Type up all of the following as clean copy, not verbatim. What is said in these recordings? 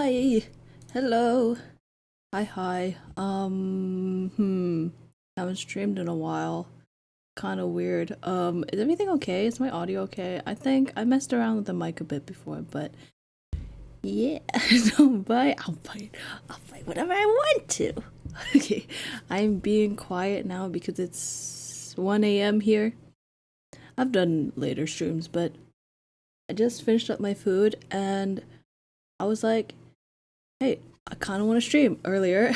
Hi. Hello. Hi. Haven't streamed in a while. Kind of weird. Is everything okay? Is my audio okay? I think I messed around with the mic a bit before, but yeah. Don't bite. I'll bite. I'll bite whatever I want to. Okay. I'm being quiet now because it's 1 a.m. here. I've done later streams, but I just finished up my food and I was like, hey, I kind of want to stream earlier.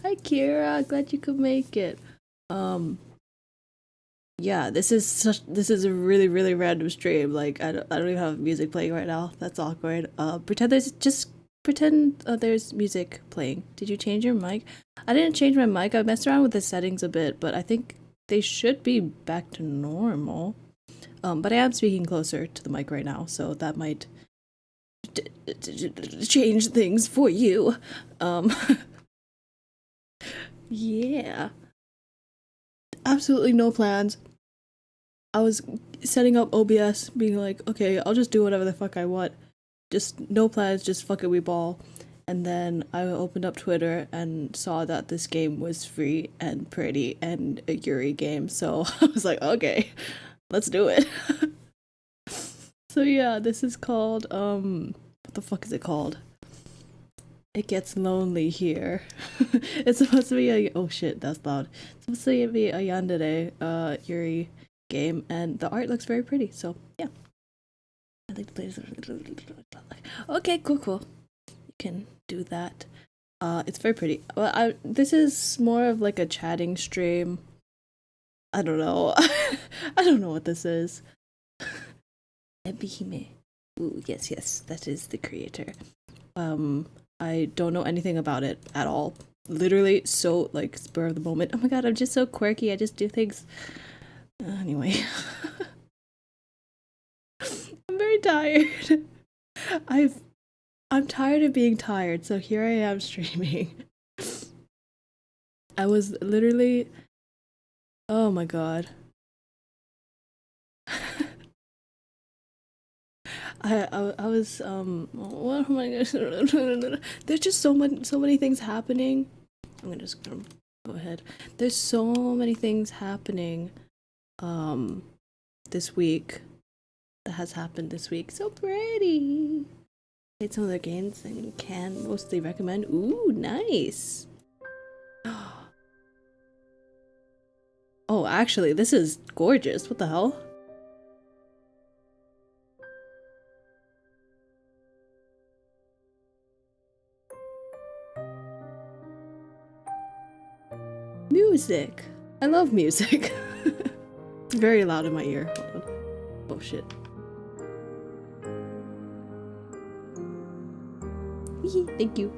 Hi, Kira. Glad you could make it. Um, yeah, this is a really random stream. Like I don't even have music playing right now. That's awkward. Pretend there's music playing. Did you change your mic? I didn't change my mic. I messed around with the settings a bit, but I think they should be back to normal. But I am speaking closer to the mic right now, so that might change things for you. Um, yeah, absolutely no plans. I was setting up OBS, being like, okay, I'll just do whatever the fuck I want. Just no plans, just fuck it, we ball. And then I opened up Twitter and saw that this game was free and pretty and a Yuri game. So I was like, okay, let's do it. So yeah, this is called, what the fuck is it called? It gets lonely here. It's supposed to be a oh shit, that's loud. It's supposed to be a yandere Yuri game, and the art looks very pretty. So yeah, I like to play this. Okay, cool. You can do that. It's very pretty. Well, this is more of like a chatting stream. I don't know. I don't know what this is. Ebihime. Ooh, yes, that is the creator. I don't know anything about it at all. Literally so like spur of the moment. Oh my god, I'm just so quirky. I just do things. Anyway. I'm very tired. I've I'm tired of being tired, so here I am streaming. I was literally oh my god. I was what am I gonna there's just so many things happening. I'm gonna just go ahead. There's so many things happening um this week that has happened this week. So pretty. Played some of their games and can mostly recommend. Ooh, nice. Oh, actually, this is gorgeous. What the hell? Music. I love music. It's very loud in my ear. Hold on. Oh shit. Thank you.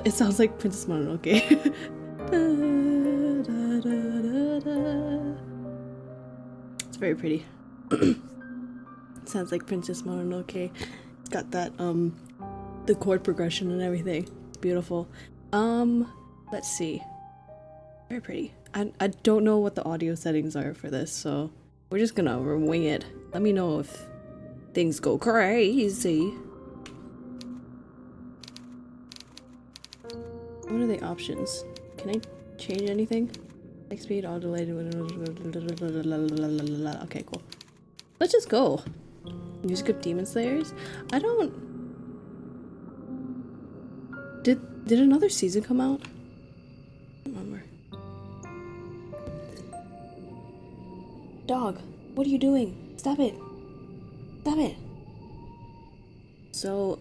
It sounds like Princess Mononoke. It's very pretty. Sounds like Princess Mononoke. It's got that the chord progression and everything. Beautiful. Let's see. Very pretty. I don't know what the audio settings are for this, so we're just gonna wing it. Let me know if things go crazy. What are the options? Can I change anything? Like speed, auto delay. Okay, cool. Let's just go. Music of Demon Slayers? I don't. Did another season come out? I don't remember. Dog, what are you doing? Stop it. Stop it. So,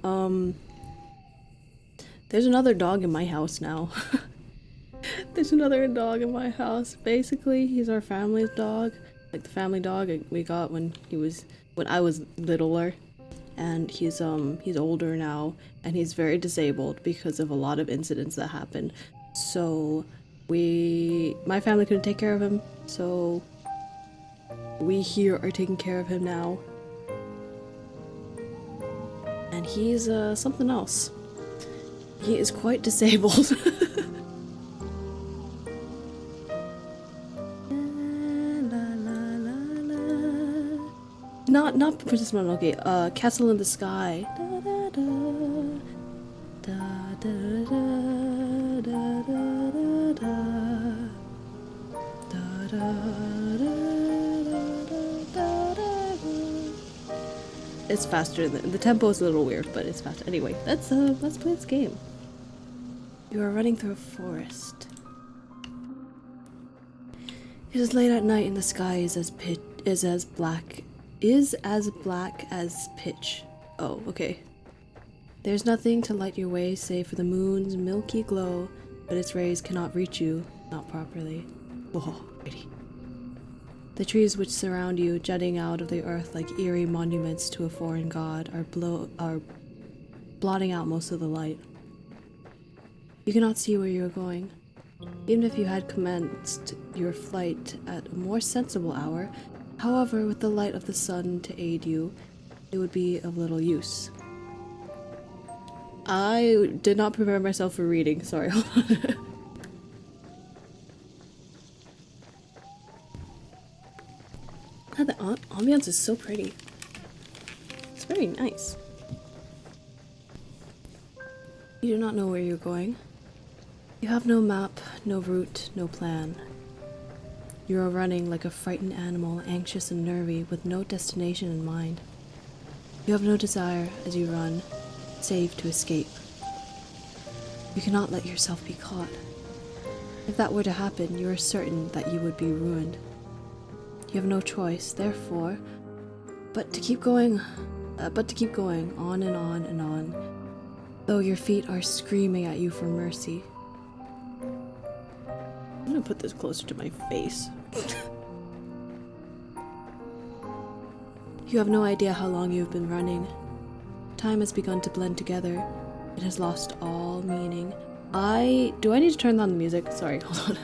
there's another dog in my house now. There's another dog in my house. Basically, he's our family's dog. Like the family dog we got when I was littler. And he's older now and he's very disabled because of a lot of incidents that happened. So my family couldn't take care of him, so we here are taking care of him now. and he's something else. He is quite disabled. Not Princess Mononoke, Castle in the Sky. It's faster than the tempo is a little weird, but it's fast. Anyway, let's play this game. You are running through a forest. It is late at night and the sky is as black as pitch. Oh, okay. There's nothing to light your way save for the moon's milky glow, but its rays cannot reach you, not properly. Whoa, pretty. The trees which surround you, jutting out of the earth like eerie monuments to a foreign god, are blotting out most of the light. You cannot see where you are going. Even if you had commenced your flight at a more sensible hour, however, with the light of the sun to aid you, it would be of little use. I did not prepare myself for reading, sorry. The ambiance is so pretty. It's very nice. You do not know where you're going. You have no map, no route, no plan. You are running like a frightened animal, anxious and nervy, with no destination in mind. You have no desire, as you run, save to escape. You cannot let yourself be caught. If that were to happen, you are certain that you would be ruined. You have no choice, therefore, but to keep going on and on and on, though your feet are screaming at you for mercy. I'm gonna put this closer to my face. You have no idea how long you have been running. Time has begun to blend together. It has lost all meaning. Do I need to turn down the music? Sorry, hold on.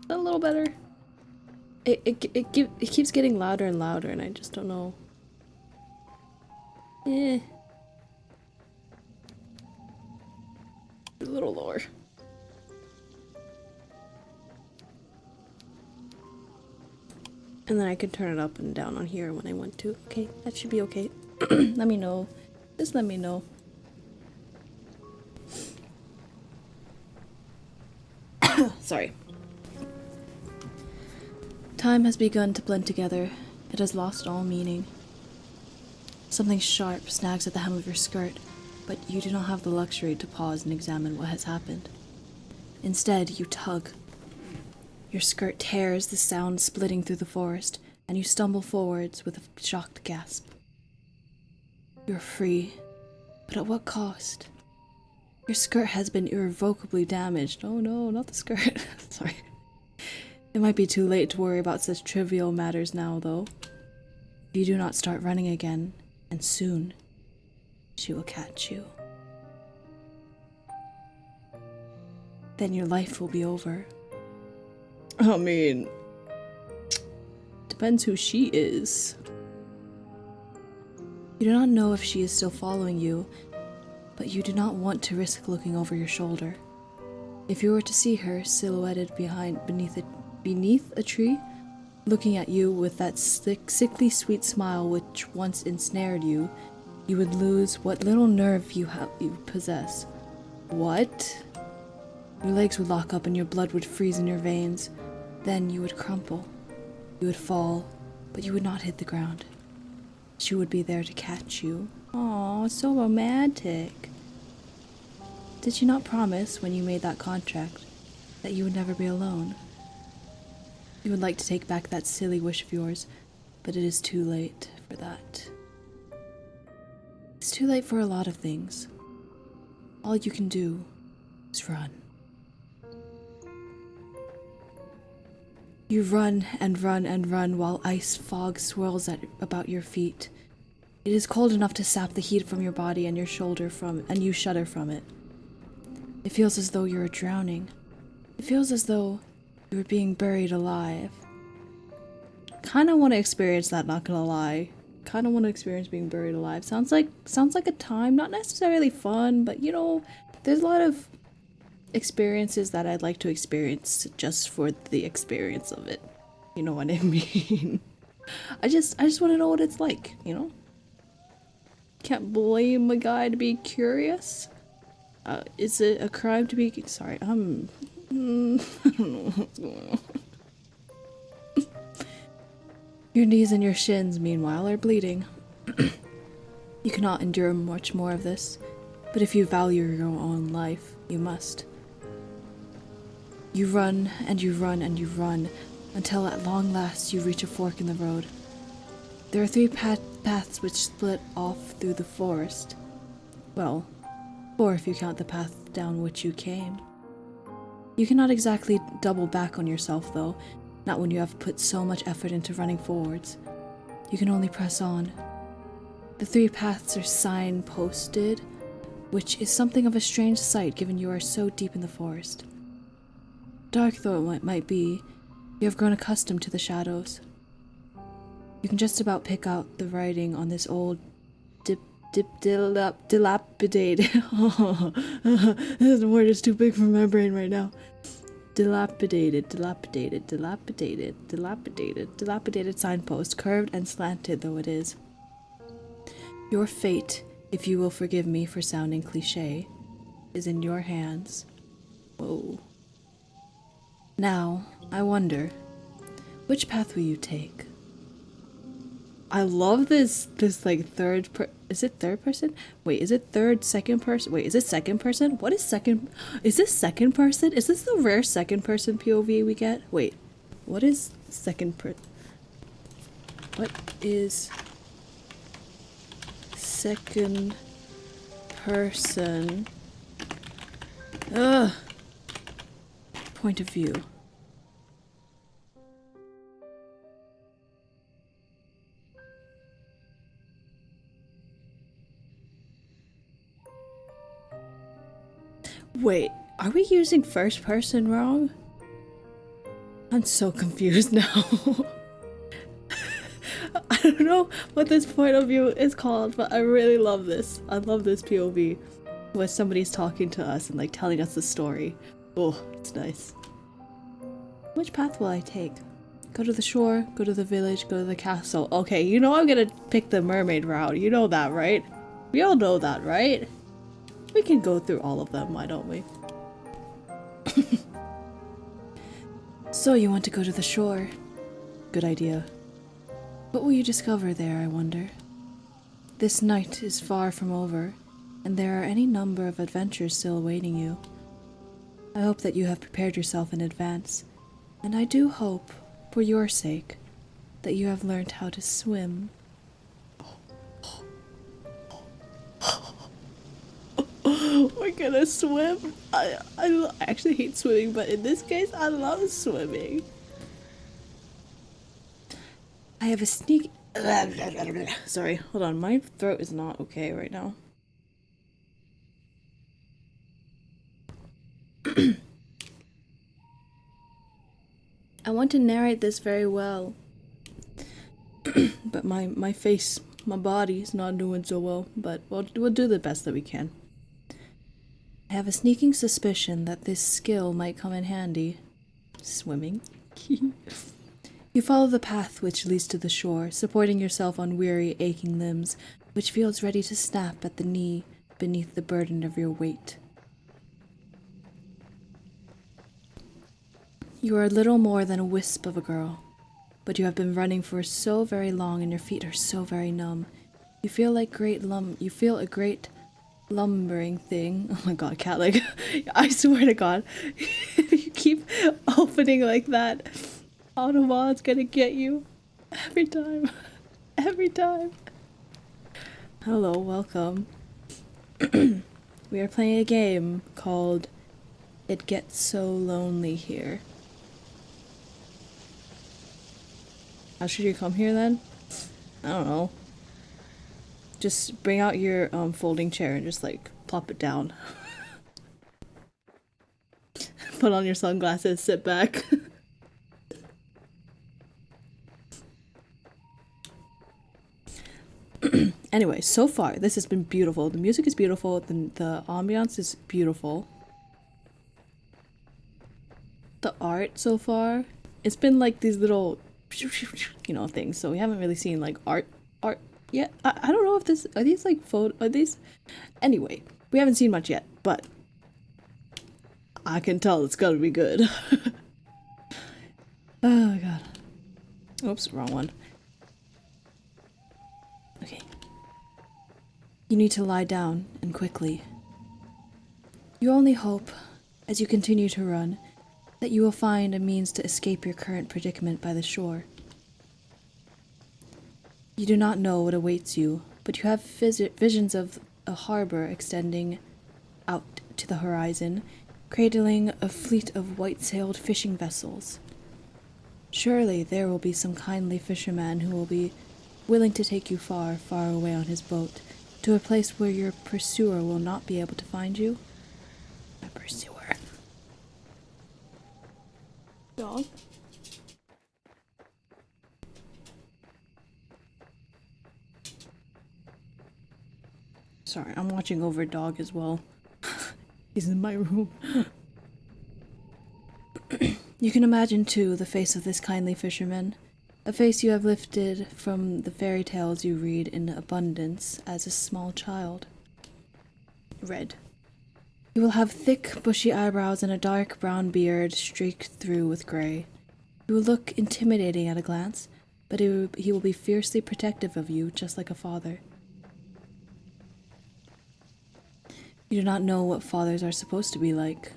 A little better. It keeps getting louder and louder, and I just don't know. A little lower. And then I can turn it up and down on here when I want to. Okay, that should be okay. Let me know. Just let me know. Sorry. Time has begun to blend together. It has lost all meaning. Something sharp snags at the hem of your skirt, but you do not have the luxury to pause and examine what has happened. Instead, you tug. Your skirt tears, the sound splitting through the forest, and you stumble forwards with a shocked gasp. You're free, but at what cost? Your skirt has been irrevocably damaged. Oh no, not the skirt. Sorry. It might be too late to worry about such trivial matters now, though. If you do not start running again, and soon, she will catch you. Then your life will be over. I mean, depends who she is. You do not know if she is still following you, but you do not want to risk looking over your shoulder. If you were to see her silhouetted beneath a tree, looking at you with that sickly sweet smile which once ensnared you, you would lose what little nerve you possess. What? Your legs would lock up and your blood would freeze in your veins. Then you would crumple. You would fall, but you would not hit the ground. She would be there to catch you. Aw, so romantic. Did she not promise, when you made that contract, that you would never be alone? You would like to take back that silly wish of yours, but it is too late for that. It's too late for a lot of things. All you can do is run. You run and run and run while ice fog swirls about your feet. It is cold enough to sap the heat from your body and your shoulder and you shudder from it. It feels as though you are drowning. It feels as though You were being buried alive. Kinda want to experience that, not gonna lie. Kinda want to experience being buried alive. Sounds like a time, not necessarily fun, but you know, there's a lot of experiences that I'd like to experience just for the experience of it. You know what I mean? I just want to know what it's like, you know? Can't blame a guy to be curious. Is it a crime to be— sorry, I don't know what's going on. Your knees and your shins, meanwhile, are bleeding. You cannot endure much more of this, but if you value your own life, you must. You run, and you run, and you run, until at long last you reach a fork in the road. There are three paths which split off through the forest. Well, four if you count the path down which you came. You cannot exactly double back on yourself, though, not when you have put so much effort into running forwards. You can only press on. The three paths are signposted, which is something of a strange sight given you are so deep in the forest. Dark though it might be, you have grown accustomed to the shadows. You can just about pick out the writing on this old dilapidated— this word is too big for my brain right now. Dilapidated signpost, curved and slanted though it is. Your fate, if you will forgive me for sounding cliche, is in your hands. Whoa. Now, I wonder, which path will you take? I love this like is it third person? Wait, is it second person? Wait, is it second person? What is second? Is this second person? Is this the rare second person POV we get? Wait, what is what is second person? Point of view. Wait, are we using first person wrong? I'm so confused now. I don't know what this point of view is called, but I really love this. I love this POV where somebody's talking to us and like telling us the story. Oh, it's nice. Which path will I take? Go to the shore, go to the village, go to the castle. Okay, you know I'm gonna pick the mermaid route. You know that, right? We all know that, right? We can go through all of them, why don't we? So you want to go to the shore. Good idea. What will you discover there, I wonder? This night is far from over, and there are any number of adventures still awaiting you. I hope that you have prepared yourself in advance, and I do hope, for your sake, that you have learned how to swim. We're gonna swim. I actually hate swimming, but in this case, I love swimming. I have a sneak— sorry, hold on. My throat is not okay right now. I want to narrate this very well, but my face, my body is not doing so well, but we'll do the best that we can. I have a sneaking suspicion that this skill might come in handy. Swimming. You follow the path which leads to the shore, supporting yourself on weary, aching limbs, which feels ready to snap at the knee beneath the burden of your weight. You are little more than a wisp of a girl, but you have been running for so very long and your feet are so very numb. You feel a great lumbering thing. Oh my god, cat leg. I swear to god. You keep opening like that. Autobot's gonna get you. Every time. Every time. Hello, welcome. We are playing a game called It Gets So Lonely Here. How should you come here then? I don't know. Just bring out your folding chair and just like plop it down. Put on your sunglasses, sit back. Anyway, so far this has been beautiful. The music is beautiful. The ambiance is beautiful. The art so far, it's been like these little, you know, things. So we haven't really seen like art yet. I don't know if this are these like are these. Anyway, we haven't seen much yet, but I can tell it's gonna be good. Oh my god. Oops, wrong one. Okay. You need to lie down, and quickly. Your only hope, as you continue to run, that you will find a means to escape your current predicament by the shore. You do not know what awaits you, but you have visions of a harbor extending out to the horizon, cradling a fleet of white-sailed fishing vessels. Surely there will be some kindly fisherman who will be willing to take you far, far away on his boat, to a place where your pursuer will not be able to find you. My pursuer. Dog? Sorry, I'm watching over a dog as well. He's in my room. You can imagine, too, the face of this kindly fisherman, a face you have lifted from the fairy tales you read in abundance as a small child. Red. He will have thick, bushy eyebrows and a dark brown beard streaked through with gray. He will look intimidating at a glance, but he will be fiercely protective of you, just like a father. You do not know what fathers are supposed to be like.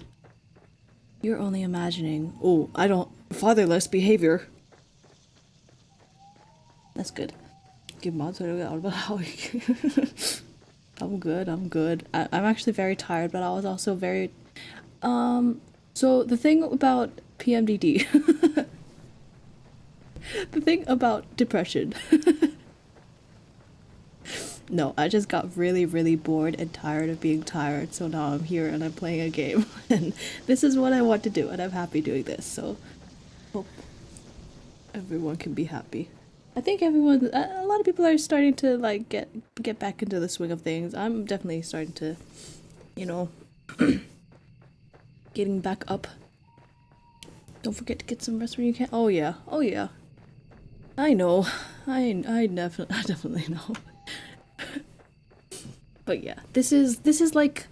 You're only imagining. Oh, I don't. Fatherless behavior. That's good. Give mods I'm good, I'm good. I'm actually very tired, but I was also very. So the thing about PMDD. The thing about depression. No, I just got really, really bored and tired of being tired, so now I'm here and I'm playing a game. And this is what I want to do, and I'm happy doing this, so hope everyone can be happy. I think a lot of people are starting to, like, get back into the swing of things. I'm definitely starting to, you know, getting back up. Don't forget to get some rest when you can. Oh yeah, oh yeah. I know. I definitely know. But yeah, this is like,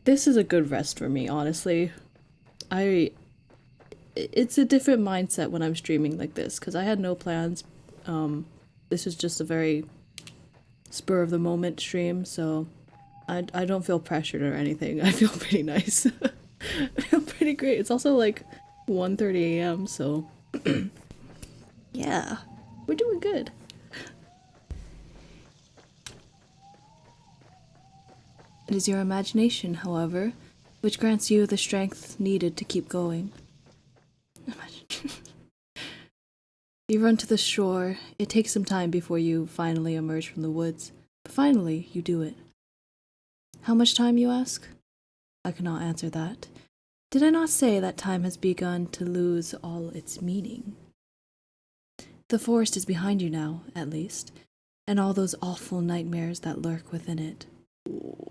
this is a good rest for me, honestly. It's a different mindset when I'm streaming like this, because I had no plans. This is just a very spur of the moment stream, so I don't feel pressured or anything. I feel pretty nice. I feel pretty great. It's also like 1:30 a.m., so yeah, we're doing good. It is your imagination, however, which grants you the strength needed to keep going. Imagine. You run to the shore. It takes some time before you finally emerge from the woods, but finally you do it. How much time, you ask? I cannot answer that. Did I not say that time has begun to lose all its meaning? The forest is behind you now, at least, and all those awful nightmares that lurk within it. Ooh.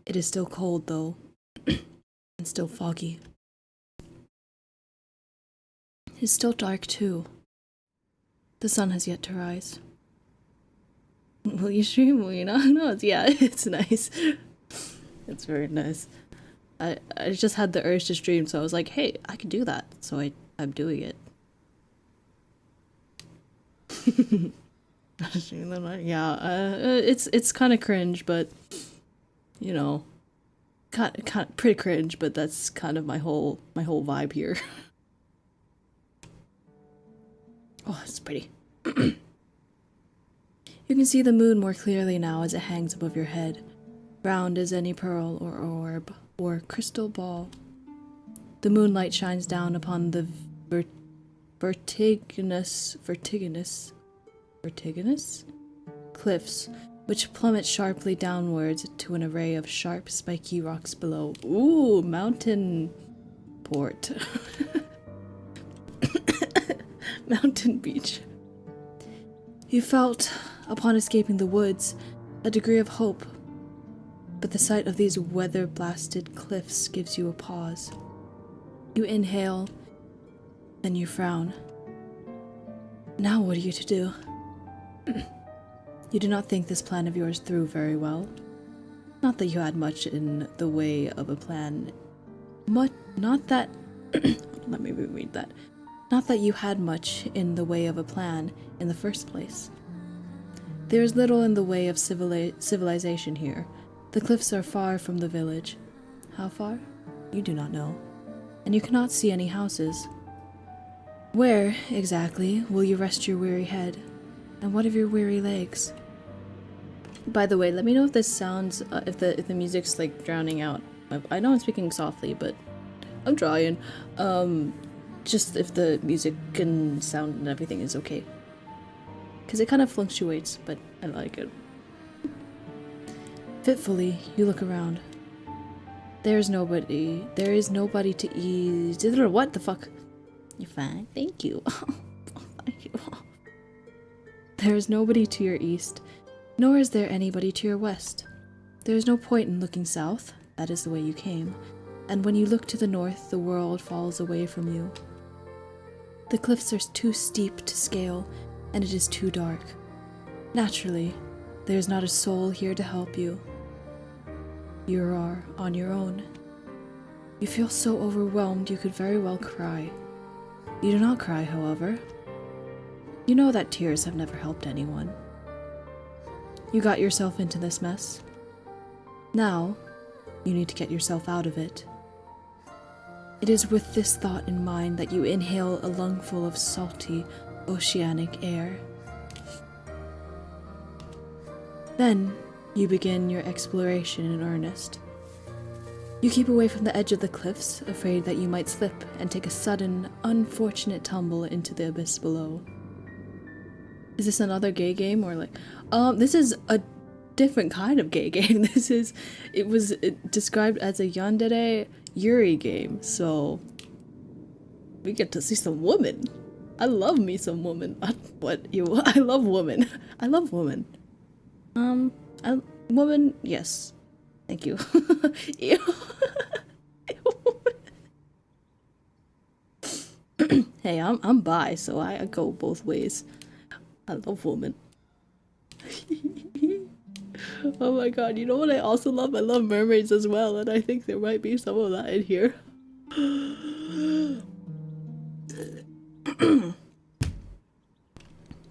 It is still cold, though, and still foggy. It is still dark, too. The sun has yet to rise. Will you stream? Will you not? No, yeah, it's nice. It's very nice. I just had the urge to stream, so I was like, hey, I can do that. So I'm doing it. Yeah, it's kind of cringe, but you know, kind pretty cringe, but that's kind of my whole vibe here. Oh, it's pretty. You can see the moon more clearly now as it hangs above your head, round as any pearl or orb or crystal ball. The moonlight shines down upon the vertiginous cliffs, which plummet sharply downwards to an array of sharp, spiky rocks below. Ooh, mountain port. Mountain beach. You felt, upon escaping the woods, a degree of hope, but the sight of these weather-blasted cliffs gives you a pause. You inhale, then you frown. Now what are you to do? You do not think this plan of yours through very well. Not that you had much in the way of a plan. Not that... Let me reread that. Not that you had much in the way of a plan in the first place. There is little in the way of civilization here. The cliffs are far from the village. How far? You do not know. And you cannot see any houses. Where, exactly, will you rest your weary head? And what of your weary legs? By the way, let me know if this sounds, if the music's like drowning out. I know I'm speaking softly, but I'm trying. Just if the music and sound and everything is okay. Because it kind of fluctuates, but I like it. Fitfully, you look around. There is nobody to ease. What the fuck? You're fine. Thank you. Thank you. There is nobody to your east, nor is there anybody to your west. There is no point in looking south. That is the way you came. And when you look to the north, the world falls away from you. The cliffs are too steep to scale, and it is too dark. Naturally, there is not a soul here to help you. You are on your own. You feel so overwhelmed you could very well cry. You do not cry, however. You know that tears have never helped anyone. You got yourself into this mess. Now, you need to get yourself out of it. It is with this thought in mind that you inhale a lungful of salty, oceanic air. Then, you begin your exploration in earnest. You keep away from the edge of the cliffs, afraid that you might slip and take a sudden, unfortunate tumble into the abyss below. Is this another gay game, or like... this is a different kind of gay game. It was described as a yandere Yuri game, so... we get to see some women. I love me some women. I love women. I love women. Woman, yes. Thank you. Ew. Hey, I'm bi, so I go both ways. I love women. Oh my god, you know what I also love? I love mermaids as well, and I think there might be some of that in here.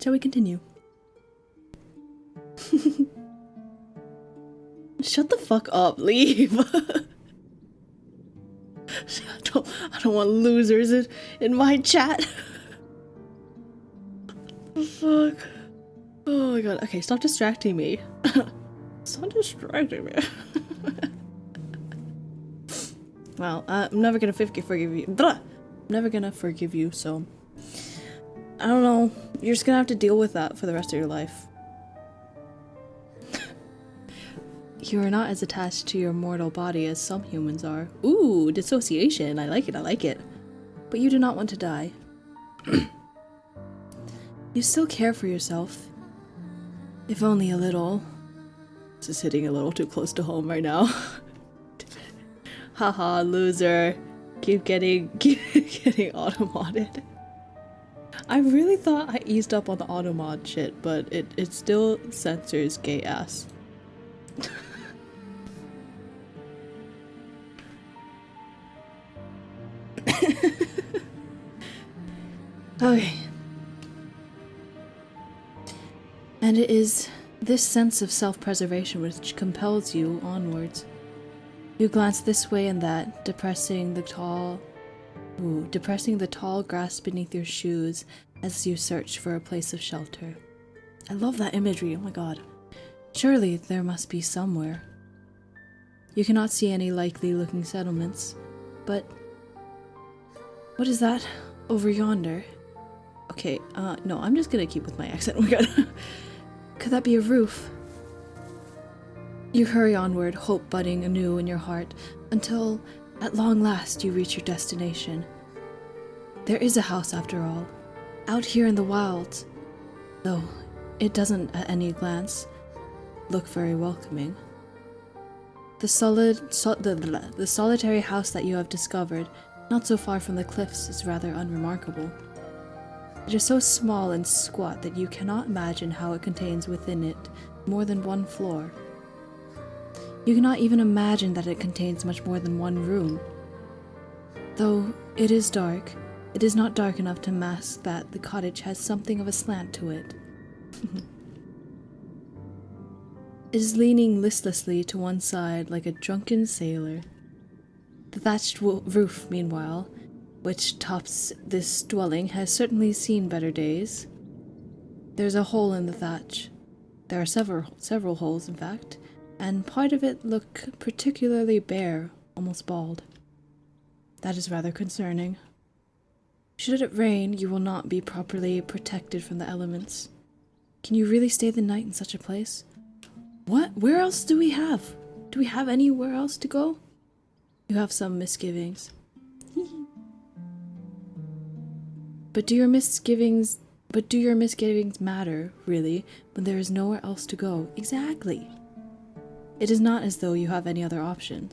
Shall we continue? Shut the fuck up, leave. I don't want losers in my chat. Fuck. Oh my god. Okay, stop distracting me. Stop distracting me. Well, I'm never gonna forgive you. I'm never gonna forgive you, so... I don't know. You're just gonna have to deal with that for the rest of your life. You are not as attached to your mortal body as some humans are. Ooh, dissociation. I like it, I like it. But you do not want to die. You still care for yourself. If only a little. This is hitting a little too close to home right now. Haha, loser. Keep getting auto-modded. I really thought I eased up on the auto-mod shit, but it still censors gay ass. Okay. And it is this sense of self-preservation which compels you onwards. You glance this way and that, depressing the tall grass beneath your shoes as you search for a place of shelter. I love that imagery, oh my god. Surely there must be somewhere. You cannot see any likely looking settlements, but... what is that over yonder? Okay, no, I'm just gonna keep with my accent. We're gonna... Could that be a roof? You hurry onward, hope budding anew in your heart, until, at long last, you reach your destination. There is a house after all, out here in the wilds, though It doesn't, at any glance, look very welcoming. The solitary house that you have discovered, not so far from the cliffs, is rather unremarkable. It is so small and squat that you cannot imagine how it contains within it more than one floor. You cannot even imagine that it contains much more than one room. Though it is dark, it is not dark enough to mask that the cottage has something of a slant to it. It is leaning listlessly to one side like a drunken sailor. The thatched roof, meanwhile, which tops this dwelling, has certainly seen better days. There's a hole in the thatch. There are several holes, in fact, and part of it look particularly bare, almost bald. That is rather concerning. Should it rain, you will not be properly protected from the elements. Can you really stay the night in such a place? What? Where else do we have? Do we have anywhere else to go? You have some misgivings. But do your misgivings matter, really, when there is nowhere else to go? Exactly. It is not as though you have any other option.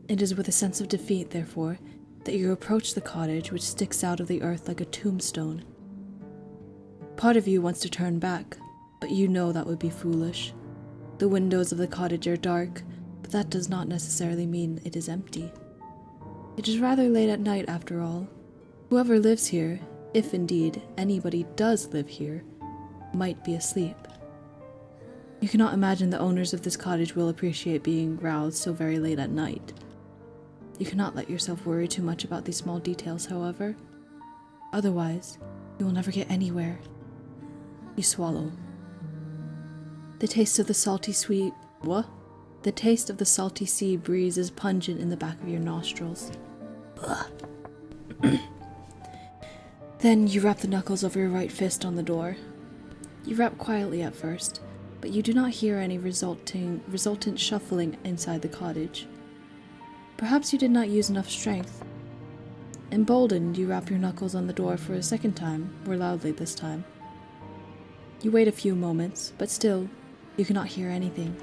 It is with a sense of defeat, therefore, that you approach the cottage which sticks out of the earth like a tombstone. Part of you wants to turn back, but you know that would be foolish. The windows of the cottage are dark, but that does not necessarily mean it is empty. It is rather late at night, after all. Whoever lives here, if indeed anybody does live here, might be asleep. You cannot imagine the owners of this cottage will appreciate being roused so very late at night. You cannot let yourself worry too much about these small details, however. Otherwise, you will never get anywhere. You swallow. The taste of the salty sea breeze is pungent in the back of your nostrils. Then you rap the knuckles of your right fist on the door. You rap quietly at first, but you do not hear any resultant shuffling inside the cottage. Perhaps you did not use enough strength. Emboldened, you rap your knuckles on the door for a second time, more loudly this time. You wait a few moments, but still, you cannot hear anything.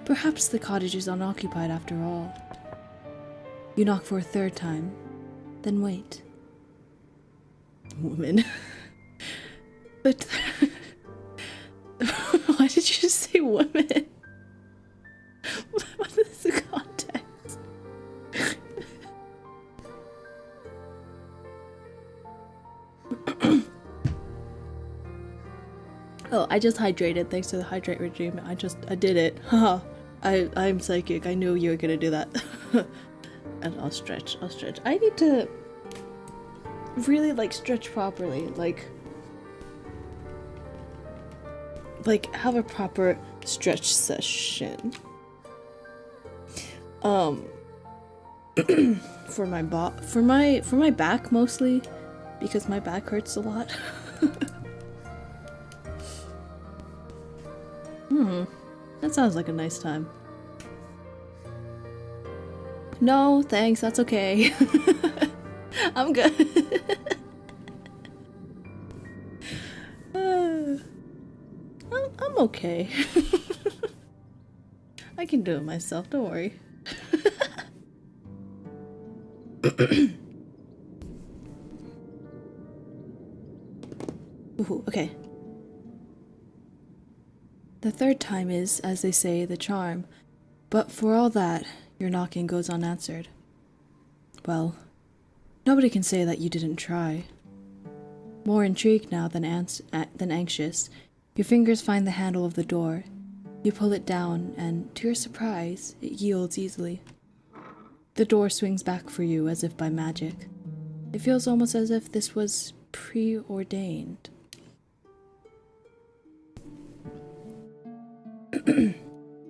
Perhaps the cottage is unoccupied after all. You knock for a third time, then wait. Woman. But why did you just say woman? What is the context? Oh, I just hydrated thanks to the hydrate regime. I did it. Haha. I'm psychic. I knew you were gonna do that. And I'll stretch. I need to really stretch properly. Like have a proper stretch session. For my back mostly, because my back hurts a lot. That sounds like a nice time. No, thanks, that's okay. I'm good. I'm okay. I can do it myself, don't worry. Ooh, okay. The third time is, as they say, the charm, but for all that, your knocking goes unanswered. Well, nobody can say that you didn't try. More intrigued now than anxious, your fingers find the handle of the door. You pull it down, and, to your surprise, it yields easily. The door swings back for you as if by magic. It feels almost as if this was preordained.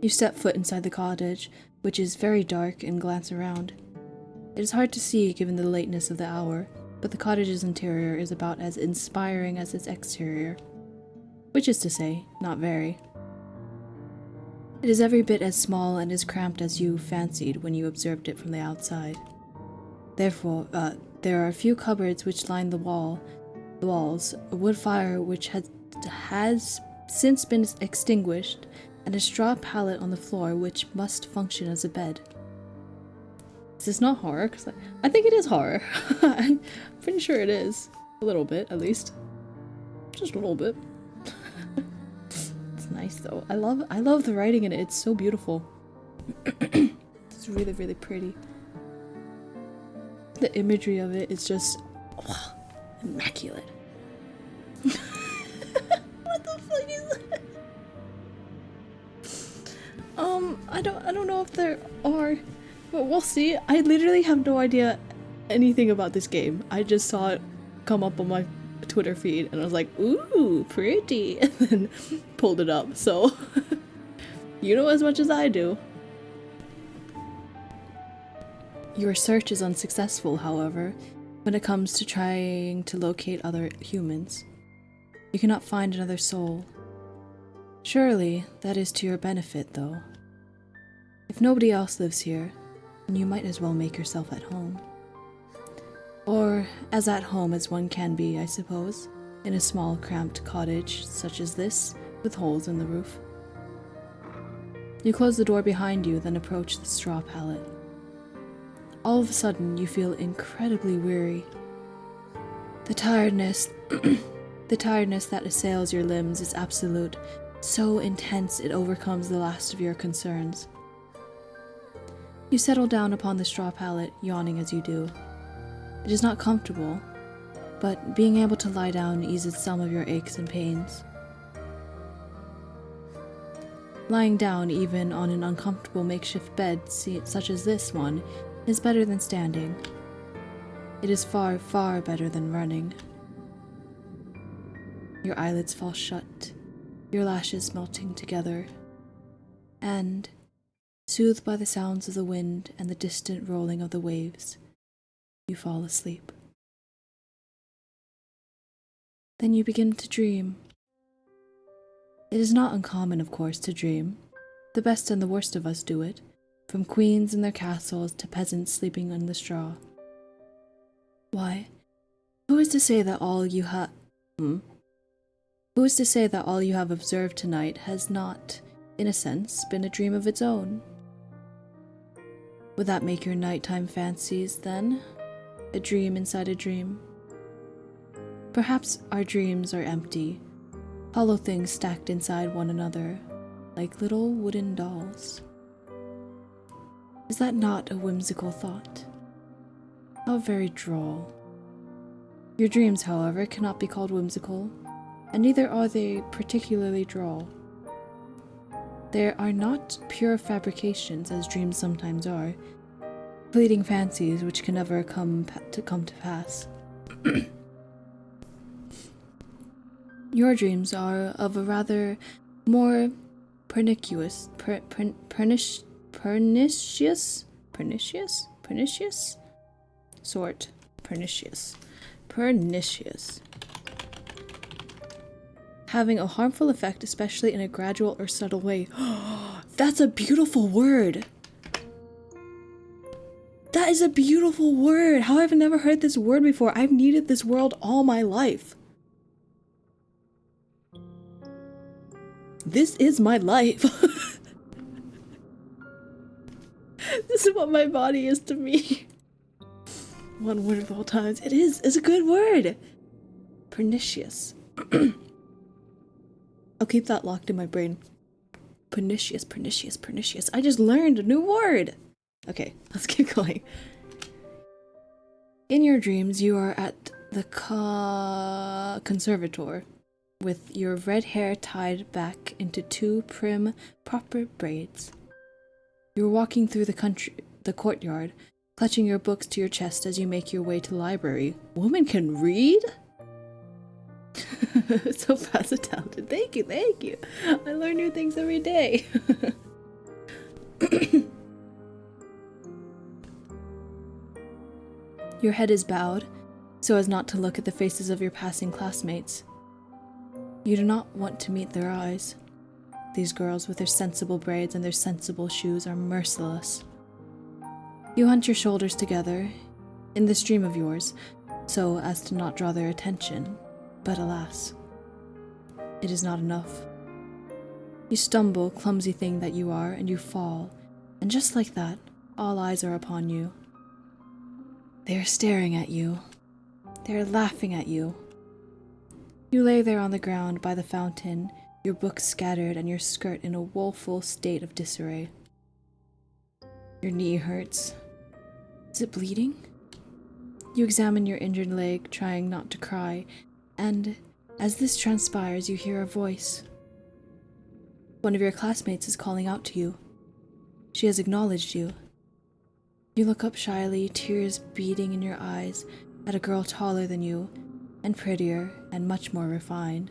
You step foot inside the cottage, which is very dark, and glance around. It is hard to see given the lateness of the hour, but the cottage's interior is about as inspiring as its exterior. Which is to say, not very. It is every bit as small and as cramped as you fancied when you observed it from the outside. Therefore, there are a few cupboards which line the wall, the walls, a wood fire which has since been extinguished, and a straw pallet on the floor which must function as a bed. Is this not horror? 'Cause I think it is horror. I'm pretty sure it is. A little bit, at least. Just a little bit. It's nice though. I love the writing in it. It's so beautiful. It's really, really pretty. The imagery of it is just immaculate. What the fuck is that? I don't know if there are, but we'll see. I literally have no idea anything about this game. I just saw it come up on my Twitter feed and I was like, ooh, pretty, and then pulled it up. So you know as much as I do. Your search is unsuccessful, however, when it comes to trying to locate other humans. You cannot find another soul. Surely, that is to your benefit, though. If nobody else lives here, then you might as well make yourself at home. Or as at home as one can be, I suppose, in a small, cramped cottage such as this, with holes in the roof. You close the door behind you, then approach the straw pallet. All of a sudden, you feel incredibly weary. The tiredness that assails your limbs is absolute, so intense it overcomes the last of your concerns. You settle down upon the straw pallet, yawning as you do. It is not comfortable, but being able to lie down eases some of your aches and pains. Lying down, even on an uncomfortable makeshift bed such as this one, is better than standing. It is far, far better than running. Your eyelids fall shut, your lashes melting together, and, soothed by the sounds of the wind and the distant rolling of the waves, you fall asleep. Then you begin to dream. It is not uncommon, of course, to dream. The best and the worst of us do it, from queens in their castles to peasants sleeping on the straw. Why, who is to say that all you have observed tonight has not, in a sense, been a dream of its own? Would that make your nighttime fancies, then, a dream inside a dream? Perhaps our dreams are empty, hollow things stacked inside one another, like little wooden dolls. Is that not a whimsical thought? How very droll. Your dreams, however, cannot be called whimsical, and neither are they particularly droll. They are not pure fabrications, as dreams sometimes are, fleeting fancies which can never come to pass. Your dreams are of a rather more pernicious sort. Pernicious. Having a harmful effect, especially in a gradual or subtle way. That's a beautiful word! That is a beautiful word! How have I never heard this word before? I've needed this word all my life. This is my life. This is what my body is to me. One word of all times. It is. It's a good word. Pernicious. I'll keep that locked in my brain. Pernicious. I just learned a new word. Okay, let's keep going. In your dreams, you are at the conservator, with your red hair tied back into two prim, proper braids. You are walking through the courtyard, clutching your books to your chest as you make your way to the library. Woman can read? So fast and talented. Thank you. I learn new things every day. Your head is bowed, so as not to look at the faces of your passing classmates. You do not want to meet their eyes. These girls with their sensible braids and their sensible shoes are merciless. You hunt your shoulders together, in this dream of yours, so as to not draw their attention, But alas, it is not enough. You stumble, clumsy thing that you are, and you fall, and just like that, all eyes are upon you. They are staring at you. They are laughing at you. You lay there on the ground by the fountain, your books scattered and your skirt in a woeful state of disarray. Your knee hurts. Is it bleeding? You examine your injured leg, trying not to cry, and as this transpires, you hear a voice. One of your classmates is calling out to you. She has acknowledged you. You look up shyly, tears beating in your eyes, at a girl taller than you, and prettier, and much more refined.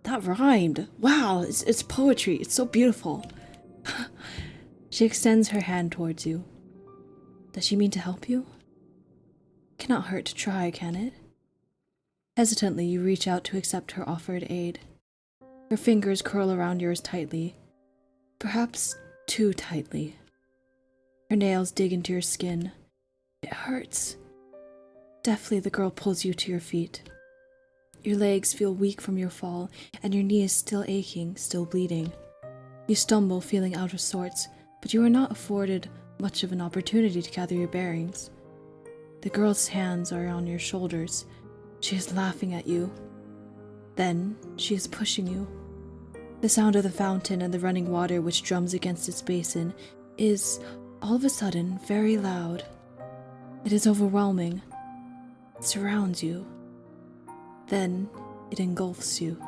That rhymed! Wow, it's poetry, it's so beautiful. She extends her hand towards you. Does she mean to help you? Cannot hurt to try, can it? Hesitantly, you reach out to accept her offered aid. Her fingers curl around yours tightly, perhaps too tightly. Her nails dig into your skin. It hurts. Deftly, the girl pulls you to your feet. Your legs feel weak from your fall, and your knee is still aching, still bleeding. You stumble, feeling out of sorts, but you are not afforded much of an opportunity to gather your bearings. The girl's hands are on your shoulders. She is laughing at you. Then, she is pushing you. The sound of the fountain and the running water which drums against its basin is, all of a sudden, very loud. It is overwhelming. It surrounds you. Then, it engulfs you.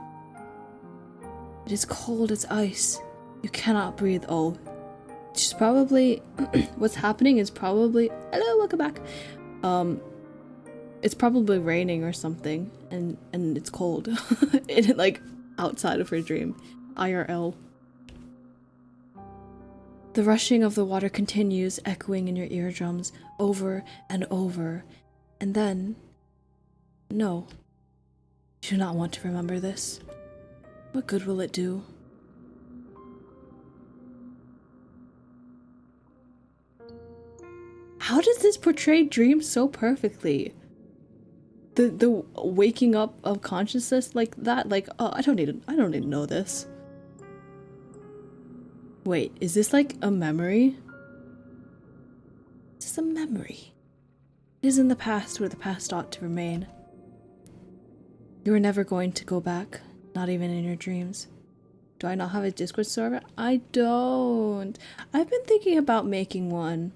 It is cold as ice. You cannot breathe. Oh, she's probably... what's happening is probably... Hello, welcome back. It's probably raining or something, and it's cold. Like, outside of her dream. IRL. The rushing of the water continues, echoing in your eardrums, over and over. And then... No. You do not want to remember this. What good will it do? How does this portray dreams so perfectly? The waking up of consciousness like that, like, oh, I don't need to know this. Wait, is this like a memory? Is this a memory? It is in the past where the past ought to remain. You are never going to go back, not even in your dreams. Do I not have a Discord server? I don't. I've been thinking about making one.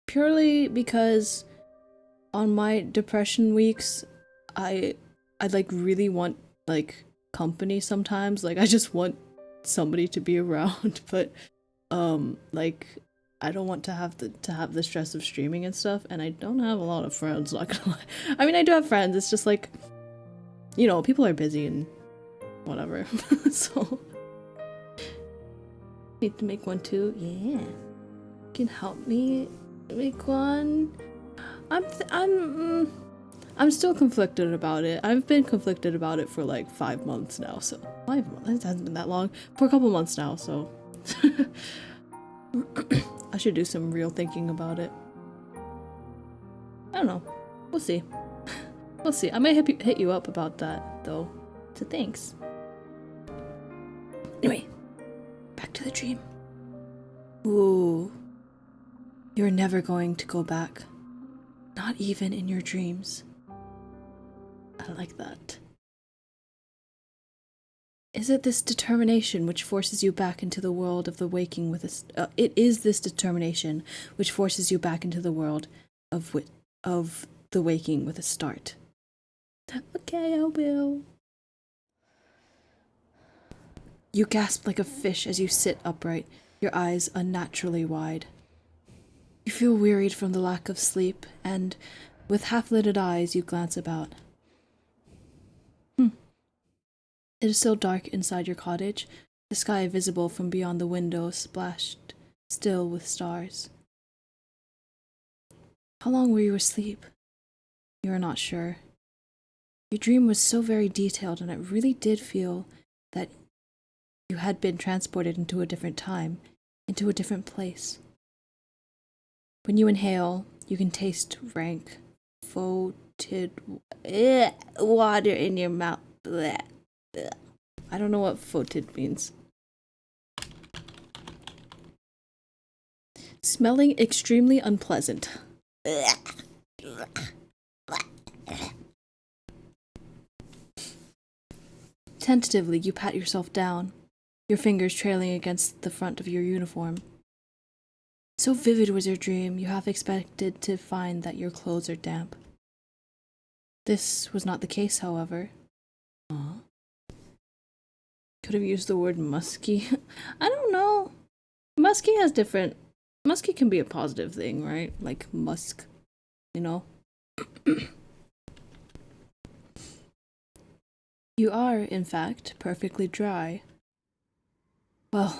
Purely because on my depression weeks, I like really want like company sometimes. Like I just want somebody to be around, but like I don't want to have the stress of streaming and stuff, and I don't have a lot of friends, not gonna lie. I mean, I do have friends, it's just like, you know, people are busy and whatever. So need to make one too. Yeah, can help me make one. I'm still conflicted about it. I've been conflicted about it for like 5 months now, so 5 months, it hasn't been that long, for a couple months now, so I should do some real thinking about it. I don't know. We'll see. We'll see. I might hit you up about that though. So thanks. Anyway, back to the dream. Ooh. You're never going to go back. Not even in your dreams. I like that. Is it this determination which forces you back into the world of the waking with a... it is this determination which forces you back into the world of the waking with a start. Okay, I will. You gasp like a fish as you sit upright, your eyes unnaturally wide. You feel wearied from the lack of sleep, and, with half-lidded eyes, you glance about. It is still dark inside your cottage, the sky visible from beyond the window splashed still with stars. How long were you asleep? You are not sure. Your dream was so very detailed, and it really did feel that you had been transported into a different time, into a different place. When you inhale, you can taste rank, faux foetid water in your mouth. Blech. Blech. I don't know what foetid means. Smelling extremely unpleasant. Tentatively, you pat yourself down, your fingers trailing against the front of your uniform. So vivid was your dream, you half expected to find that your clothes are damp. This was not the case, however. Could have used the word musky. I don't know. Musky has different... Musky can be a positive thing, right? Like musk, you know? You are, in fact, perfectly dry. Well,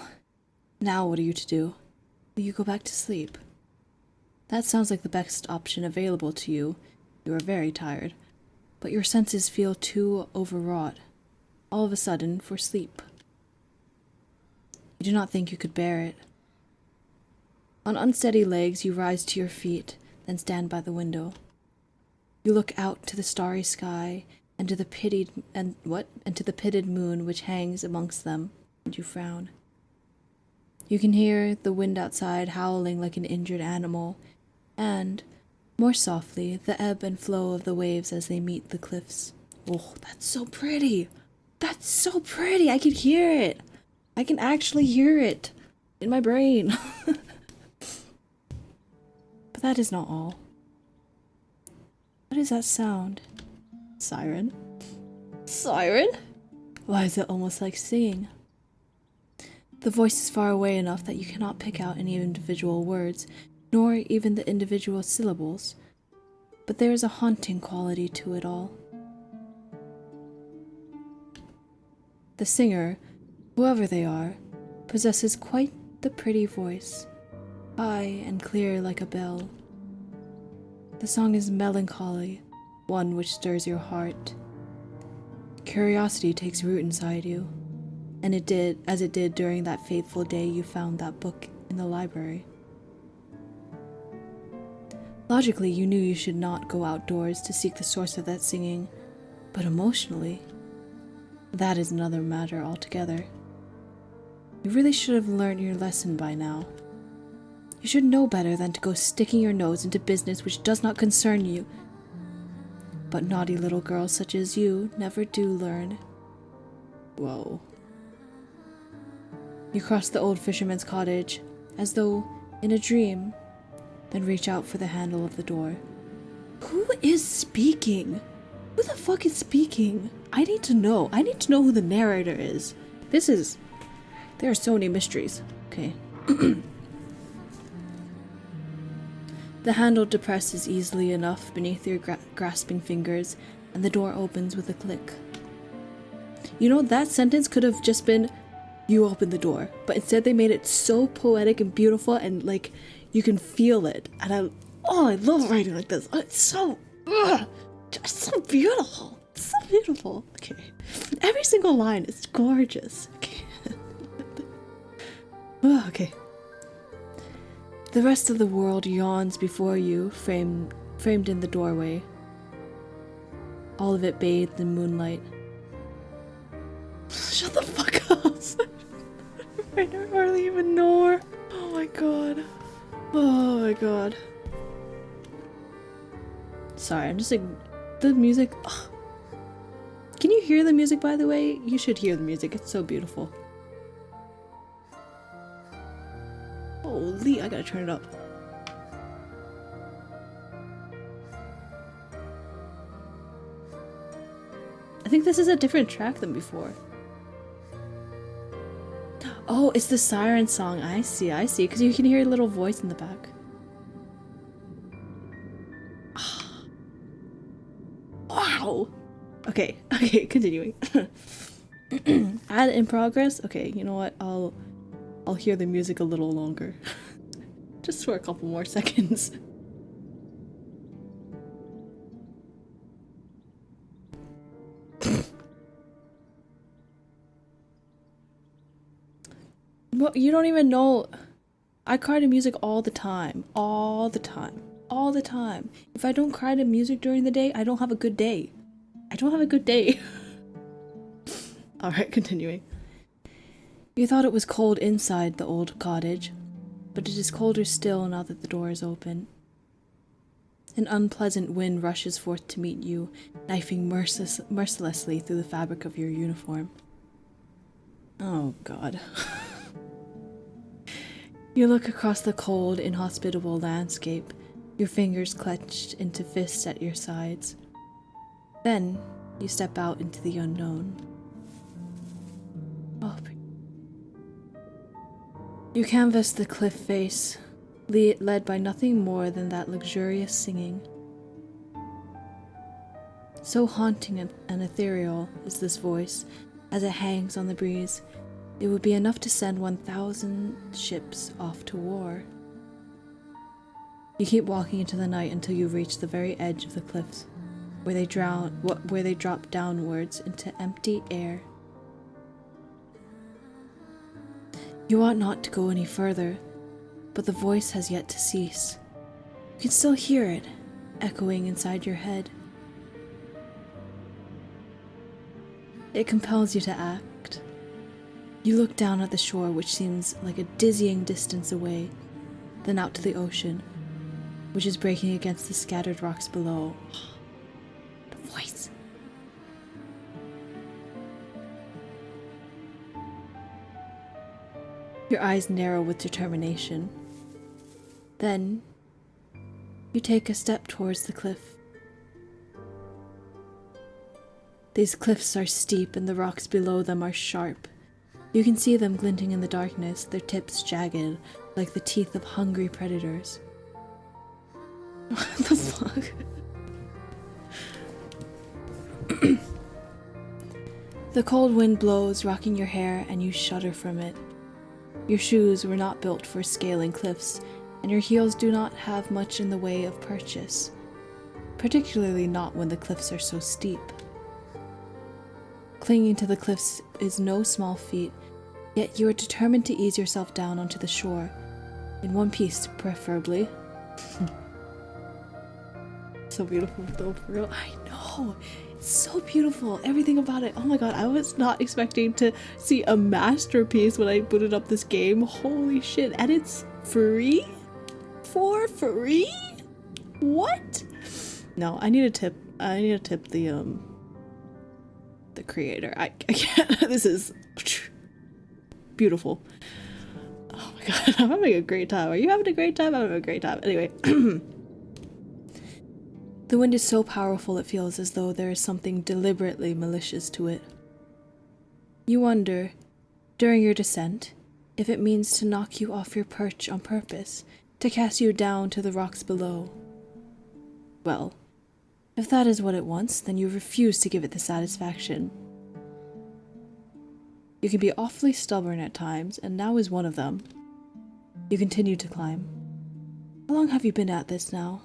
now what are you to do? Will you go back to sleep? That sounds like the best option available to you. You are very tired, but your senses feel too overwrought, all of a sudden, for sleep. You do not think you could bear it. On unsteady legs, you rise to your feet, then stand by the window. You look out to the starry sky and to the pitted moon which hangs amongst them, and you frown. You can hear the wind outside howling like an injured animal, and, more softly, the ebb and flow of the waves as they meet the cliffs. Oh, that's so pretty! That's so pretty! I can hear it! I can actually hear it in my brain. But that is not all. What is that sound? Siren? Siren? Why is it almost like singing? The voice is far away enough that you cannot pick out any individual words, nor even the individual syllables, but there is a haunting quality to it all. The singer, whoever they are, possesses quite the pretty voice, high and clear like a bell. The song is melancholy, one which stirs your heart. Curiosity takes root inside you, and it did during that fateful day you found that book in the library. Logically, you knew you should not go outdoors to seek the source of that singing, but emotionally, that is another matter altogether. You really should have learned your lesson by now. You should know better than to go sticking your nose into business which does not concern you. But naughty little girls such as you never do learn. Whoa. You cross the old fisherman's cottage, as though in a dream, then reach out for the handle of the door. Who is speaking? Who the fuck is speaking? I need to know. I need to know who the narrator is. There are so many mysteries. Okay. The handle depresses easily enough beneath your grasping fingers, and the door opens with a click. You know, that sentence could have just been, you open the door, but instead they made it so poetic and beautiful, and like, you can feel it. And I love writing like this. It's so, just so beautiful. It's so beautiful. Okay. Every single line is gorgeous. Okay. Okay. The rest of the world yawns before you, framed in the doorway. All of it bathed in moonlight. Shut the fuck up! I don't hardly even know her. Oh my god. Oh my god. Sorry, I'm just like, the music. Ugh. Can you hear the music, by the way? You should hear the music. It's so beautiful. Holy, I gotta turn it up. I think this is a different track than before. Oh, it's the siren song. I see, because you can hear a little voice in the back. Wow! Okay, continuing. Ad in progress? Okay, you know what? I'll hear the music a little longer. Just for a couple more seconds. Well, you don't even know. I cry to music all the time. All the time. all the time. If I don't cry to music during the day, I don't have a good day. I don't have a good day. Alright, continuing. You thought it was cold inside the old cottage, but it is colder still now that the door is open. An unpleasant wind rushes forth to meet you, knifing mercilessly through the fabric of your uniform. Oh, God. You look across the cold, inhospitable landscape, your fingers clenched into fists at your sides. Then, you step out into the unknown. Oh, you canvass the cliff face, led by nothing more than that luxurious singing. So haunting and ethereal is this voice, as it hangs on the breeze, it would be enough to send 1,000 ships off to war. You keep walking into the night until you reach the very edge of the cliffs, where they drop downwards into empty air. You ought not to go any further, but the voice has yet to cease. You can still hear it, echoing inside your head. It compels you to act. You look down at the shore, which seems like a dizzying distance away, then out to the ocean, which is breaking against the scattered rocks below. The voice. Your eyes narrow with determination. Then, you take a step towards the cliff. These cliffs are steep and the rocks below them are sharp. You can see them glinting in the darkness, their tips jagged like the teeth of hungry predators. What the fuck? The cold wind blows, rocking your hair, and you shudder from it. Your shoes were not built for scaling cliffs, and your heels do not have much in the way of purchase, particularly not when the cliffs are so steep. Clinging to the cliffs is no small feat, yet you are determined to ease yourself down onto the shore, in one piece preferably. So beautiful though, for real. I know, it's so beautiful, everything about it. Oh my god, I was not expecting to see a masterpiece when I booted up this game. Holy shit, and it's free? For free? What? No, I need to tip the creator. I can't. This is beautiful. Oh my god, I'm having a great time. Are you having a great time? I'm having a great time. Anyway. The wind is so powerful it feels as though there is something deliberately malicious to it. You wonder, during your descent, if it means to knock you off your perch on purpose, to cast you down to the rocks below. Well, if that is what it wants, then you refuse to give it the satisfaction. You can be awfully stubborn at times, and now is one of them. You continue to climb. How long have you been at this now?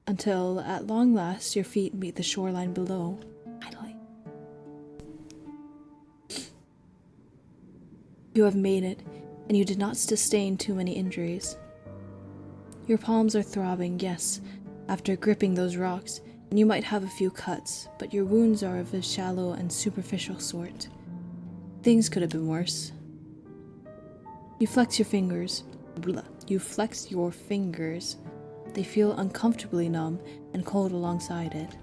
Until, at long last, your feet meet the shoreline below. Finally. You have made it, and you did not sustain too many injuries. Your palms are throbbing, yes, after gripping those rocks, and you might have a few cuts, but your wounds are of a shallow and superficial sort. Things could have been worse. You flex your fingers. They feel uncomfortably numb and cold alongside it.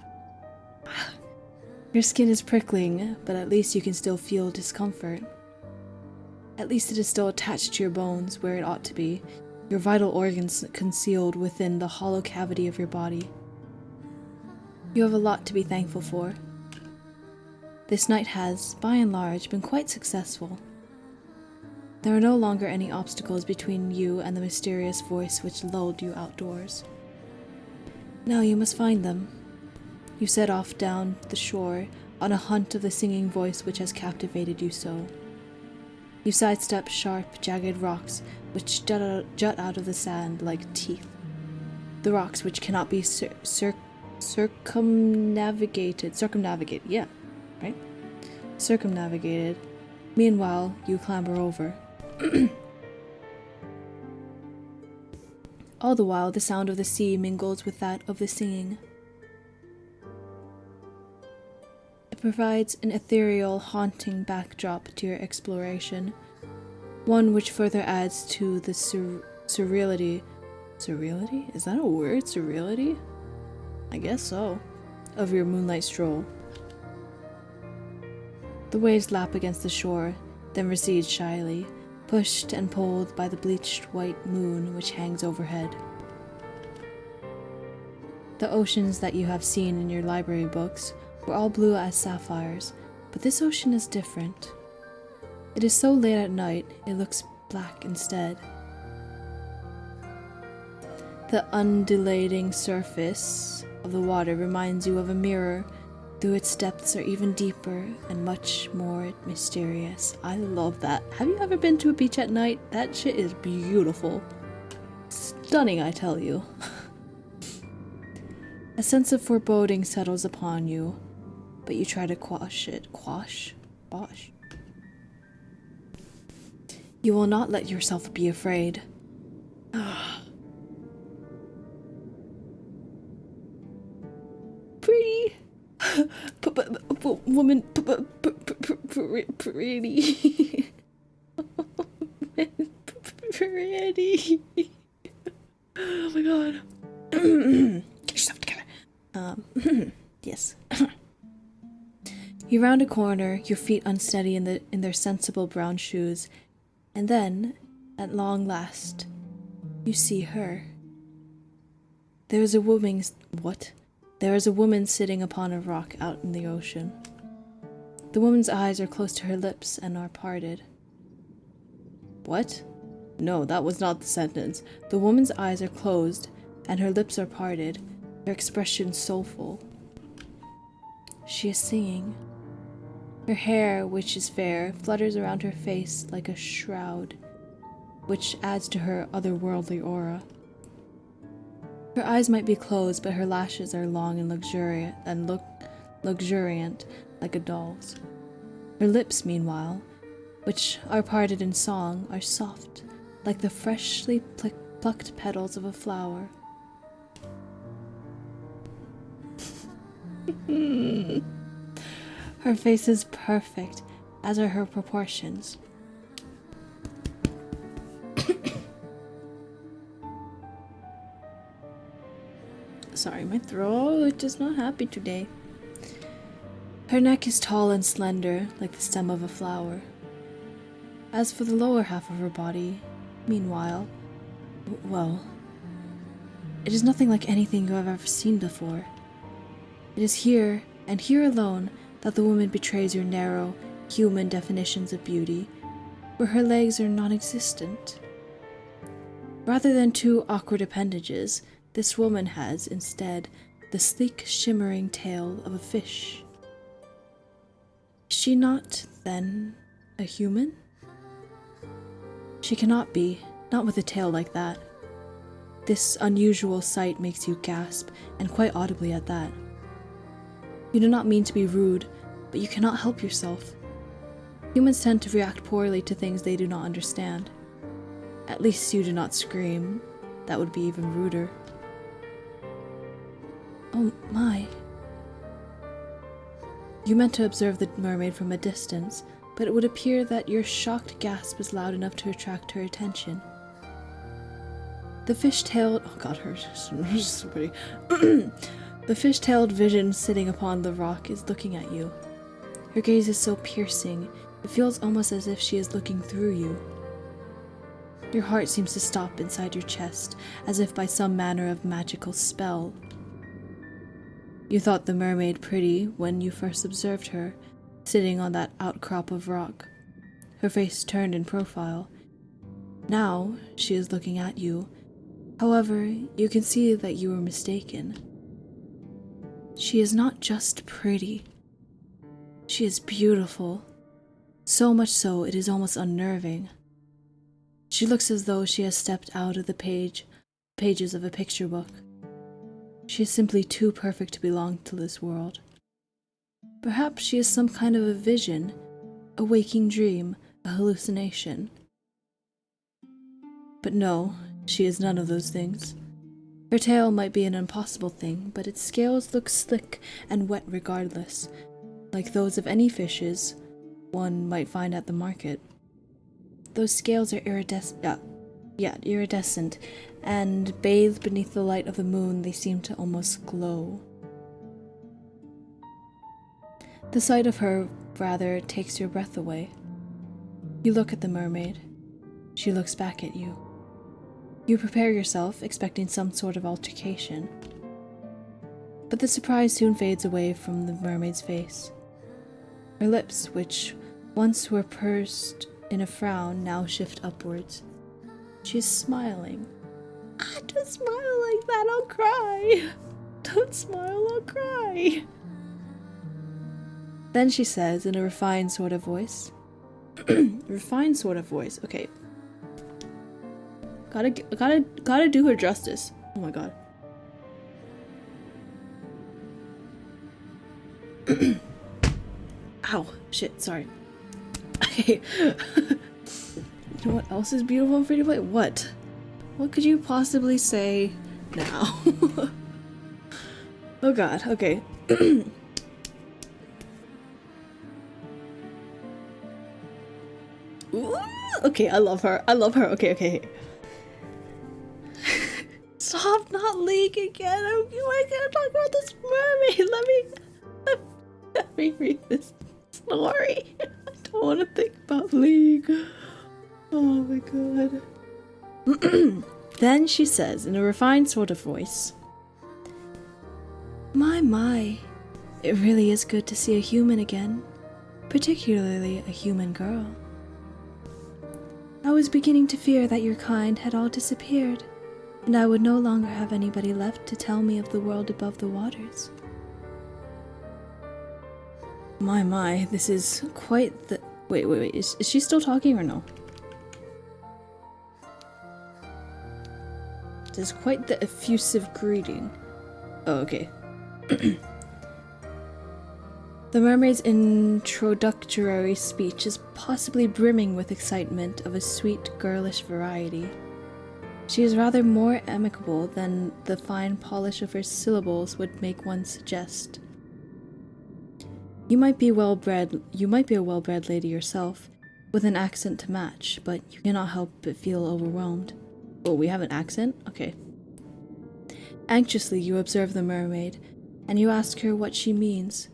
Your skin is prickling, but at least you can still feel discomfort. At least it is still attached to your bones where it ought to be, your vital organs concealed within the hollow cavity of your body. You have a lot to be thankful for. This night has, by and large, been quite successful. There are no longer any obstacles between you and the mysterious voice which lulled you outdoors. Now you must find them. You set off down the shore on a hunt of the singing voice which has captivated you so. You sidestep sharp, jagged rocks which jut out of the sand like teeth. The rocks which cannot be circumnavigated. Meanwhile, you clamber over. All the while, the sound of the sea mingles with that of the singing. It provides an ethereal, haunting backdrop to your exploration, one which further adds to the surreality. Surreality? Is that a word? Surreality? I guess so. Of your moonlight stroll. The waves lap against the shore, then recede shyly, pushed and pulled by the bleached white moon which hangs overhead. The oceans that you have seen in your library books were all blue as sapphires, but this ocean is different. It is so late at night, it looks black instead. The undulating surface of the water reminds you of a mirror, though its depths are even deeper and much more mysterious. I love that. Have you ever been to a beach at night? That shit is beautiful. Stunning, I tell you. A sense of foreboding settles upon you, but you try to quash it. Quash? You will not let yourself be afraid. Pretty. Woman. Pretty. Pretty. Oh my god. Get yourself together. Yes. You round a corner, your feet unsteady in their sensible brown shoes, and then, at long last, you see her. There is a woman sitting upon a rock out in the ocean. The woman's eyes are close to her lips and are parted. What? No, that was not the sentence. The woman's eyes are closed and her lips are parted, her expression soulful. She is singing. Her hair, which is fair, flutters around her face like a shroud, which adds to her otherworldly aura. Her eyes might be closed, but her lashes are long and luxuriant like a doll's. Her lips, meanwhile, which are parted in song, are soft, like the freshly plucked petals of a flower. Her face is perfect, as are her proportions. Sorry, my throat is not happy today. Her neck is tall and slender, like the stem of a flower. As for the lower half of her body, meanwhile, well, it is nothing like anything you have ever seen before. It is here, and here alone, that the woman betrays your narrow, human definitions of beauty, where her legs are non-existent. Rather than two awkward appendages, this woman has, instead, the sleek, shimmering tail of a fish. Is she not, then, a human? She cannot be, not with a tail like that. This unusual sight makes you gasp, and quite audibly at that. You do not mean to be rude, but you cannot help yourself. Humans tend to react poorly to things they do not understand. At least you do not scream. That would be even ruder. Oh my. You meant to observe the mermaid from a distance, but it would appear that your shocked gasp is loud enough to attract her attention. The fish-tailed... Oh god, her is so pretty. The fish-tailed vision sitting upon the rock is looking at you. Her gaze is so piercing, it feels almost as if she is looking through you. Your heart seems to stop inside your chest, as if by some manner of magical spell. You thought the mermaid pretty when you first observed her, sitting on that outcrop of rock, her face turned in profile. Now she is looking at you. However, you can see that you were mistaken. She is not just pretty. She is beautiful. So much so it is almost unnerving. She looks as though she has stepped out of the pages of a picture book. She is simply too perfect to belong to this world. Perhaps she is some kind of a vision, a waking dream, a hallucination. But no, She is none of those things. Her tail might be an impossible thing, but its scales look slick and wet regardless, like those of any fishes one might find at the market. Those scales are iridescent, and bathed beneath the light of the moon, they seem to almost glow. The sight of her, rather, takes your breath away. You look at the mermaid. She looks back at you. You prepare yourself, expecting some sort of altercation. But the surprise soon fades away from the mermaid's face. Her lips, which once were pursed in a frown, now shift upwards. She is smiling. Ah, don't smile like that, I'll cry. Don't smile, I'll cry. Then she says in a refined sort of voice. Refined sort of voice, okay. Gotta do her justice. Oh my god. Ow, shit, sorry. Okay. You know what else is beautiful and free to play? What? What could you possibly say now? Oh god, okay. Ooh, okay, I love her. I love her. Okay. Stop, not League again. I can't talk about this mermaid. Let me read this story. I don't want to think about League. Oh my god. Then she says in a refined sort of voice, My, it really is good to see a human again, particularly a human girl. I was beginning to fear that your kind had all disappeared, and I would no longer have anybody left to tell me of the world above the waters. My, this is quite the... Wait, is she still talking or no? This is quite the effusive greeting. Oh, okay. The mermaid's introductory speech is possibly brimming with excitement of a sweet, girlish variety. She is rather more amicable than the fine polish of her syllables would make one suggest. You might be a well-bred lady yourself, with an accent to match, but you cannot help but feel overwhelmed. Oh, we have an accent? Okay. Anxiously you observe the mermaid, and you ask her what she means.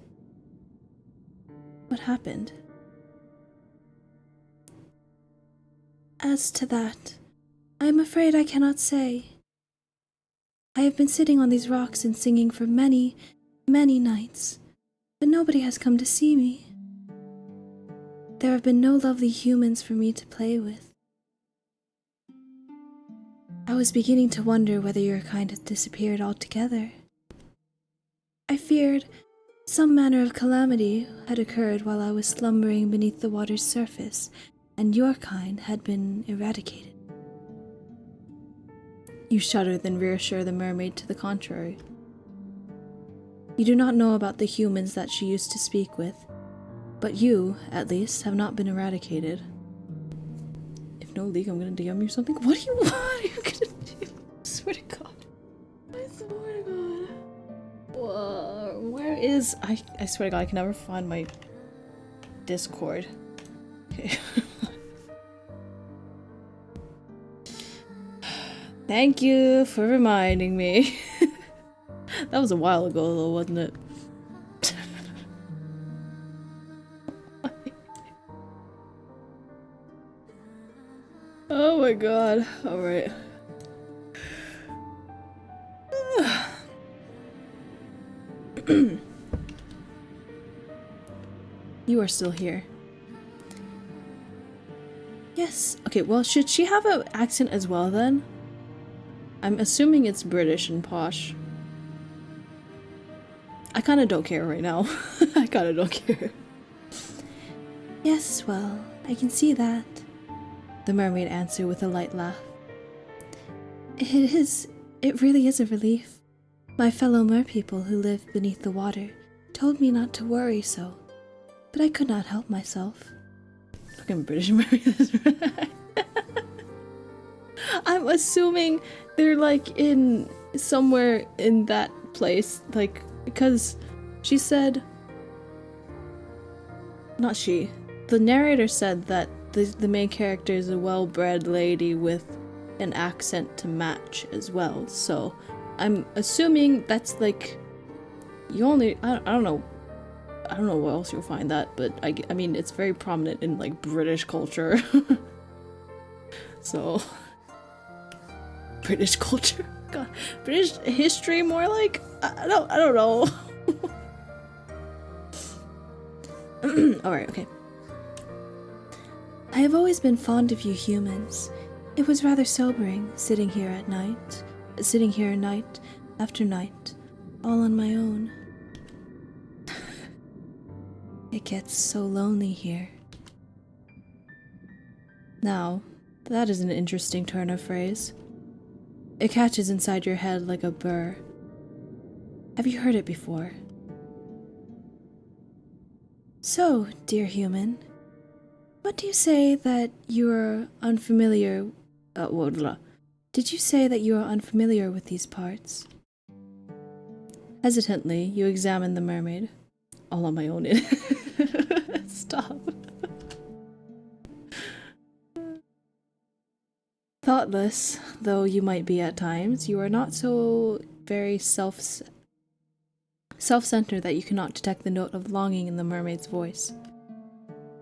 What happened? As to that, I am afraid I cannot say. I have been sitting on these rocks and singing for many, many nights, but nobody has come to see me. There have been no lovely humans for me to play with. I was beginning to wonder whether your kind had disappeared altogether. I feared some manner of calamity had occurred while I was slumbering beneath the water's surface, and your kind had been eradicated. You shudder, then reassure the mermaid to the contrary. You do not know about the humans that she used to speak with, but you, at least, have not been eradicated. If no, League, I'm gonna DM you something. What do you want? What are you gonna do? I swear to God. I swear to God. Whoa, where is... I swear to God, I can never find my Discord. Okay. Thank you for reminding me. That was a while ago though, wasn't it? Oh my god. Alright. You are still here. Yes. Okay, well, should she have an accent as well then? I'm assuming it's British and posh. I kinda don't care right now. I kinda don't care. Yes, well, I can see that, the mermaid answered with a light laugh. It really is a relief. My fellow merpeople who live beneath the water told me not to worry so, but I could not help myself. Fucking British mermaid. I I'm assuming they're like in somewhere in that place, like, because she said, not she, the narrator said that the main character is a well-bred lady with an accent to match as well, so I'm assuming that's like, you only, I don't know where else you'll find that, but I mean, it's very prominent in like British culture. So, British culture? God, British history more like? I don't know. Alright, okay. I have always been fond of you humans. It was rather sobering sitting here night after night, all on my own. It gets so lonely here. Now, that is an interesting turn of phrase. It catches inside your head like a burr. Have you heard it before? So, dear human, what do you say that you are unfamiliar... Did you say that you are unfamiliar with these parts? Hesitantly, you examine the mermaid. All on my own. Stop. Thoughtless, though you might be at times, you are not so very self-centered that you cannot detect the note of longing in the mermaid's voice.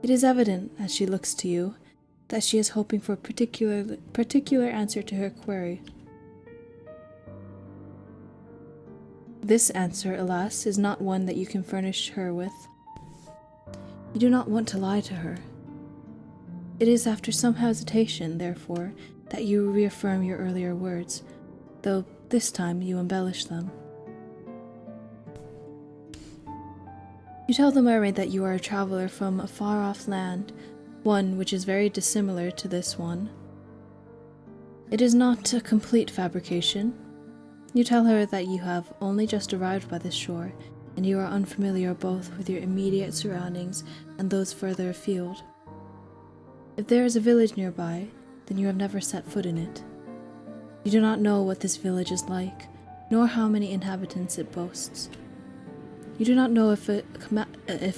It is evident, as she looks to you, that she is hoping for a particular answer to her query. This answer, alas, is not one that you can furnish her with. You do not want to lie to her. It is after some hesitation, therefore, that you reaffirm your earlier words, though this time you embellish them. You tell the mermaid that you are a traveler from a far-off land, one which is very dissimilar to this one. It is not a complete fabrication. You tell her that you have only just arrived by this shore, and you are unfamiliar both with your immediate surroundings and those further afield. If there is a village nearby, then you have never set foot in it. You do not know what this village is like, nor how many inhabitants it boasts. You do not know if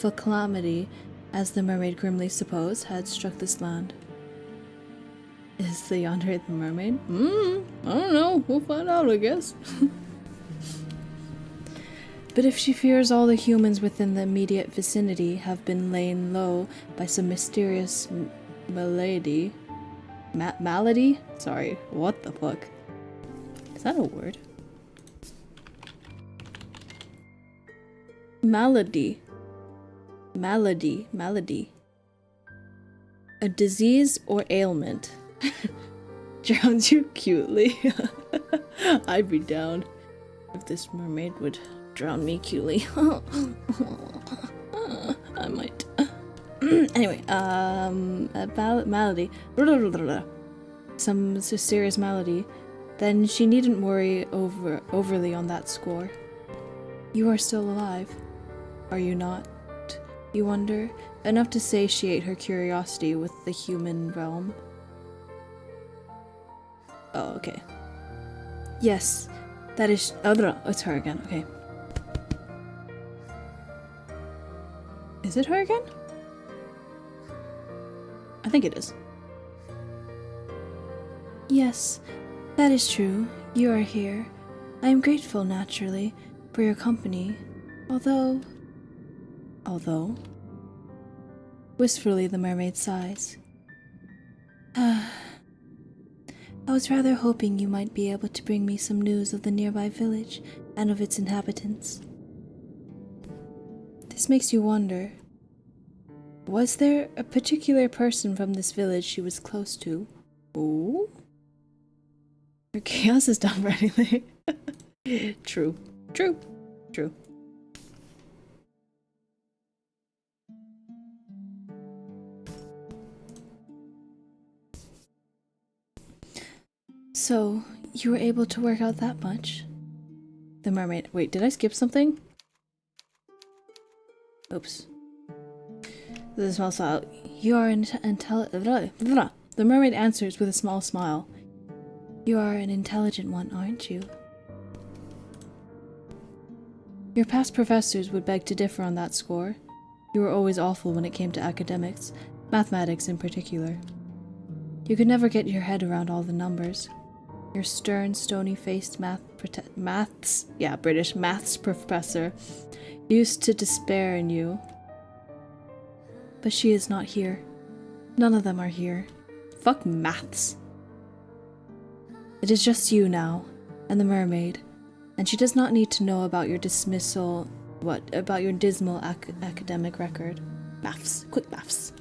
a calamity, as the mermaid grimly supposed, had struck this land. Is Theandre the mermaid? I don't know. We'll find out, I guess. But if she fears all the humans within the immediate vicinity have been laid low by some mysterious malady... malady? Sorry, what the fuck? Is that a word? Malady. Malady. A disease or ailment. Drowns you cutely. I'd be down if this mermaid would drown me cutely. I might. Anyway, a malady. Some serious malady. Then she needn't worry overly on that score. You are still alive, are you not? You wonder, enough to satiate her curiosity with the human realm. Oh, okay. Yes, that is... Oh, no, it's her again, okay. Is it her again? I think it is. Yes, that is true. You are here. I am grateful, naturally, for your company, although... Wistfully the mermaid sighs. I was rather hoping you might be able to bring me some news of the nearby village and of its inhabitants. This makes you wonder. Was there a particular person from this village she was close to? Ooh? Her chaos is done for anything. True. So, you were able to work out that much? The mermaid. Wait, did I skip something? Oops. The small smile. You are intelligent. The mermaid answers with a small smile. You are an intelligent one, aren't you? Your past professors would beg to differ on that score. You were always awful when it came to academics, mathematics in particular. You could never get your head around all the numbers. Your stern, stony-faced British maths professor used to despair in you. But she is not here. None of them are here. Fuck maths. It is just you now, and the mermaid, and she does not need to know about your dismal academic record. Maths. Quick maths.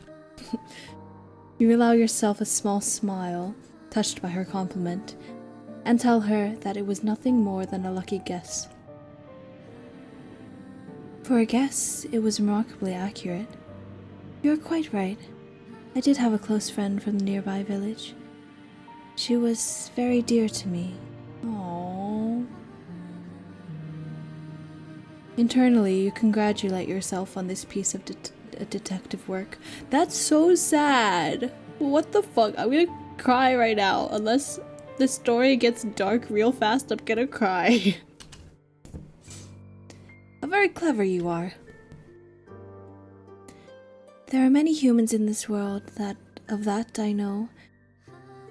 You allow yourself a small smile, touched by her compliment, and tell her that it was nothing more than a lucky guess. For a guess, it was remarkably accurate. You are quite right. I did have a close friend from the nearby village. She was very dear to me. Aww. Internally, you congratulate yourself on this piece of detective work. That's so sad. What the fuck? I'm gonna cry right now. Unless the story gets dark real fast, I'm gonna cry. How very clever you are. There are many humans in this world that I know.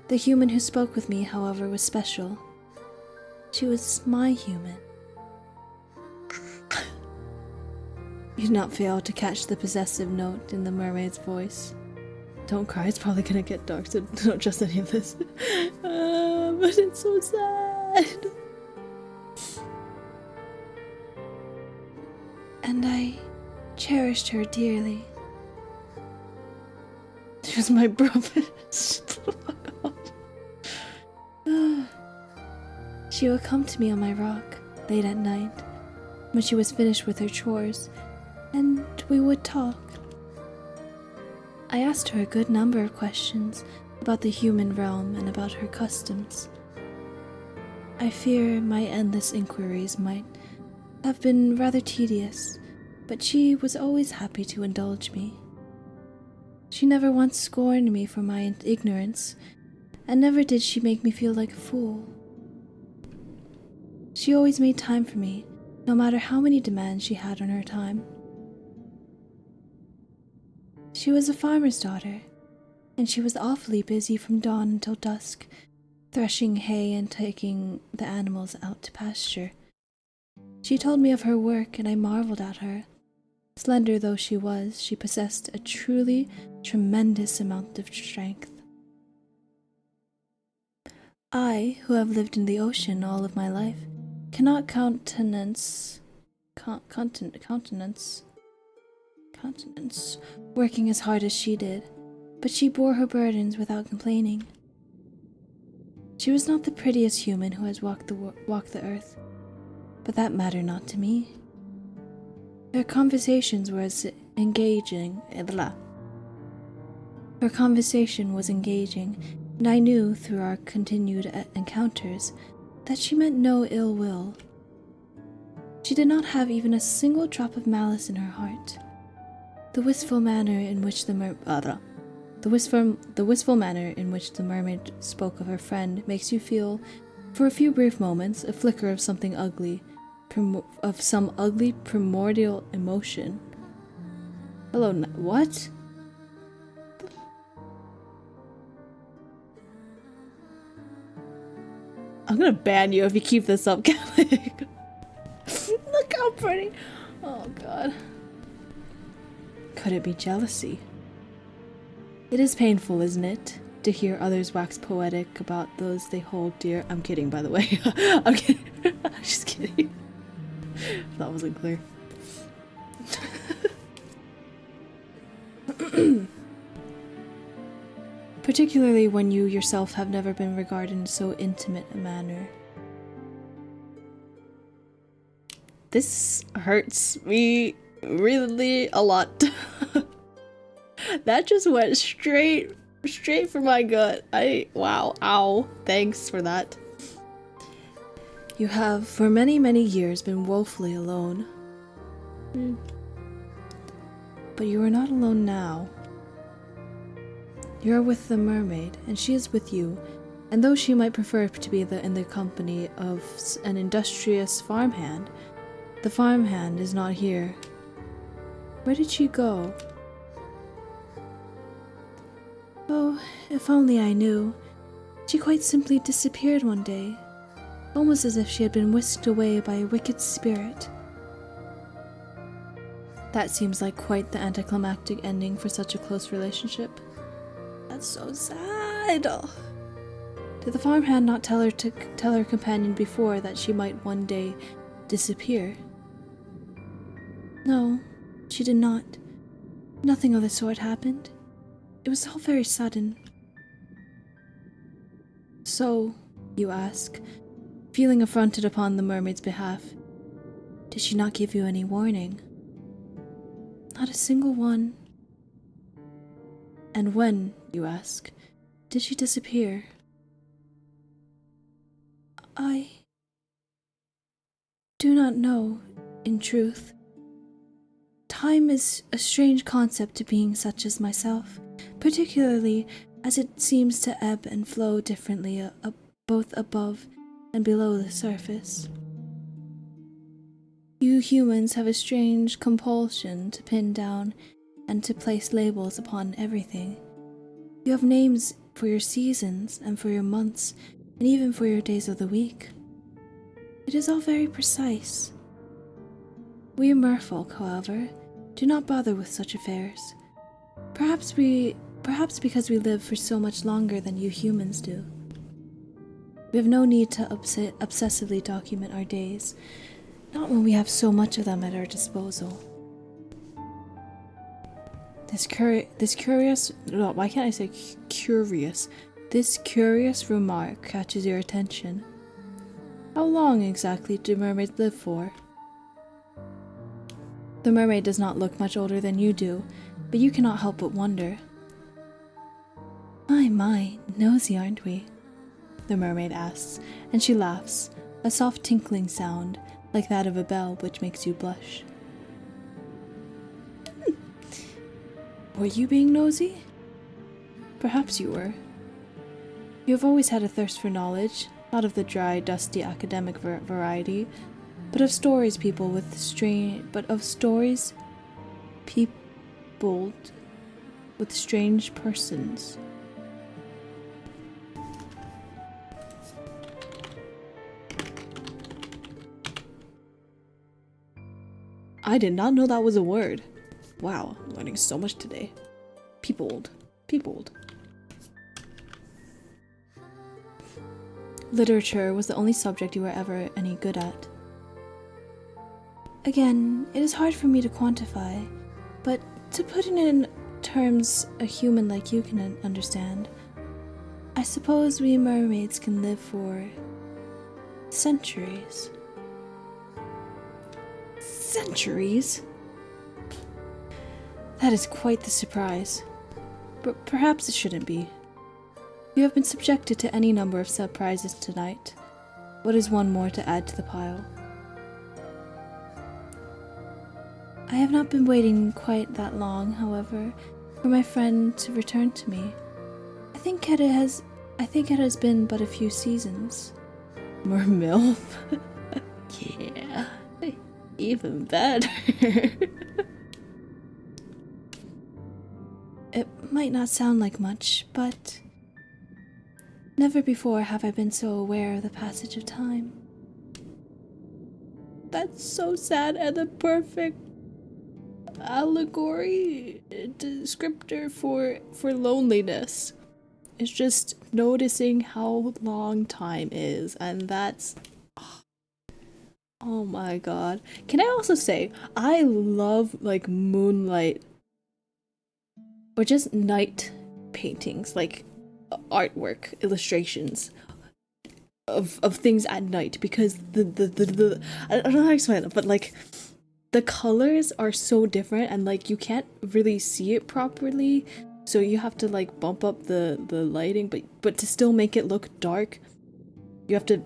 The human who spoke with me, however, was special. She was my human. You did not fail to catch the possessive note in the mermaid's voice. Don't cry, it's probably gonna get dark, so don't trust any of this. But it's so sad. And I cherished her dearly. She was my brother. She would come to me on my rock, late at night, when she was finished with her chores, and we would talk. I asked her a good number of questions about the human realm and about her customs. I fear my endless inquiries might have been rather tedious, but she was always happy to indulge me. She never once scorned me for my ignorance, and never did she make me feel like a fool. She always made time for me, no matter how many demands she had on her time. She was a farmer's daughter, and she was awfully busy from dawn until dusk, threshing hay and taking the animals out to pasture. She told me of her work, and I marveled at her. Slender though she was, she possessed a truly tremendous amount of strength. I, who have lived in the ocean all of my life, cannot countenance working as hard as she did, but she bore her burdens without complaining. She was not the prettiest human who has walked the earth, but that mattered not to me. Her conversations were as engaging. Her conversation was engaging, and I knew through our continued encounters that she meant no ill will. She did not have even a single drop of malice in her heart. The wistful manner in which the mermaid spoke of her friend makes you feel, for a few brief moments, a flicker of something ugly, of some ugly primordial emotion. Hello, what? I'm gonna ban you if you keep this up, Kelly. Look how pretty. Oh god. Could it be jealousy? It is painful, isn't it, to hear others wax poetic about those they hold dear. I'm kidding, by the way. I'm kidding. I'm just kidding. That wasn't clear. Particularly when you yourself have never been regarded in so intimate a manner. This hurts me really a lot. That just went straight for my gut. Wow, ow, thanks for that. You have for many, many years been woefully alone. But you are not alone now. You are with the mermaid, and she is with you, And though she might prefer to be in the company of an industrious farmhand, the farmhand is not here. Where did she go? Oh, if only I knew. She quite simply disappeared one day, almost as if she had been whisked away by a wicked spirit. That seems like quite the anticlimactic ending for such a close relationship. That's so sad. Did the farmhand not tell her companion before that she might one day disappear? No, she did not. Nothing of the sort happened. It was all very sudden. So, you ask, feeling affronted upon the mermaid's behalf, did she not give you any warning? Not a single one. And when, you ask, did she disappear? I do not know, in truth. Time is a strange concept to beings such as myself, particularly as it seems to ebb and flow differently both above and below the surface. You humans have a strange compulsion to pin down and to place labels upon everything. You have names for your seasons and for your months and even for your days of the week. It is all very precise. We merfolk, however, do not bother with such affairs. Perhaps because we live for so much longer than you humans do. We have no need to obsessively document our days, not when we have so much of them at our disposal. This curious remark catches your attention. How long exactly do mermaids live for? The mermaid does not look much older than you do, but you cannot help but wonder. My, nosy aren't we? The mermaid asks, and she laughs, a soft tinkling sound, like that of a bell which makes you blush. Were you being nosy? Perhaps you were. You have always had a thirst for knowledge, not of the dry, dusty academic variety, but of stories peopled with strange persons. I did not know that was a word. Wow, I'm learning so much today. Peopled. Literature was the only subject you were ever any good at. Again, it is hard for me to quantify, but to put it in terms a human like you can understand, I suppose we mermaids can live for centuries. Centuries? That is quite the surprise. But perhaps it shouldn't be. You have been subjected to any number of surprises tonight. What is one more to add to the pile? I have not been waiting quite that long, however, for my friend to return to me. I think it has been but a few seasons. Mermilf? Yeah, even better. It might not sound like much, but never before have I been so aware of the passage of time. That's so sad and the perfect allegory descriptor for loneliness. It's just noticing how long time is, and that's oh my god. Can I also say I love like moonlight or just night paintings, like artwork, illustrations of things at night, because the I don't know how to explain it, but like the colors are so different and like you can't really see it properly, so you have to like bump up the lighting, but to still make it look dark you have to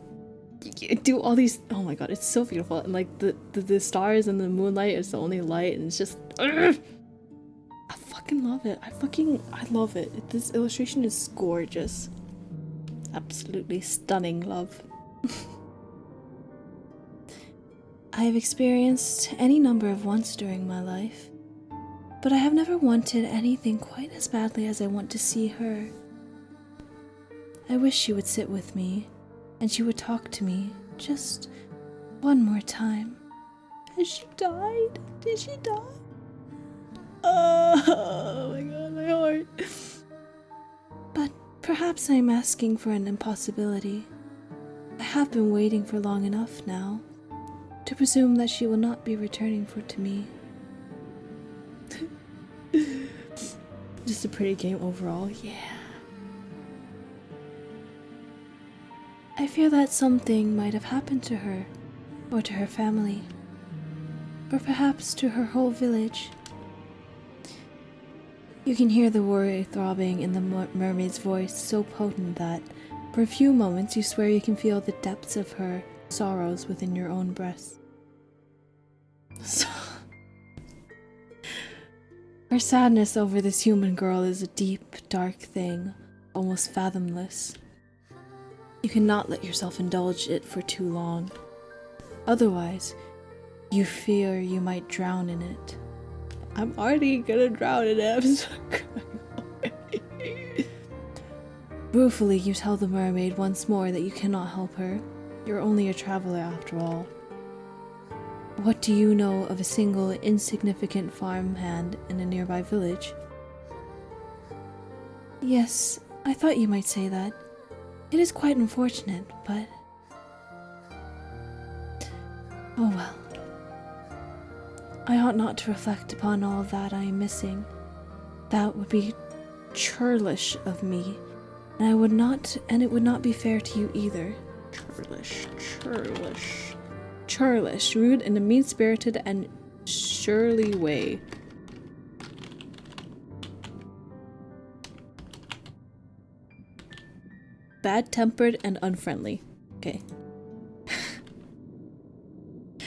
do all these. Oh my god, it's so beautiful, and like the stars and the moonlight is the only light, and it's just I fucking love it. I love it. This illustration is gorgeous. Absolutely stunning, love. I have experienced any number of wants during my life, but I have never wanted anything quite as badly as I want to see her. I wish she would sit with me, and she would talk to me just one more time. Has she died? Did she die? Oh my god, my heart. But perhaps I'm asking for an impossibility. I have been waiting for long enough now to presume that she will not be returning to me. Just a pretty game overall, yeah. I fear that something might have happened to her, or to her family, or perhaps to her whole village. You can hear the worry throbbing in the mermaid's voice, so potent that, for a few moments, you swear you can feel the depths of her sorrows within your own breast. Her sadness over this human girl is a deep, dark thing, almost fathomless. You cannot let yourself indulge it for too long. Otherwise, you fear you might drown in it. I'm already gonna drown in it. I'm so crying. Ruefully, you tell the mermaid once more that you cannot help her. You're only a traveler after all. What do you know of a single insignificant farmhand in a nearby village? Yes, I thought you might say that. It is quite unfortunate, but... oh well. I ought not to reflect upon all that I am missing. That would be churlish of me, and it would not be fair to you either. Churlish, rude in a mean-spirited and surly way. Bad-tempered and unfriendly. Okay.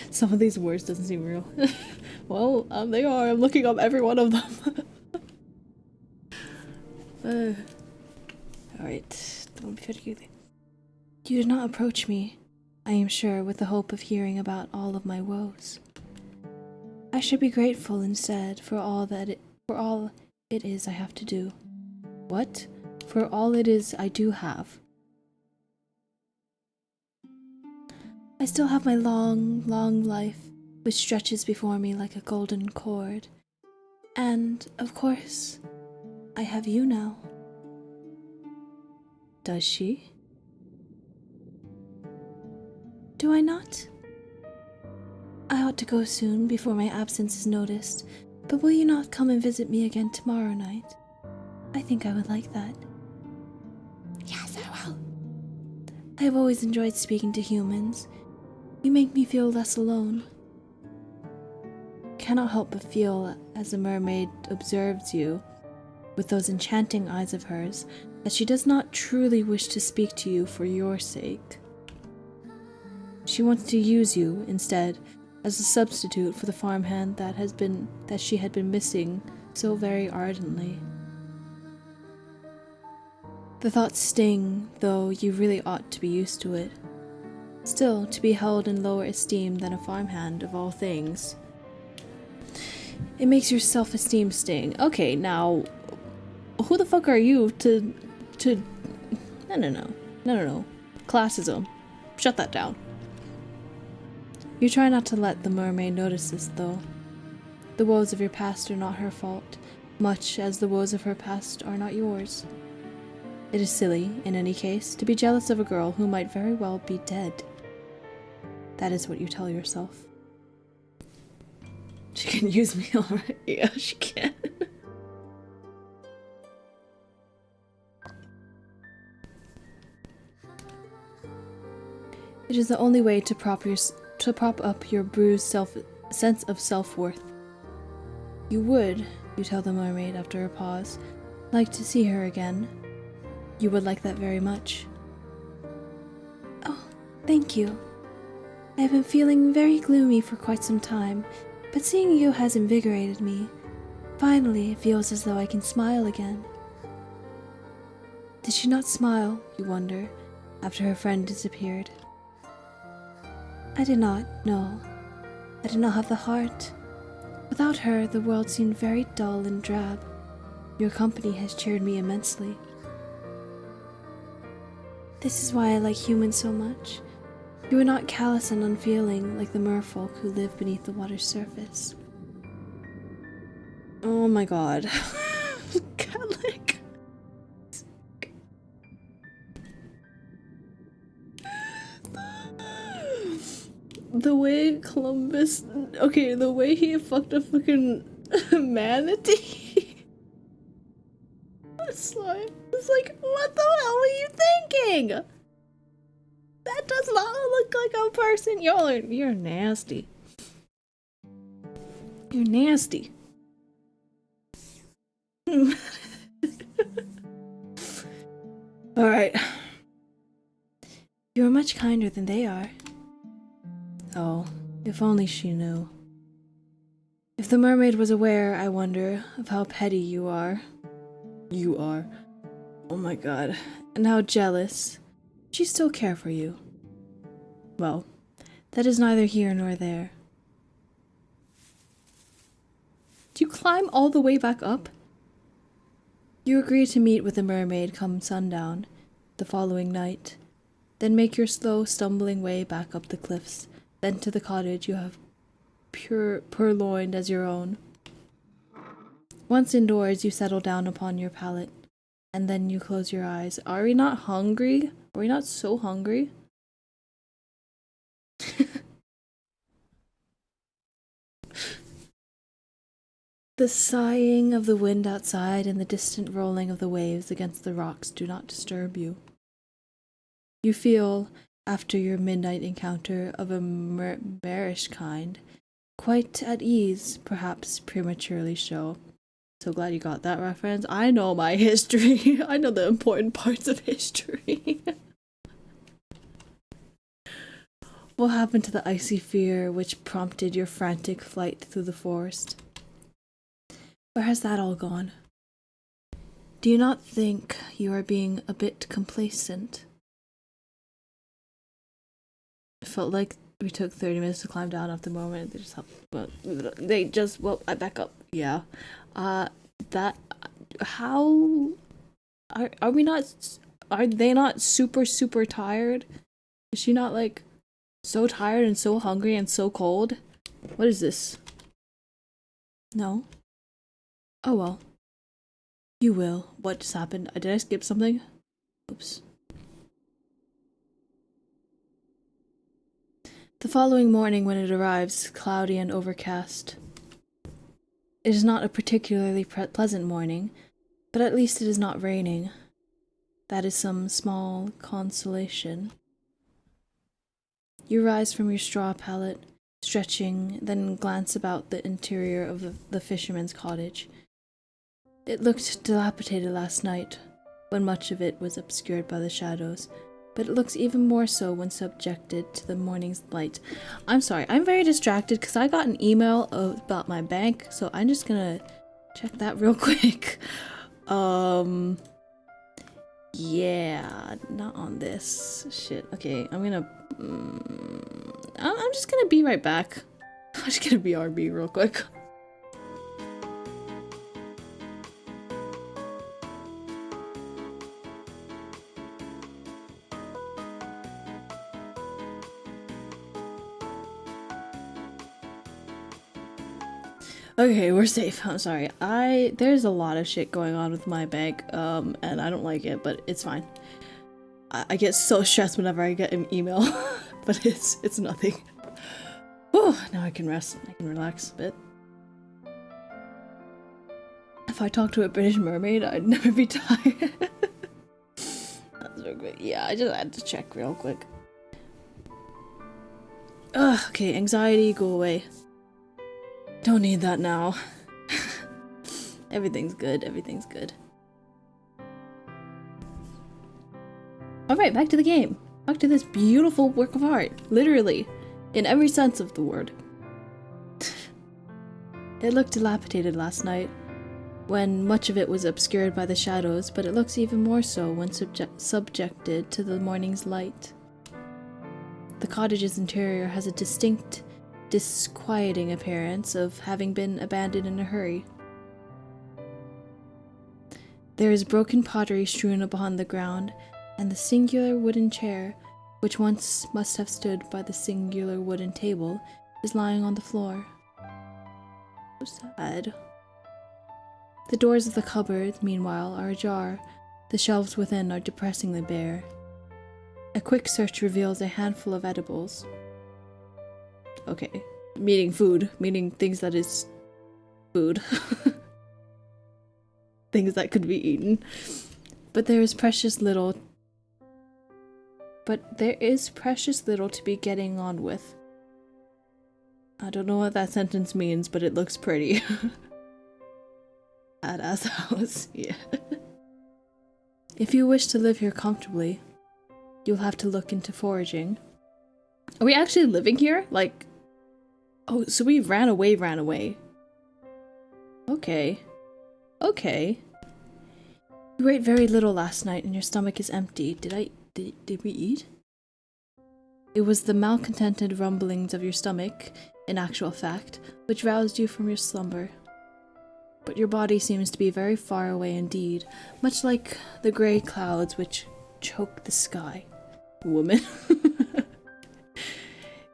Some of these words doesn't seem real. Well, they are. I'm looking up every one of them. Alright. You did not approach me, I am sure, with the hope of hearing about all of my woes. I should be grateful instead for all it is I have to do. What? For all it is I do have. I still have my long, long life, which stretches before me like a golden cord. And, of course, I have you now. Does she? Do I not? I ought to go soon before my absence is noticed, but will you not come and visit me again tomorrow night? I think I would like that. Yes, I will. I have always enjoyed speaking to humans. You make me feel less alone. Cannot help but feel, as the mermaid observes you, with those enchanting eyes of hers, that she does not truly wish to speak to you for your sake. She wants to use you, instead, as a substitute for the farmhand that she had been missing so very ardently. The thoughts sting, though you really ought to be used to it. Still, to be held in lower esteem than a farmhand of all things. It makes your self-esteem sting. Okay, now, who the fuck are you to... No. Classism. Shut that down. You try not to let the mermaid notice this, though. The woes of your past are not her fault, much as the woes of her past are not yours. It is silly, in any case, to be jealous of a girl who might very well be dead. That is what you tell yourself. She can use me, alright. Yeah, she can. It is the only way to prop up your bruised sense of self-worth. You would, you tell the mermaid after a pause, like to see her again. You would like that very much. Oh, thank you. I have been feeling very gloomy for quite some time, but seeing you has invigorated me. Finally, it feels as though I can smile again. Did she not smile, you wonder, after her friend disappeared. I did not, no. I did not have the heart. Without her, the world seemed very dull and drab. Your company has cheered me immensely. This is why I like humans so much. You are not callous and unfeeling like the merfolk who live beneath the water's surface. Oh my god. God, like... The way Columbus... Okay, the way he fucked a fucking manatee. It's like, what the hell were you thinking? That does not look like a person. You're nasty. You're nasty. Alright. You are much kinder than they are. Oh, if only she knew. If the mermaid was aware, I wonder, of how petty you are. You are. Oh my god. And how jealous. She still care for you. Well, that is neither here nor there. Do you climb all the way back up? You agree to meet with the mermaid come sundown, the following night. Then make your slow, stumbling way back up the cliffs, then to the cottage you have purloined as your own. Once indoors, you settle down upon your pallet, and then you close your eyes. Are we not hungry? Are we not so hungry? The sighing of the wind outside and the distant rolling of the waves against the rocks do not disturb you. You feel, after your midnight encounter of a bearish kind, quite at ease, perhaps prematurely so. So glad you got that reference. I know my history. I know the important parts of history. What happened to the icy fear which prompted your frantic flight through the forest? Where has that all gone? Do you not think you are being a bit complacent? It felt like we took 30 minutes to climb down off the moment. I back up. Yeah. How are we not, are they not super tired? Is she not like so tired and so hungry and so cold? What is this? No. Oh well. You will. What just happened? Did I skip something? Oops. The following morning when it arrives, cloudy and overcast. It is not a particularly pleasant morning, but at least it is not raining. That is some small consolation. You rise from your straw pallet, stretching, then glance about the interior of the fisherman's cottage. It looked dilapidated last night, when much of it was obscured by the shadows, but it looks even more so when subjected to the morning's light. I'm sorry, I'm very distracted because I got an email about my bank, so I'm just gonna check that real quick. Yeah, not on this shit. Okay, I'm just gonna be right back. I'm just gonna BRB real quick. Okay, we're safe. I'm sorry. There's a lot of shit going on with my bank, and I don't like it, but it's fine. I get so stressed whenever I get an email, but it's nothing. Whew, now I can rest. I can relax a bit. If I talked to a British mermaid, I'd never be tired. That's real quick. Yeah, I just had to check real quick. Ugh, okay, anxiety, go away. Don't need that now. Everything's good, everything's good. Alright, back to the game. Back to this beautiful work of art. Literally. In every sense of the word. It looked dilapidated last night, when much of it was obscured by the shadows, but it looks even more so when subjected to the morning's light. The cottage's interior has a distinct, disquieting appearance of having been abandoned in a hurry. There is broken pottery strewn upon the ground, and the singular wooden chair, which once must have stood by the singular wooden table, is lying on the floor. So sad. The doors of the cupboard, meanwhile, are ajar. The shelves within are depressingly bare. A quick search reveals a handful of edibles. Okay. Meaning food. Meaning things that is food. Things that could be eaten. But there is precious little to be getting on with. I don't know what that sentence means, but it looks pretty. Badass house, yeah. If you wish to live here comfortably, you'll have to look into foraging. Are we actually living here? Like, oh, so we ran away. Okay. You ate very little last night and your stomach is empty. Did we eat? It was the malcontented rumblings of your stomach, in actual fact, which roused you from your slumber. But your body seems to be very far away indeed, much like the grey clouds which choke the sky. Woman.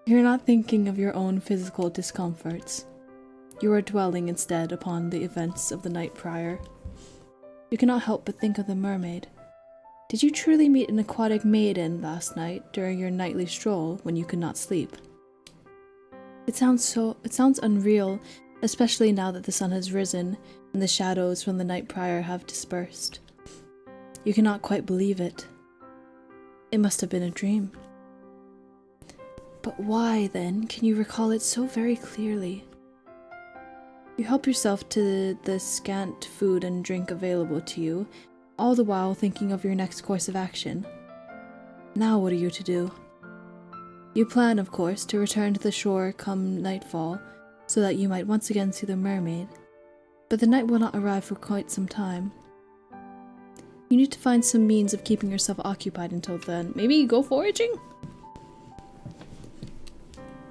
You're not thinking of your own physical discomforts. You are dwelling instead upon the events of the night prior. You cannot help but think of the mermaid. Did you truly meet an aquatic maiden last night during your nightly stroll when you could not sleep? It sounds unreal, especially now that the sun has risen and the shadows from the night prior have dispersed. You cannot quite believe it. It must have been a dream. But why, then, can you recall it so very clearly? You help yourself to the scant food and drink available to you, all the while thinking of your next course of action. Now what are you to do? You plan, of course, to return to the shore come nightfall, so that you might once again see the mermaid, but the night will not arrive for quite some time. You need to find some means of keeping yourself occupied until then. Maybe go foraging?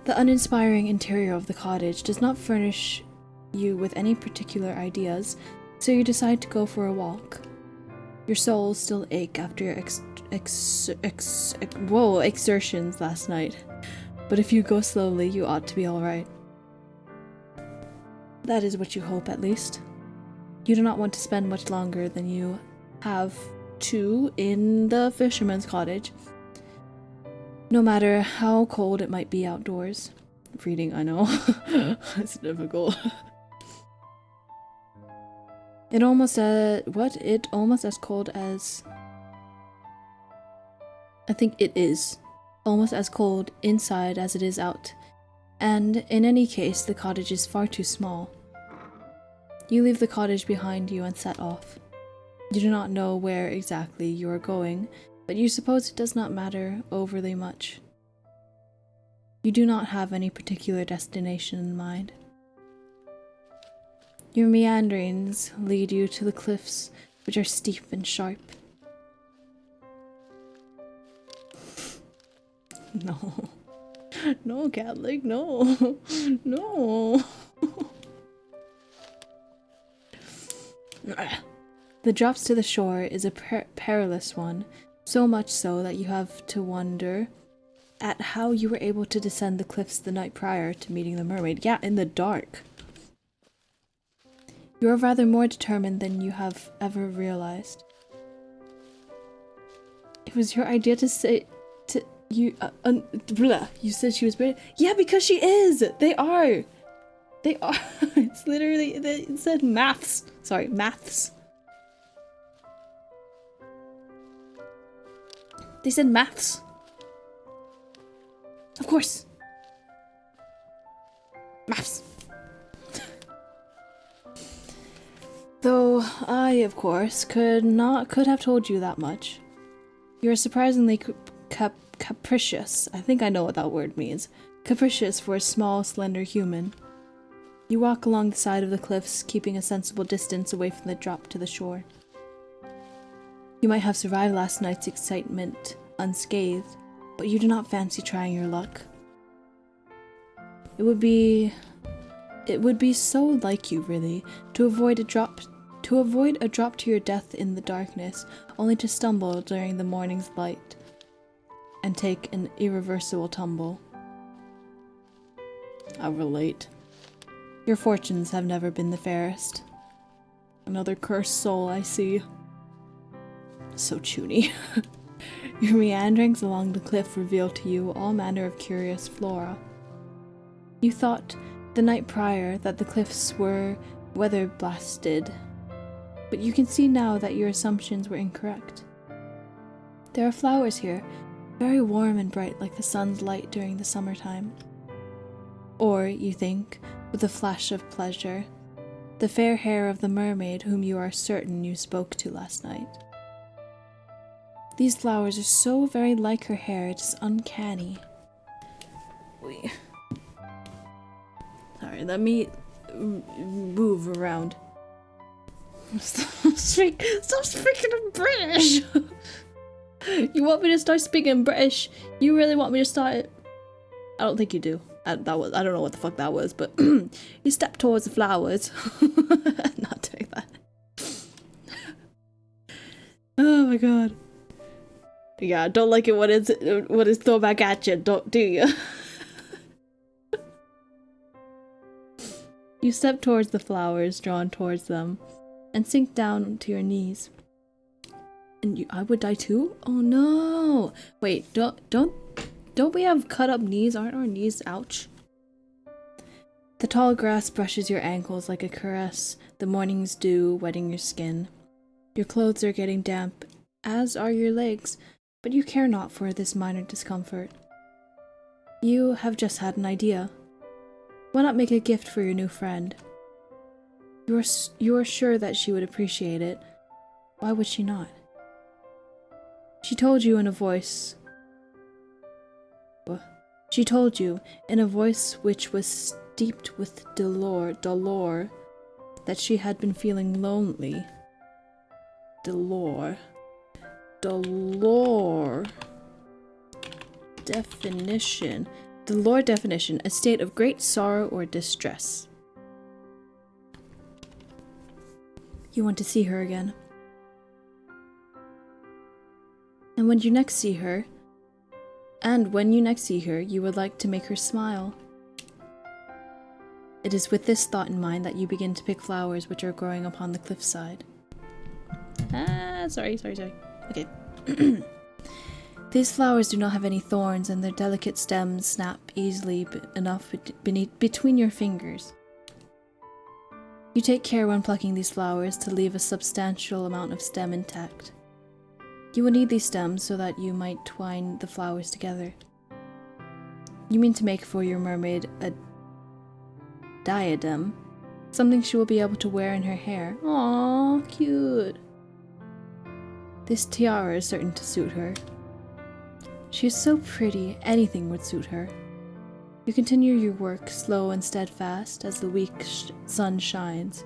The uninspiring interior of the cottage does not furnish you with any particular ideas, so you decide to go for a walk. Your soul still ache after your exertions last night, but if you go slowly, you ought to be alright. That is what you hope, at least. You do not want to spend much longer than you have to in the fisherman's cottage, no matter how cold it might be outdoors. Reading, I know. It's difficult. It almost as cold as... I think it is. Almost as cold inside as it is out. And in any case, the cottage is far too small. You leave the cottage behind you and set off. You do not know where exactly you are going, but you suppose it does not matter overly much. You do not have any particular destination in mind. Your meanderings lead you to the cliffs, which are steep and sharp. No. No, Catholic, no. No. The drops to the shore is a perilous one, so much so that you have to wonder at how you were able to descend the cliffs the night prior to meeting the mermaid. Yeah, in the dark. You are rather more determined than you have ever realized. It was your idea to say to you. You said she was British. Yeah, because she is. They are. They are. It's literally. It said maths. Sorry, maths. They said maths. Of course. Maths. Though I, of course, could have told you that much. You are surprisingly capricious. I think I know what that word means. Capricious for a small, slender human. You walk along the side of the cliffs, keeping a sensible distance away from the drop to the shore. You might have survived last night's excitement unscathed, but you do not fancy trying your luck. It would be so like you, really, to avoid a drop to your death in the darkness, only to stumble during the morning's light and take an irreversible tumble. I relate. Your fortunes have never been the fairest. Another cursed soul, I see. So chuny. Your meanderings along the cliff reveal to you all manner of curious flora. You thought the night prior that the cliffs were weather blasted, but you can see now that your assumptions were incorrect. There are flowers here, very warm and bright like the sun's light during the summertime. Or, you think, with a flash of pleasure, the fair hair of the mermaid whom you are certain you spoke to last night. These flowers are so very like her hair, it is uncanny. Sorry, let me move around. Stop speaking in British! You want me to start speaking British? You really want me to start it? I don't think you do. I don't know what the fuck that was, but you step towards the flowers. Not doing that. Oh my god. Yeah, don't like it when it's thrown back at you, do you? You step towards the flowers, drawn towards them, and sink down to your knees. And I would die too? Oh no! Wait, don't we have cut up knees? Aren't our knees? Ouch. The tall grass brushes your ankles like a caress, the morning's dew wetting your skin. Your clothes are getting damp, as are your legs, but you care not for this minor discomfort. You have just had an idea. Why not make a gift for your new friend? You are sure that she would appreciate it. Why would she not? She told you in a voice which was steeped with dolor, that she had been feeling lonely. Dolor. Definition. Dolor definition, a state of great sorrow or distress. You want to see her again. And when you next see her, you would like to make her smile. It is with this thought in mind that you begin to pick flowers which are growing upon the cliffside. Sorry. Okay. These flowers do not have any thorns, and their delicate stems snap easily enough between your fingers. You take care when plucking these flowers to leave a substantial amount of stem intact. You will need these stems so that you might twine the flowers together. You mean to make for your mermaid a diadem, something she will be able to wear in her hair. Aww, cute. This tiara is certain to suit her. She is so pretty, anything would suit her. You continue your work, slow and steadfast, as the weak sun shines.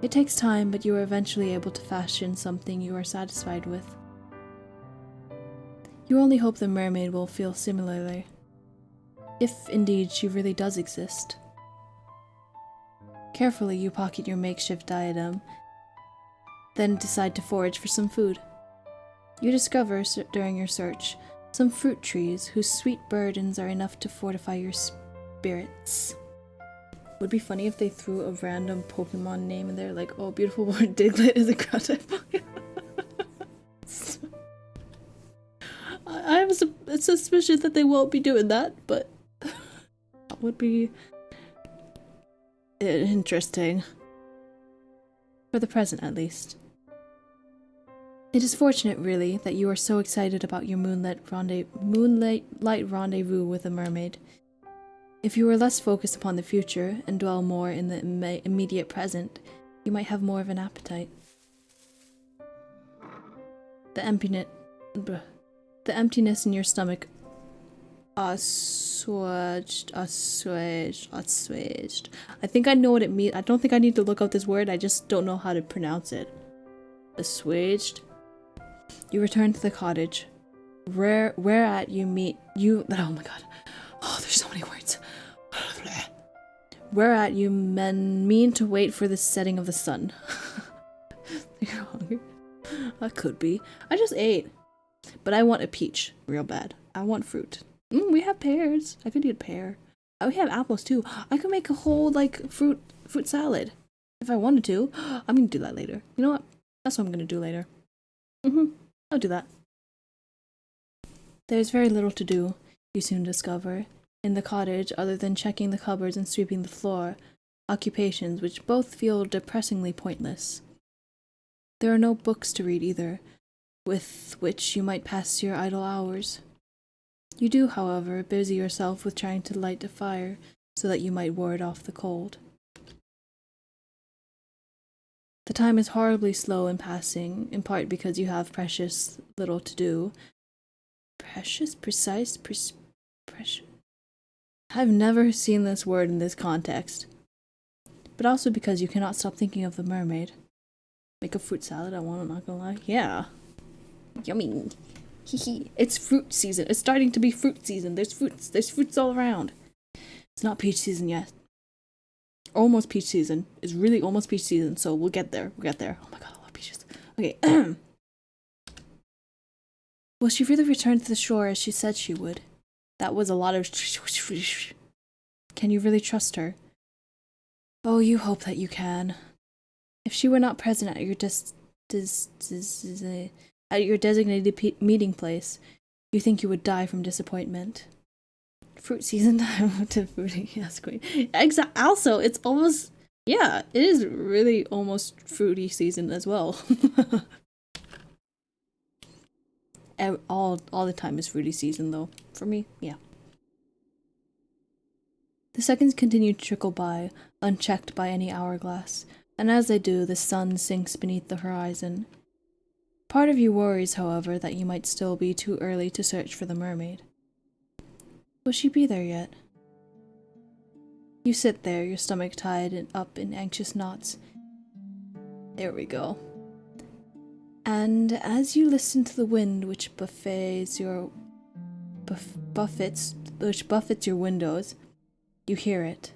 It takes time, but you are eventually able to fashion something you are satisfied with. You only hope the mermaid will feel similarly, if indeed she really does exist. Carefully, you pocket your makeshift diadem, then decide to forage for some food. You discover, during your search, some fruit trees whose sweet burdens are enough to fortify your spirits. Would be funny if they threw a random Pokemon name in there, like, oh, beautiful born Diglett is a ground type Pokemon. I have a suspicion that they won't be doing that, but that would be interesting. For the present, at least. It is fortunate, really, that you are so excited about your moonlight rendezvous with a mermaid. If you were less focused upon the future and dwell more in the immediate present, you might have more of an appetite. The emptiness in your stomach Assuaged. I think I know what it means. I don't think I need to look up this word. I just don't know how to pronounce it. Assuaged. You return to the cottage, whereat you meet you. Oh my god. Oh, there's so many words. Whereat you mean to wait for the setting of the sun. You're hungry. That could be. I just ate. But I want a peach real bad. I want fruit. We have pears. I could eat a pear. Oh, we have apples too. I could make a whole like fruit salad if I wanted to. I'm gonna do that later. You know what? That's what I'm gonna do later. I'll do that. There's very little to do, you soon discover, in the cottage other than checking the cupboards and sweeping the floor, occupations which both feel depressingly pointless. There are no books to read either, with which you might pass your idle hours. You do, however, busy yourself with trying to light a fire so that you might ward off the cold. The time is horribly slow in passing, in part because you have precious little to do. Precious? I've never seen this word in this context. But also because you cannot stop thinking of the mermaid. Make a fruit salad, I'm not gonna lie. Yeah. Yummy. Hehe. It's fruit season. It's starting to be fruit season. There's fruits all around. It's not peach season yet. Almost peach season. It's really almost peach season, so we'll get there. Oh my god, I love peaches. Okay. Well, she really returned to the shore as she said she would. That was a lot of... Can you really trust her? Oh, you hope that you can. If she were not present at your designated meeting place, you think you would die from disappointment. Fruit season time to fruity, yes, queen. Also, it's almost, yeah, it is really almost fruity season as well. all the time is fruity season though. For me, yeah. The seconds continue to trickle by, unchecked by any hourglass, and as they do, the sun sinks beneath the horizon. Part of you worries, however, that you might still be too early to search for the mermaid. Will she be there yet? You sit there, your stomach tied up in anxious knots. There we go. And as you listen to the wind which buffets your windows, you hear it.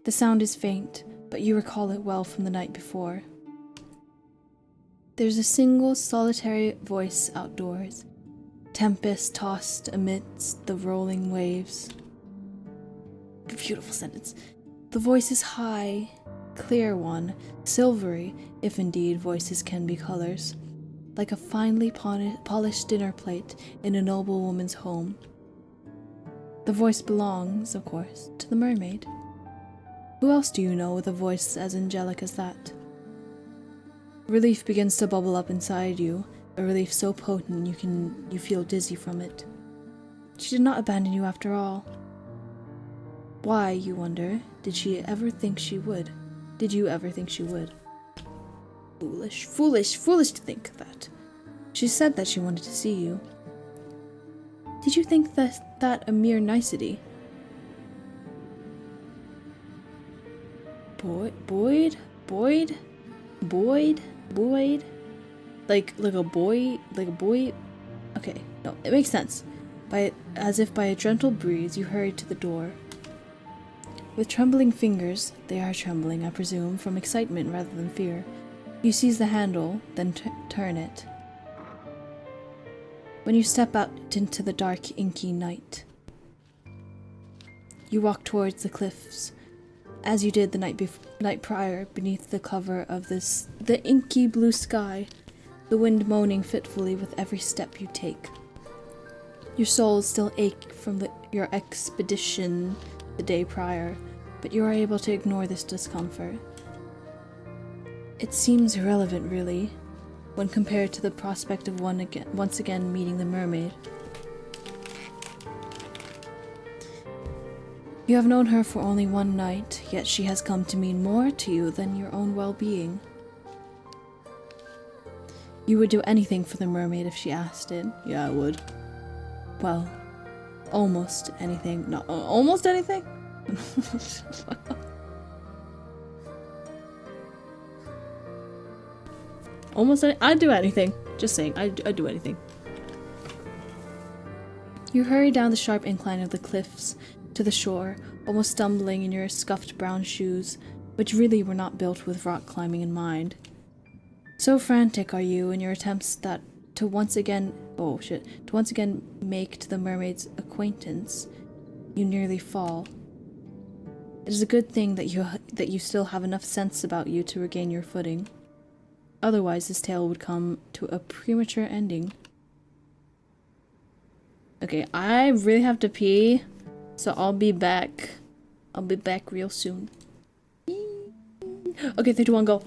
The sound is faint, but you recall it well from the night before. There's a single solitary voice outdoors, tempest tossed amidst the rolling waves. Beautiful sentence. The voice is high, clear one, silvery, if indeed voices can be colors, like a finely polished dinner plate in a noble woman's home. The voice belongs, of course, to the mermaid. Who else do you know with a voice as angelic as that? Relief begins to bubble up inside you, a relief so potent you feel dizzy from it. She did not abandon you after all. Why, you wonder, did she ever think she would? Did you ever think she would? Foolish to think that. She said that she wanted to see you. Did you think that a mere nicety? Boyd? Like a boy? Okay, no, it makes sense. As if by a gentle breeze, you hurried to the door. With trembling fingers, they are trembling, I presume, from excitement rather than fear, you seize the handle, then turn it. When you step out into the dark, inky night, you walk towards the cliffs, as you did the night prior, beneath the cover of the inky blue sky, the wind moaning fitfully with every step you take. Your souls still ache from your expedition the day prior, but you are able to ignore this discomfort. It seems irrelevant, really, when compared to the prospect of once again meeting the mermaid. You have known her for only one night, yet she has come to mean more to you than your own well-being. You would do anything for the mermaid if she asked it. Yeah, I would. Well, almost anything. No, almost anything? Almost any- I'd do anything. Just saying, I'd do anything. You hurry down the sharp incline of the cliffs to the shore, almost stumbling in your scuffed brown shoes, which really were not built with rock climbing in mind. So frantic are you in your attempts that to once again make the mermaid's acquaintance, you nearly fall. It is a good thing that you still have enough sense about you to regain your footing. Otherwise, this tale would come to a premature ending. Okay, I really have to pee, so I'll be back. I'll be back real soon. Okay, 3, 2, 1, go.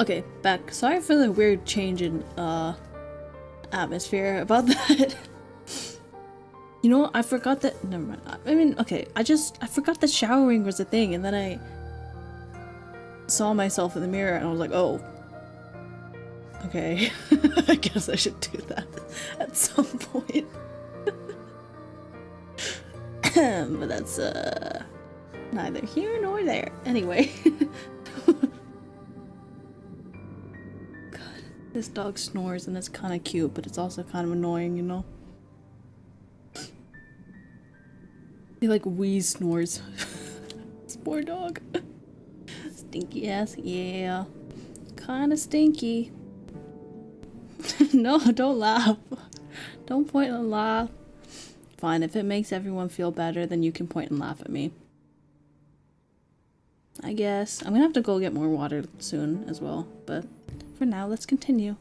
Okay, back. Sorry for the weird change in atmosphere about that. You know, I forgot that. Never mind. I mean, okay, I forgot that showering was a thing, and then I saw myself in the mirror, and I was like, oh, okay, I guess I should do that at some point. But that's neither here nor there. Anyway. This dog snores and it's kind of cute, but it's also kind of annoying, you know? He like wheeze snores. This poor dog. Stinky ass, yeah. Kind of stinky. No, don't laugh. Don't point and laugh. Fine, if it makes everyone feel better, then you can point and laugh at me. I guess. I'm gonna have to go get more water soon as well, but for now, let's continue.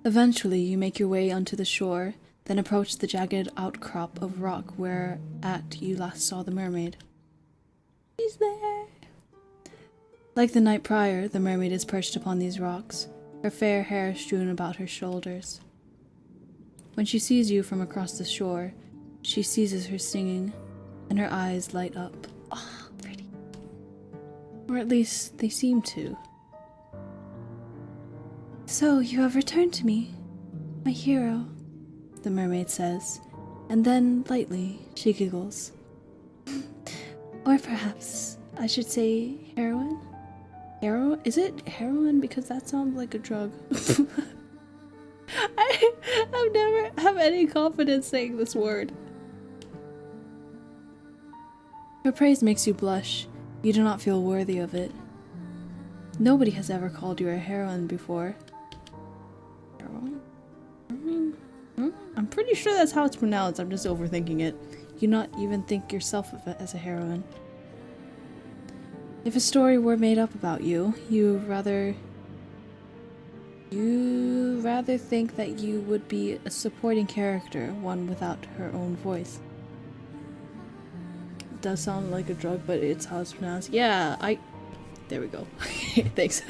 Eventually, you make your way onto the shore, then approach the jagged outcrop of rock whereat you last saw the mermaid. She's there! Like the night prior, the mermaid is perched upon these rocks, her fair hair strewn about her shoulders. When she sees you from across the shore, she ceases her singing, and her eyes light up. Oh, pretty. Or at least, they seem to. So, you have returned to me, my hero, the mermaid says, and then, lightly, she giggles. Or perhaps I should say heroine? Is it heroin? Because that sounds like a drug. I've never have any confidence saying this word. Her praise makes you blush. You do not feel worthy of it. Nobody has ever called you a heroine before. Heroine? I'm pretty sure that's how it's pronounced. I'm just overthinking it. You not even think yourself of it as a heroine. If a story were made up about you, you rather think that you would be a supporting character, one without her own voice. It does sound like a drug, but it's how it's pronounced. Yeah, there we go. Thanks.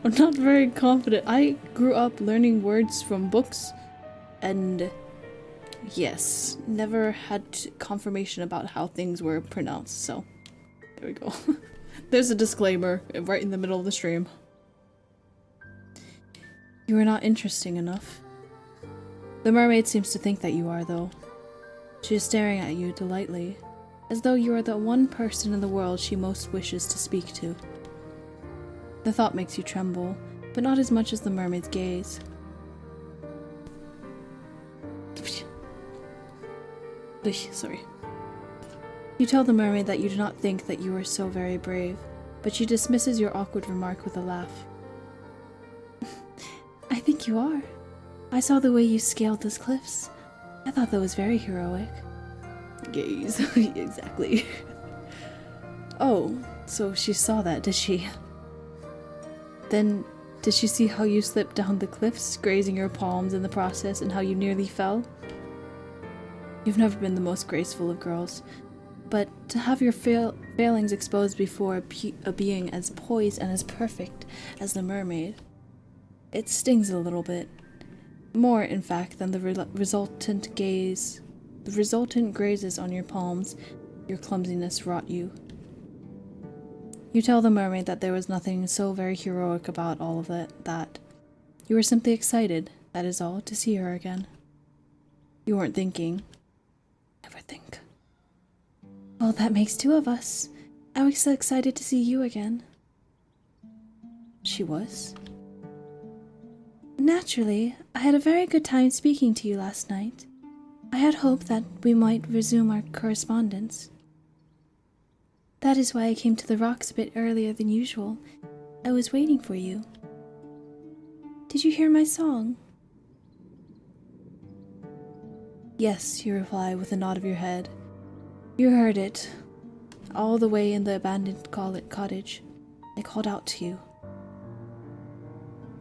I'm not very confident. I grew up learning words from books, and yes, never had confirmation about how things were pronounced, so there we go. There's a disclaimer right in the middle of the stream. You are not interesting enough. The mermaid seems to think that you are, though. She is staring at you delightedly, as though you are the one person in the world she most wishes to speak to. The thought makes you tremble, but not as much as the mermaid's gaze. Sorry. You tell the mermaid that you do not think that you are so very brave, but she dismisses your awkward remark with a laugh. I think you are. I saw the way you scaled those cliffs. I thought that was very heroic. Gaze. Exactly. Oh, so she saw that, did she? Then, did she see how you slipped down the cliffs, grazing your palms in the process, and how you nearly fell? You've never been the most graceful of girls, but to have your failings exposed before a being as poised and as perfect as the mermaid, it stings a little bit. More, in fact, than the resultant gaze. The resultant grazes on your palms, your clumsiness wrought you. You tell the mermaid that there was nothing so very heroic about all of that. You were simply excited, that is all, to see her again. You weren't thinking. Never think. Well, that makes two of us. I was so excited to see you again. She was. Naturally, I had a very good time speaking to you last night. I had hoped that we might resume our correspondence. That is why I came to the rocks a bit earlier than usual. I was waiting for you. Did you hear my song? Yes, you reply with a nod of your head. You heard it. All the way in the abandoned cottage. I called out to you.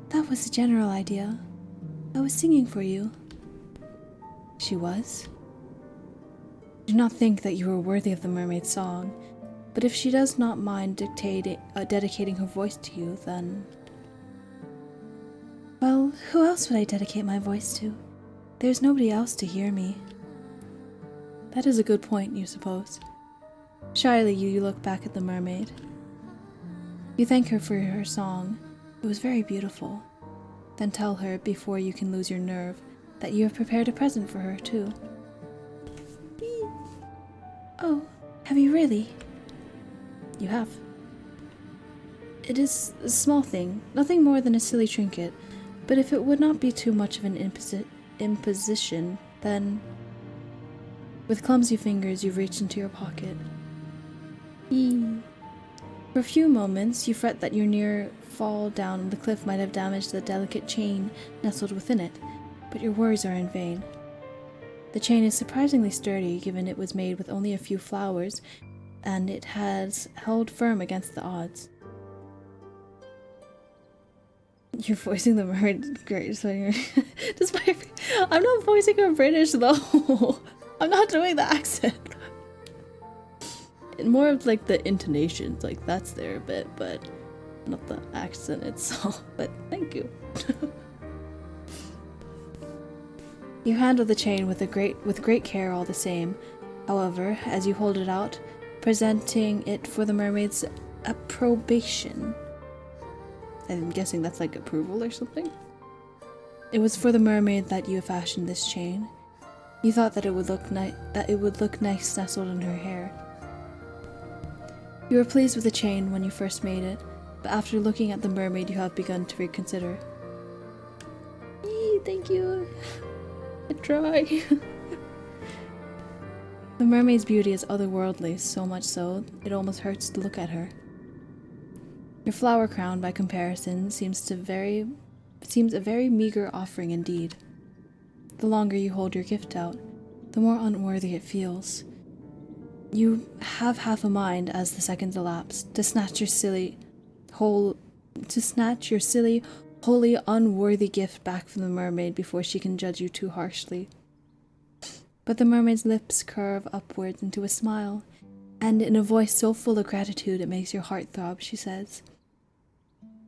That was the general idea. I was singing for you. She was? Do not think that you are worthy of the mermaid's song, but if she does not mind dedicating her voice to you, then... Well, who else would I dedicate my voice to? There's nobody else to hear me. That is a good point, you suppose. Shyly, you look back at the mermaid. You thank her for her song. It was very beautiful. Then tell her, before you can lose your nerve, that you have prepared a present for her, too. Oh, have you really? You have. It is a small thing, nothing more than a silly trinket, but if it would not be too much of an imposition, then... With clumsy fingers, you reach into your pocket. For a few moments, you fret that your near fall down the cliff might have damaged the delicate chain nestled within it, but your worries are in vain. The chain is surprisingly sturdy, given it was made with only a few flowers, and it has held firm against the odds. You're voicing the mermaid. Great. I'm not voicing her British, though. I'm not doing the accent. More of like the intonations, like that's there a bit, but not the accent itself. But thank you. You handle the chain with great care all the same. However, as you hold it out, presenting it for the mermaid's approbation. I'm guessing that's like approval or something. It was for the mermaid that you fashioned this chain. You thought that it would look nice nestled in her hair. You were pleased with the chain when you first made it, but after looking at the mermaid, you have begun to reconsider. Thank you. I try. The mermaid's beauty is otherworldly, so much so it almost hurts to look at her. Your flower crown, by comparison, seems a very meager offering indeed. The longer you hold your gift out, the more unworthy it feels. You have half a mind, as the seconds elapse, to snatch your silly, wholly unworthy gift back from the mermaid before she can judge you too harshly. But the mermaid's lips curve upwards into a smile, and in a voice so full of gratitude it makes your heart throb, she says,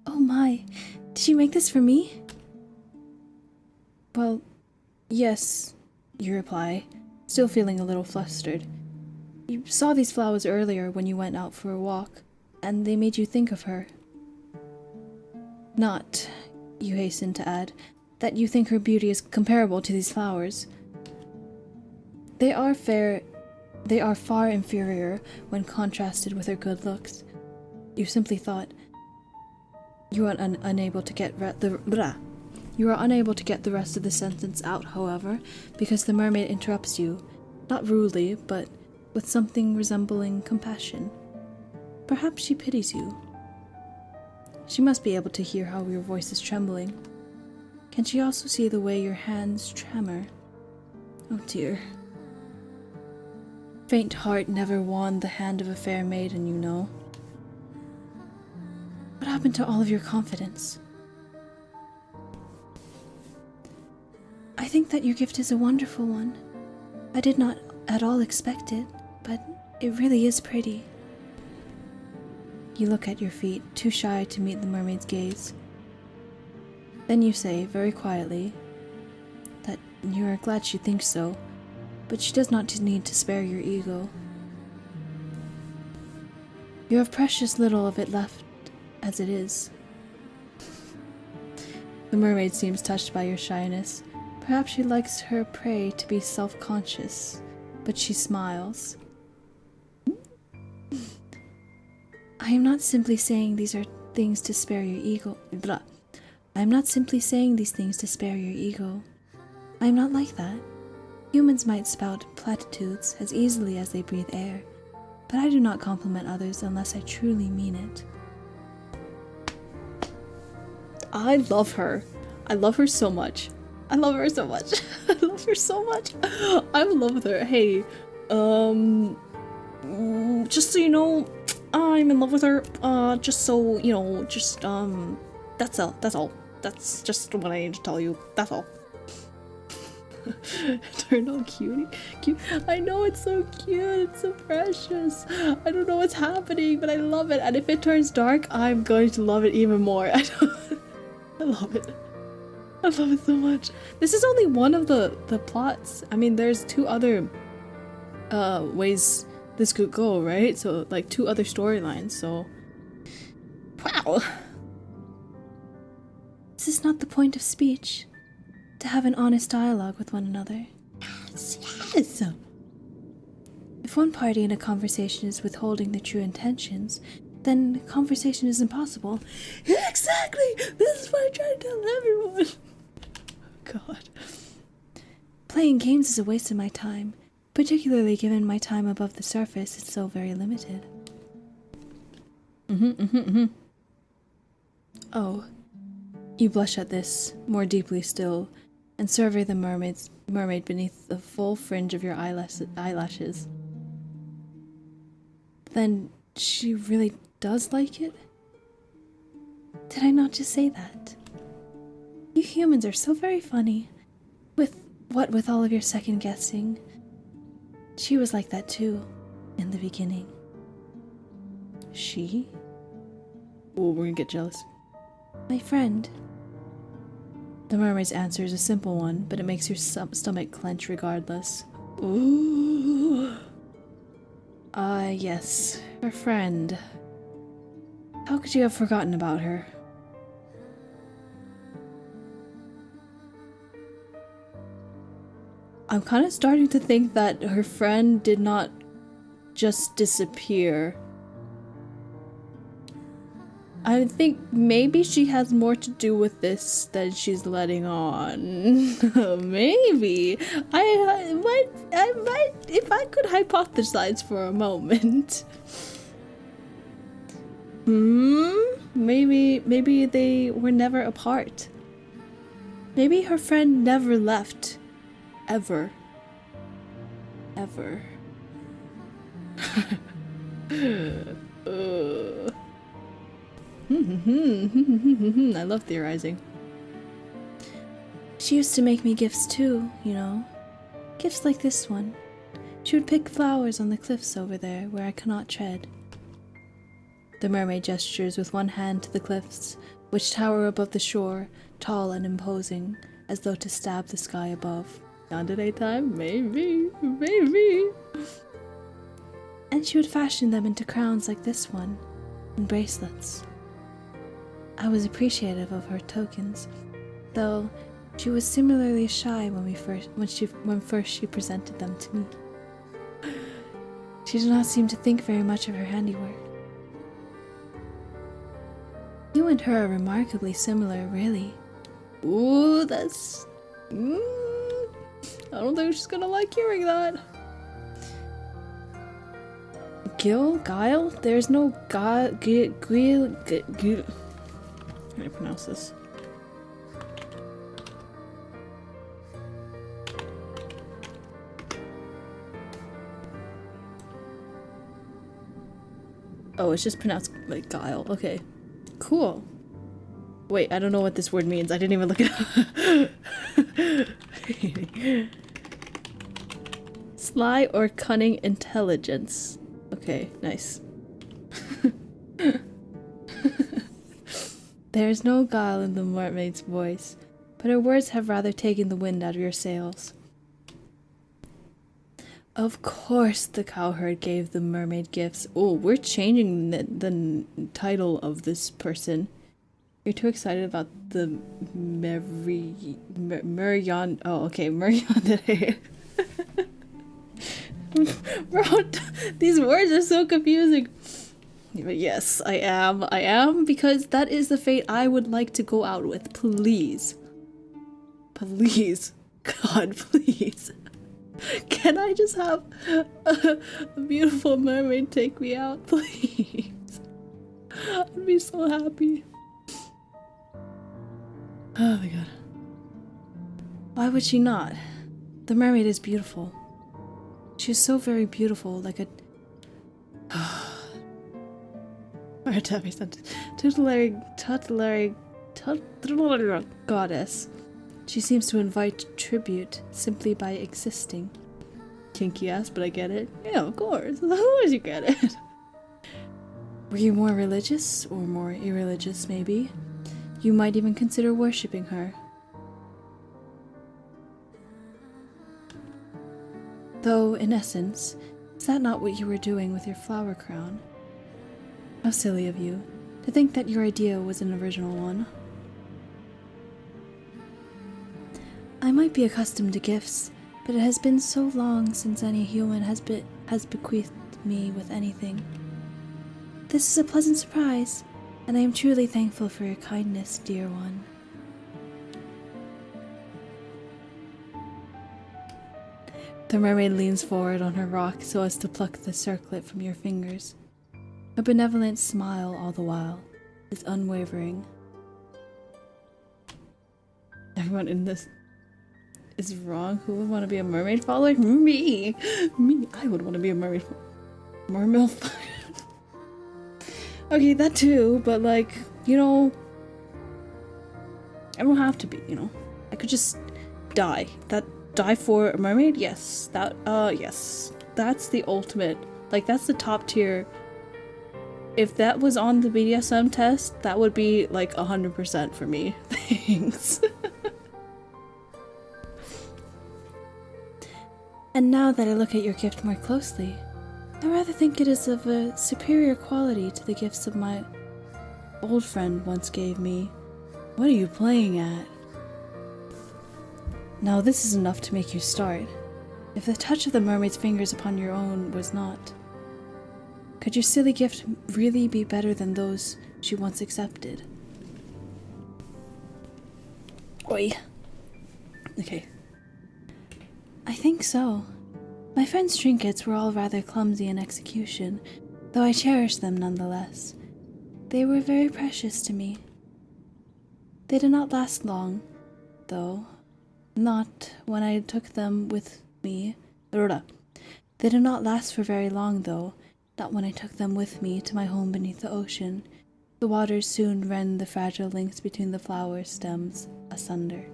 "Oh my, did you make this for me?" "Well, yes," you reply, still feeling a little flustered. "You saw these flowers earlier when you went out for a walk, and they made you think of her." "Not," you hasten to add, "that you think her beauty is comparable to these flowers. They are far inferior when contrasted with her good looks. You simply thought you are unable to get the rest of the sentence out, however, because the mermaid interrupts you, not rudely, but with something resembling compassion. Perhaps she pities you. She must be able to hear how your voice is trembling. Can she also see the way your hands tremor? Oh dear. Faint heart never won the hand of a fair maiden, you know. What happened to all of your confidence?" "I think that your gift is a wonderful one. I did not at all expect it, but it really is pretty." You look at your feet, too shy to meet the mermaid's gaze. Then you say, very quietly, that you are glad she thinks so, but she does not need to spare your ego. You have precious little of it left as it is. The mermaid seems touched by your shyness. Perhaps she likes her prey to be self-conscious, but she smiles. I am not simply saying these are things to spare your ego. I am not simply saying these things to spare your ego. I am not like that. Humans might spout platitudes as easily as they breathe air, but I do not compliment others unless I truly mean it. I love her. I love her so much. I love her so much. I love her so much. I'm in love with her. Hey, just so you know, I'm in love with her. Just so you know, that's all. That's all. That's just what I need to tell you. That's all. Turned on cute. I know, it's so cute. It's so precious. I don't know what's happening, but I love it. And if it turns dark, I'm going to love it even more. I love it. I love it so much. This is only one of the plots. I mean, there's two other ways this could go, right? So like two other storylines. So wow. This is not the point of speech. To have an honest dialogue with one another. Yes. If one party in a conversation is withholding their true intentions, then conversation is impossible. Exactly! This is what I try to tell everyone. God. Playing games is a waste of my time, particularly given my time above the surface is so very limited. Oh. You blush at this, more deeply still, and survey the mermaid beneath the full fringe of your eyelashes. Then she really does like it? Did I not just say that? You humans are so very funny. With all of your second guessing. She was like that too, in the beginning. She? Oh, we're gonna get jealous. My friend. The mermaid's answer is a simple one, but it makes your stomach clench regardless. Ooh. Yes, her friend. How could you have forgotten about her? I'm kind of starting to think that her friend did not just disappear. I think maybe she has more to do with this than she's letting on. Maybe. I might, if I could hypothesize for a moment. Maybe they were never apart. Maybe her friend never left. Ever. Ever. I love theorizing. She used to make me gifts too, you know. Gifts like this one. She would pick flowers on the cliffs over there where I cannot tread. The mermaid gestures with one hand to the cliffs, which tower above the shore, tall and imposing, as though to stab the sky above. Yandere daytime? Maybe. Maybe. And she would fashion them into crowns like this one, and bracelets. I was appreciative of her tokens, though she was similarly shy when first she presented them to me. She did not seem to think very much of her handiwork. You and her are remarkably similar, really. Ooh, that's... I don't think she's gonna like hearing that. Guile? There's no Guile. How do I pronounce this? Oh, it's just pronounced like Guile. Okay. Cool. Wait, I don't know what this word means. I didn't even look it up. Sly or cunning intelligence. Okay, nice. There is no guile in the mermaid's voice, but her words have rather taken the wind out of your sails. Of course the cowherd gave the mermaid gifts. Oh, we're changing the title of this person. You're too excited about the Merion. Oh, okay, Merion. Bro, these words are so confusing. But yes, I am, because that is the fate I would like to go out with. Please. Please. God, please. Can I just have a beautiful mermaid take me out, please? I'd be so happy. Oh my god. Why would she not? The mermaid is beautiful. She is so very beautiful, like a tutelary goddess. She seems to invite tribute simply by existing. Kinky ass, but I get it. Yeah, of course. Of course you get it. Were you more religious, or more irreligious, maybe? You might even consider worshipping her. Though, in essence, is that not what you were doing with your flower crown? How silly of you, to think that your idea was an original one. I might be accustomed to gifts, but it has been so long since any human has bequeathed me with anything. This is a pleasant surprise, and I am truly thankful for your kindness, dear one. The mermaid leans forward on her rock so as to pluck the circlet from your fingers. Her benevolent smile all the while is unwavering. Everyone in this is wrong. Who would want to be a mermaid follower? Me! I would want to be a mermaid follower. Okay, that too, but like, you know, I don't have to be, you know. I could just die. Die for a mermaid? Yes. Yes. That's the ultimate. Like, that's the top tier. If that was on the BDSM test, that would be like 100% for me. Thanks. And now that I look at your gift more closely, I rather think it is of a superior quality to the gifts of my old friend once gave me. What are you playing at? Now this is enough to make you start. If the touch of the mermaid's fingers upon your own was not, could your silly gift really be better than those she once accepted. Oi. Okay. I think so. My friend's trinkets were all rather clumsy in execution, though I cherish them nonetheless. They were very precious to me. They did not last long, though. Not when I took them with me. They did not last for very long, though. Not when I took them with me to my home beneath the ocean. The waters soon rend the fragile links between the flower stems asunder.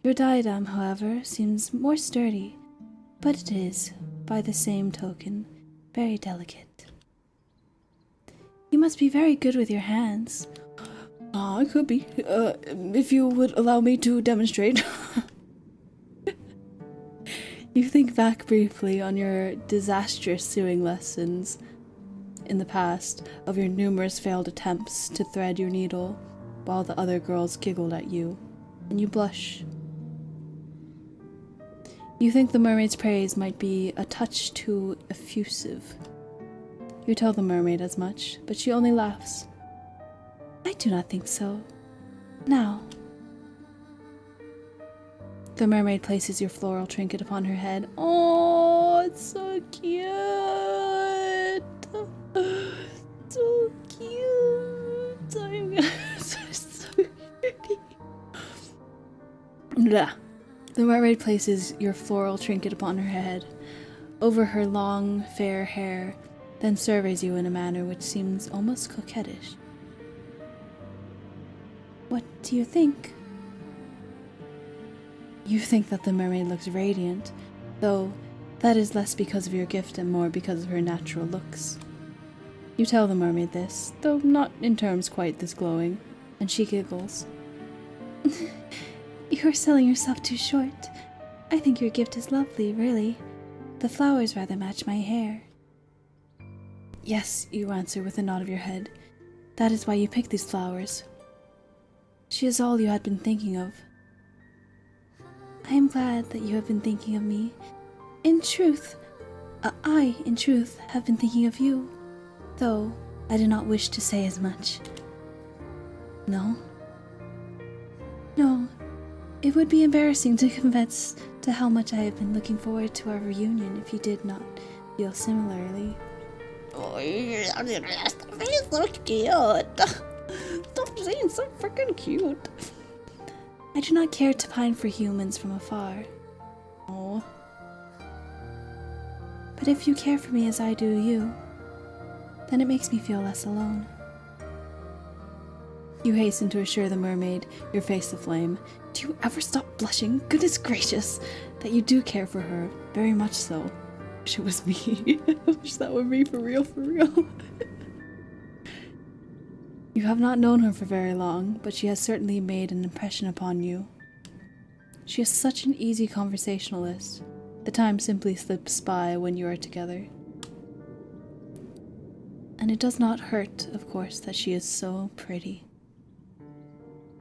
Your diadem, however, seems more sturdy, but it is, by the same token, very delicate. You must be very good with your hands. I could be, if you would allow me to demonstrate. You think back briefly on your disastrous sewing lessons in the past, of your numerous failed attempts to thread your needle, while the other girls giggled at you, and you blush. You think the mermaid's praise might be a touch too effusive. You tell the mermaid as much, but she only laughs. I do not think so. Now. The mermaid places your floral trinket upon her head. Oh, it's so cute. So cute. So pretty. Blah. The mermaid places your floral trinket upon her head, over her long, fair hair, then surveys you in a manner which seems almost coquettish. What do you think? You think that the mermaid looks radiant, though that is less because of your gift and more because of her natural looks. You tell the mermaid this, though not in terms quite this glowing, and she giggles. You are selling yourself too short. I think your gift is lovely, really. The flowers rather match my hair. Yes, you answer with a nod of your head. That is why you picked these flowers. She is all you had been thinking of. I am glad that you have been thinking of me. In truth, I, have been thinking of you, though I do not wish to say as much. No? No. It would be embarrassing to confess to how much I have been looking forward to our reunion if you did not feel similarly. Oh, yeah, it's so cute. Stop saying so freaking cute. I do not care to pine for humans from afar. Oh. But if you care for me as I do you, then it makes me feel less alone. You hasten to assure the mermaid, your face aflame. Do you ever stop blushing? Goodness gracious, that you do care for her, very much so. Wish it was me. Wish that were me for real, for real. You have not known her for very long, but she has certainly made an impression upon you. She is such an easy conversationalist. The time simply slips by when you are together. And it does not hurt, of course, that she is so pretty.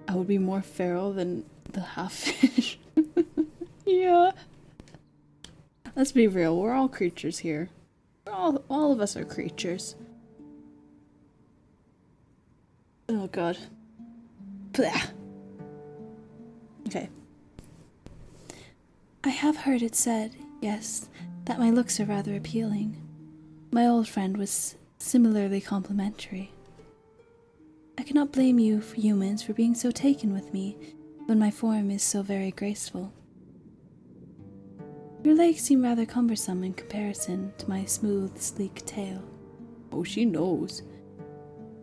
I would be more feral than the half fish. Yeah. Let's be real, we're all creatures here. All of us are creatures. Oh god. Blah. Okay. I have heard it said, yes, that my looks are rather appealing. My old friend was similarly complimentary. I cannot blame you humans for being so taken with me when my form is so very graceful. Your legs seem rather cumbersome in comparison to my smooth, sleek tail. Oh, she knows.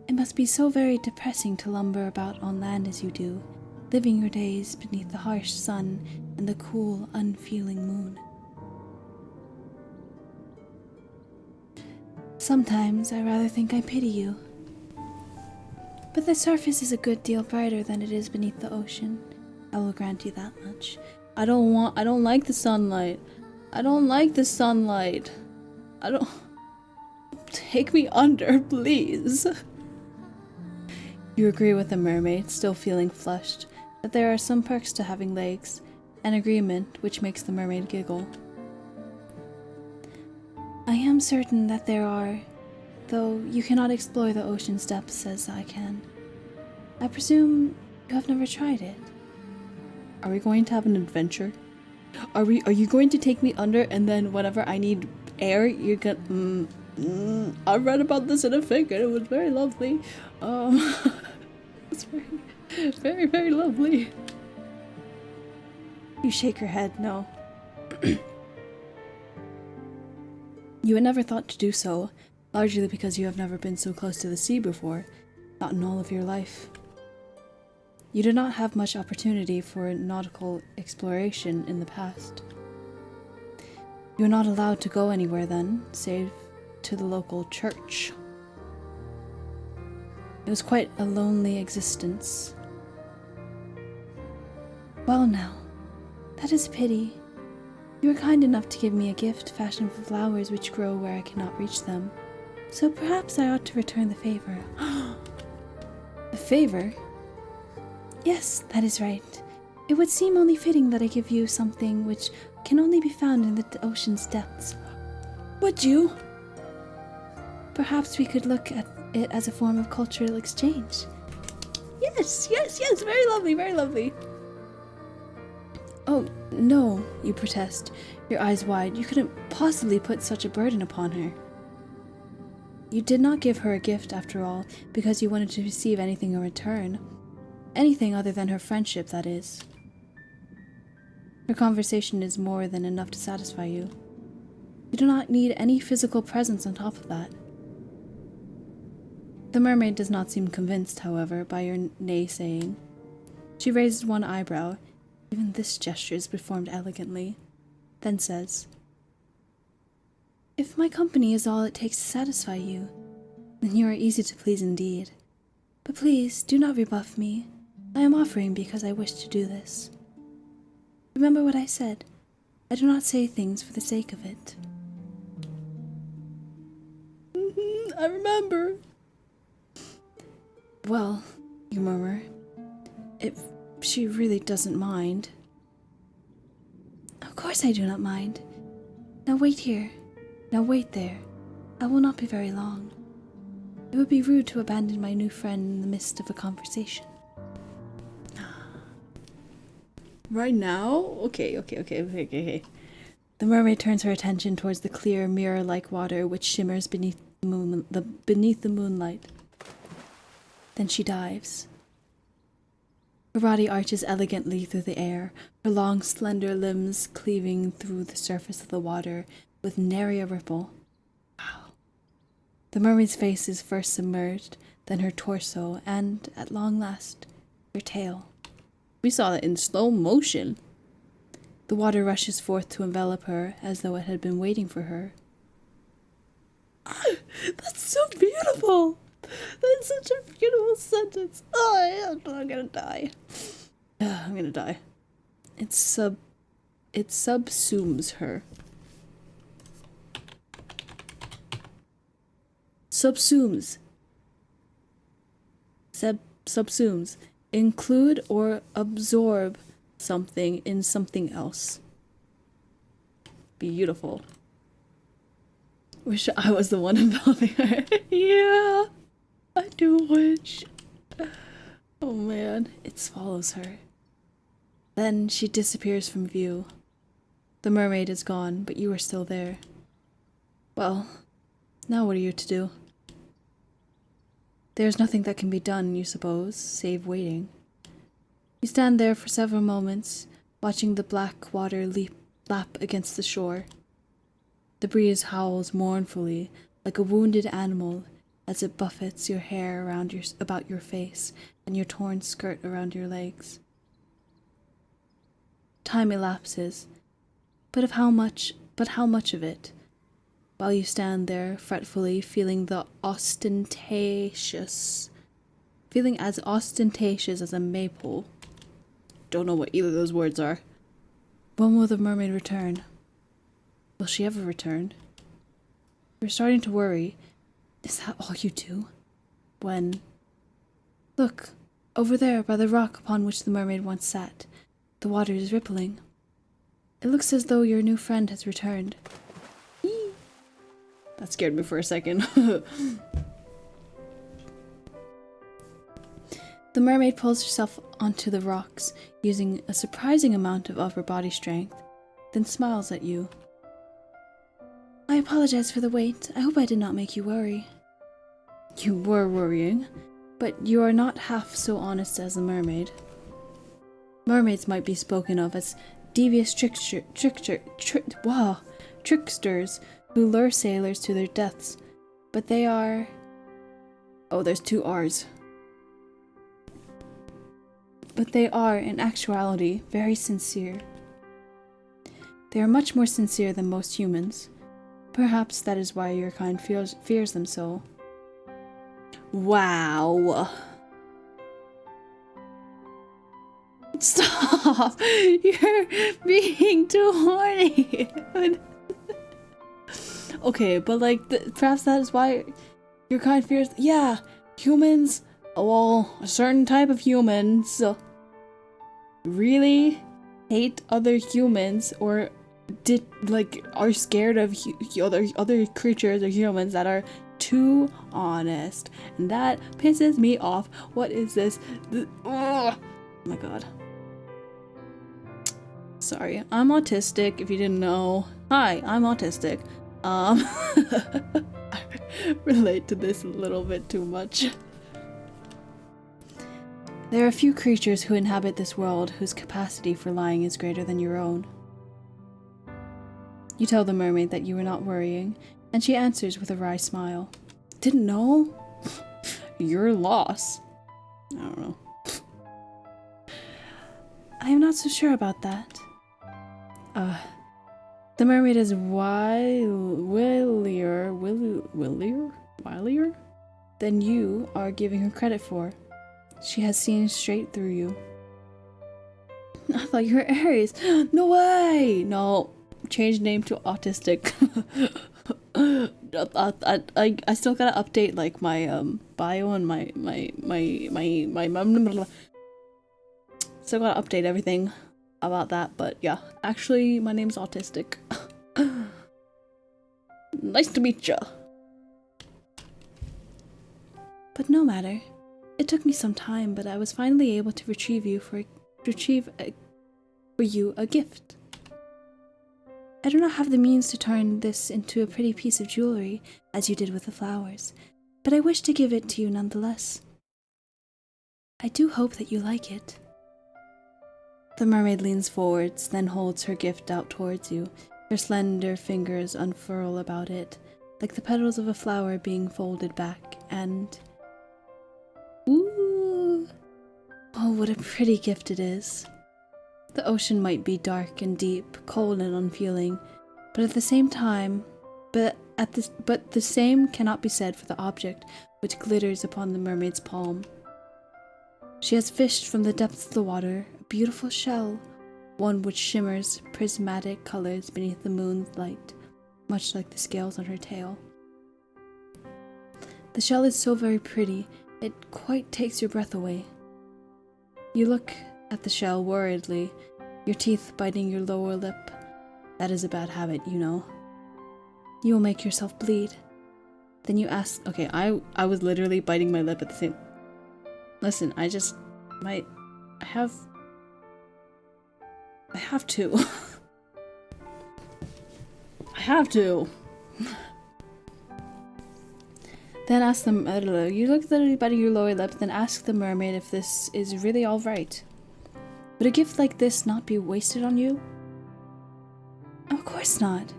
It must be so very depressing to lumber about on land as you do, living your days beneath the harsh sun and the cool, unfeeling moon. Sometimes I rather think I pity you. But the surface is a good deal brighter than it is beneath the ocean. I will grant you that much. I don't like the sunlight. I don't like the sunlight. Take me under, please. You agree with the mermaid, still feeling flushed, that there are some perks to having legs, an agreement which makes the mermaid giggle. I am certain that there are, though you cannot explore the ocean's depths as I can. I presume you have never tried it. Are we going to have an adventure? Are you going to take me under, and then whenever I need air, you're gonna... I read about this in a fic, and it was very lovely. It's very, very, very lovely. You shake your head, no. You had never thought to do so, largely because you have never been so close to the sea before, not in all of your life. You did not have much opportunity for nautical exploration in the past. You were not allowed to go anywhere then, save to the local church. It was quite a lonely existence. Well now, that is a pity. You were kind enough to give me a gift fashioned from flowers which grow where I cannot reach them, so perhaps I ought to return the favor. The favor? Yes, that is right. It would seem only fitting that I give you something which can only be found in the ocean's depths. Would you? Perhaps we could look at it as a form of cultural exchange. Yes, yes, yes, very lovely, very lovely. Oh, no, you protest, your eyes wide. You couldn't possibly put such a burden upon her. You did not give her a gift, after all, because you wanted to receive anything in return. Anything other than her friendship, that is. Her conversation is more than enough to satisfy you. You do not need any physical presence on top of that. The mermaid does not seem convinced, however, by your naysaying. She raises one eyebrow. Even this gesture is performed elegantly, then says, "If my company is all it takes to satisfy you, then you are easy to please indeed. But please, do not rebuff me. I am offering because I wish to do this. Remember what I said. I do not say things for the sake of it." I remember. Well, you murmur, if she really doesn't mind. Of course I do not mind. Now wait here. Now wait there. I will not be very long. It would be rude to abandon my new friend in the midst of a conversation. Right now? Okay. The mermaid turns her attention towards the clear, mirror-like water which shimmers beneath the moonlight. Then she dives. Her body arches elegantly through the air, her long, slender limbs cleaving through the surface of the water with nary a ripple. Wow. The mermaid's face is first submerged, then her torso, and, at long last, her tail. We saw that in slow motion. The water rushes forth to envelop her as though it had been waiting for her. That's so beautiful! That's such a beautiful sentence. Oh, I'm gonna die. I'm gonna die. It subsumes her. Subsumes. Subsumes. Include or absorb something in something else. Beautiful. Wish I was the one enveloping her. Yeah, I do wish. Oh man, it swallows her. Then she disappears from view. The mermaid is gone, but you are still there. Well, now what are you to do? There's nothing that can be done, you suppose, save waiting. You stand there for several moments, watching the black water lap against the shore. The breeze howls mournfully, like a wounded animal, as it buffets your hair about your face and your torn skirt around your legs. Time elapses, but how much of it? While you stand there fretfully, feeling as ostentatious as a maypole. Don't know what either of those words are. When will the mermaid return? Will she ever return? You're starting to worry. Is that all you do? When... Look, over there by the rock upon which the mermaid once sat. The water is rippling. It looks as though your new friend has returned. That scared me for a second. The mermaid pulls herself onto the rocks, using a surprising amount of upper body strength, then smiles at you. I apologize for the wait. I hope I did not make you worry. You were worrying, but you are not half so honest as a mermaid. Mermaids might be spoken of as devious tricksters who lure sailors to their deaths, but they are... Oh, there's 2 R's. But they are, in actuality, very sincere. They are much more sincere than most humans. Perhaps that is why your kind fears them so. Wow. Stop! You're being too horny. Okay, but like, perhaps that is why your kind fears. Yeah, humans. Well, a certain type of humans really hate other humans, or are scared of other creatures or humans that are too honest, and that pisses me off. What is this? Oh my god. Sorry, I'm autistic, if you didn't know. Hi, I'm autistic. I relate to this a little bit too much. There are few creatures who inhabit this world whose capacity for lying is greater than your own. You tell the mermaid that you are not worrying, and she answers with a wry smile. Didn't know? Your loss. I don't know. I am not so sure about that. The mermaid is wilier than you are giving her credit for. She has seen straight through you. I thought you were Aries. No way! No. Change name to autistic. I still gotta update like my bio and my still gotta update everything about that, but yeah. Actually, my name's Autistic. Nice to meet ya. But no matter. It took me some time, but I was finally able to retrieve for you a gift. I do not have the means to turn this into a pretty piece of jewelry, as you did with the flowers, but I wish to give it to you nonetheless. I do hope that you like it. The mermaid leans forwards, then holds her gift out towards you. Her slender fingers unfurl about it, like the petals of a flower being folded back, and... Ooh! Oh, what a pretty gift it is. The ocean might be dark and deep, cold and unfeeling, but at the same time, the same cannot be said for the object which glitters upon the mermaid's palm. She has fished from the depths of the water a beautiful shell, one which shimmers prismatic colors beneath the moon's light, much like the scales on her tail. The shell is so very pretty, it quite takes your breath away. You look at the shell worriedly, your teeth biting your lower lip. That is a bad habit, you know. You will make yourself bleed. Then you ask... Okay, I was literally biting my lip at the same... Listen, I have to. I have to. Then ask them... You look literally biting your lower lip, then ask the mermaid if this is really alright. Would a gift like this not be wasted on you? Of course not.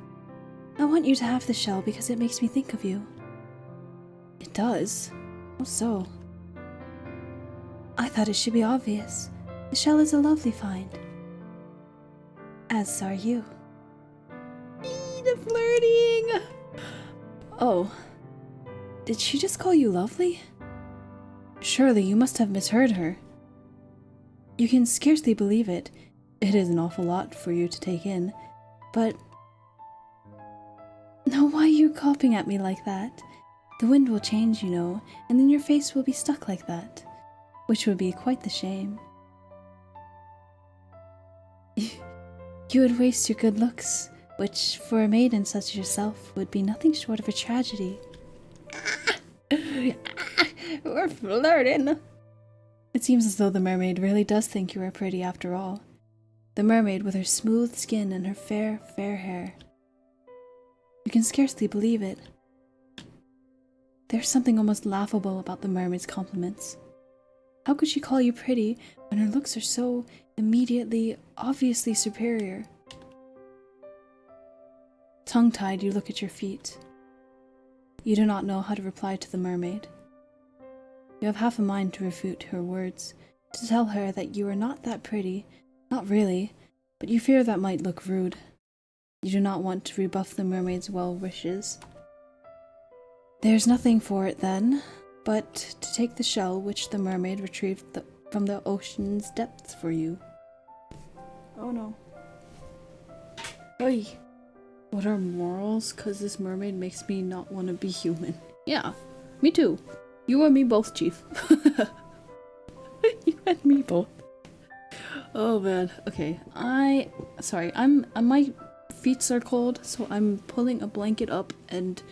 I want you to have the shell because it makes me think of you. It does? How so? I thought it should be obvious. The shell is a lovely find. As are you. The flirting! Oh. Did she just call you lovely? Surely you must have misheard her. You can scarcely believe it. It is an awful lot for you to take in. But... Now why are you gawping at me like that? The wind will change, you know, and then your face will be stuck like that. Which would be quite the shame. You would waste your good looks which for a maiden such as yourself would be nothing short of a tragedy. We're flirting. It seems as though the mermaid really does think you are pretty after all. The mermaid with her smooth skin and her fair, fair hair. You can scarcely believe it. There's something almost laughable about the mermaid's compliments. How could she call you pretty when her looks are so immediately, obviously superior? Tongue-tied, you look at your feet. You do not know how to reply to the mermaid. You have half a mind to refute her words, to tell her that you are not that pretty, not really, but you fear that might look rude. You do not want to rebuff the mermaid's well wishes. There's nothing for it then, but to take the shell which the mermaid retrieved from the ocean's depths for you. Oh no. Oy. What are morals? Cause this mermaid makes me not want to be human. Yeah, me too. You and me both, Chief. You and me both. Oh man. Okay. Sorry. My feet are cold, so I'm pulling a blanket up and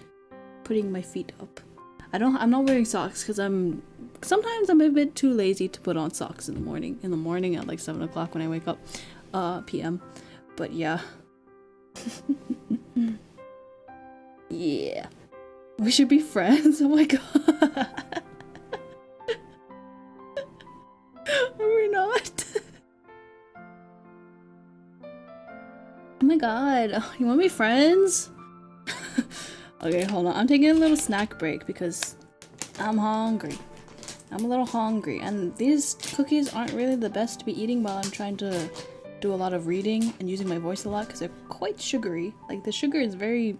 putting my feet up. I'm not wearing socks because sometimes I'm a bit too lazy to put on socks in the morning. In the morning at like 7 o'clock when I wake up, PM. But yeah. Yeah. We should be friends. Oh my god. Are we not? Oh my god. You want to be friends? Okay, hold on. I'm taking a little snack break because I'm hungry. I'm a little hungry. And these cookies aren't really the best to be eating while I'm trying to do a lot of reading and using my voice a lot because they're quite sugary. Like, the sugar is very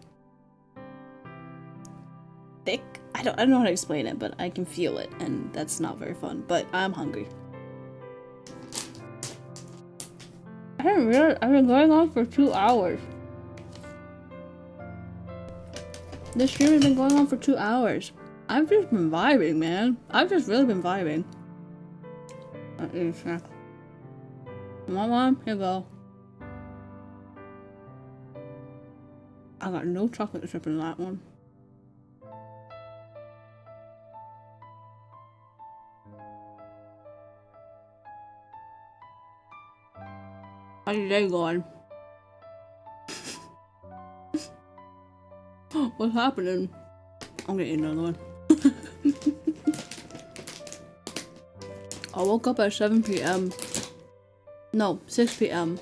thick. I don't know how to explain it, but I can feel it, and that's not very fun. But I'm hungry. I didn't realize I've been going on for 2 hours. This stream has been going on for 2 hours. I've just been vibing, man. I've just really been vibing. I'll eat a snack. You want one? Here you go. I got no chocolate chip in that one. How's your day going? What's happening? I'm gonna eat another one. I woke up at 7 p.m. No, 6 p.m.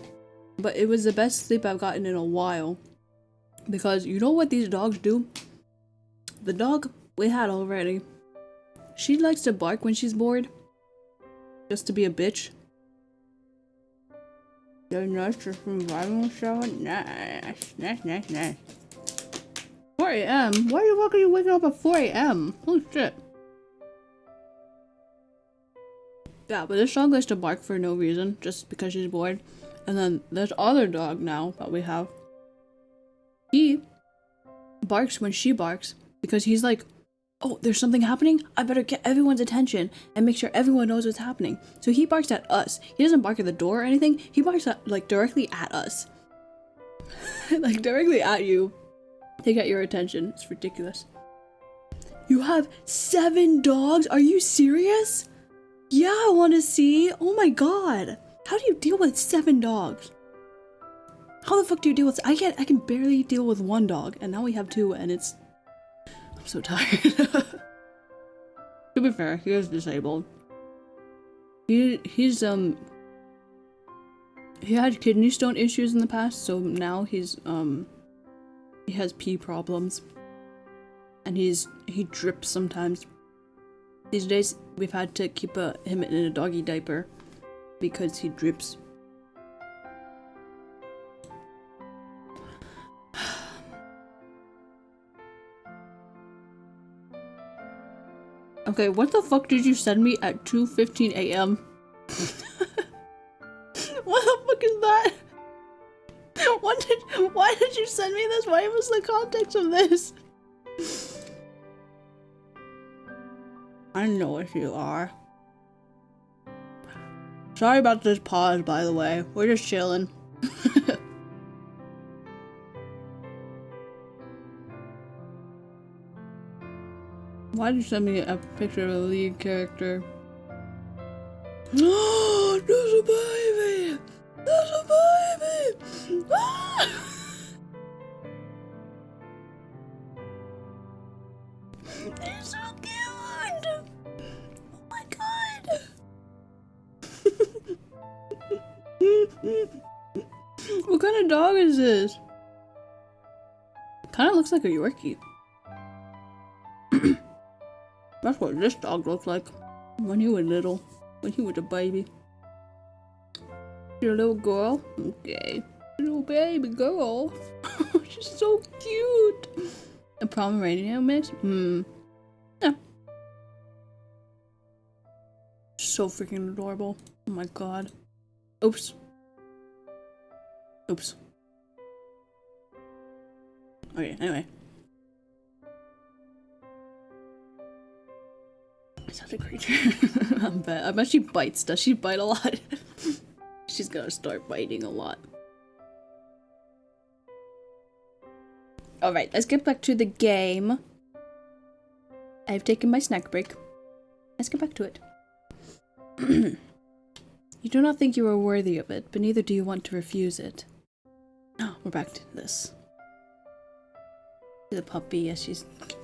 But it was the best sleep I've gotten in a while. Because you know what these dogs do? The dog we had already, she likes to bark when she's bored. Just to be a bitch. They're nice for survival show. Nice. 4 a.m.? Why the fuck are you waking up at 4 a.m.? Holy shit. Yeah, but this dog likes to bark for no reason, just because she's bored. And then this other dog now that we have, he barks when she barks because he's like, oh, there's something happening? I better get everyone's attention and make sure everyone knows what's happening. So he barks at us. He doesn't bark at the door or anything. He barks at, like, directly at us. Like, directly at you to get your attention. It's ridiculous. You have 7 dogs? Are you serious? Yeah, I want to see. Oh my god. How do you deal with 7 dogs? How the fuck do you deal with... I can barely deal with 1 dog, and now we have 2, and it's... I'm so tired. To be fair, he is disabled. He had kidney stone issues in the past, so now he has pee problems. And he drips sometimes. These days, we've had to keep him in a doggy diaper because he drips. Okay, what the fuck did you send me at 2:15 a.m.? What the fuck is that? Why did you send me this? What was the context of this? I know what you are. Sorry about this pause, by the way. We're just chilling. Why did you send me a picture of the lead character? Oh, there's a baby! There's a baby! Ah! It's so cute! Oh my god! What kind of dog is this? Kind of looks like a Yorkie. That's what this dog looks like when he was little, when he was a baby. Your little girl? Okay. Little baby girl. She's so cute. A Pomeranian mix? Yeah. So freaking adorable. Oh my god. Oops. Oops. Okay, anyway. Such a creature. I bet she bites. Does she bite a lot? She's gonna start biting a lot. Alright, let's get back to the game. I've taken my snack break. Let's get back to it. You do not think you are worthy of it, but neither do you want to refuse it. Oh, we're back to this. The puppy as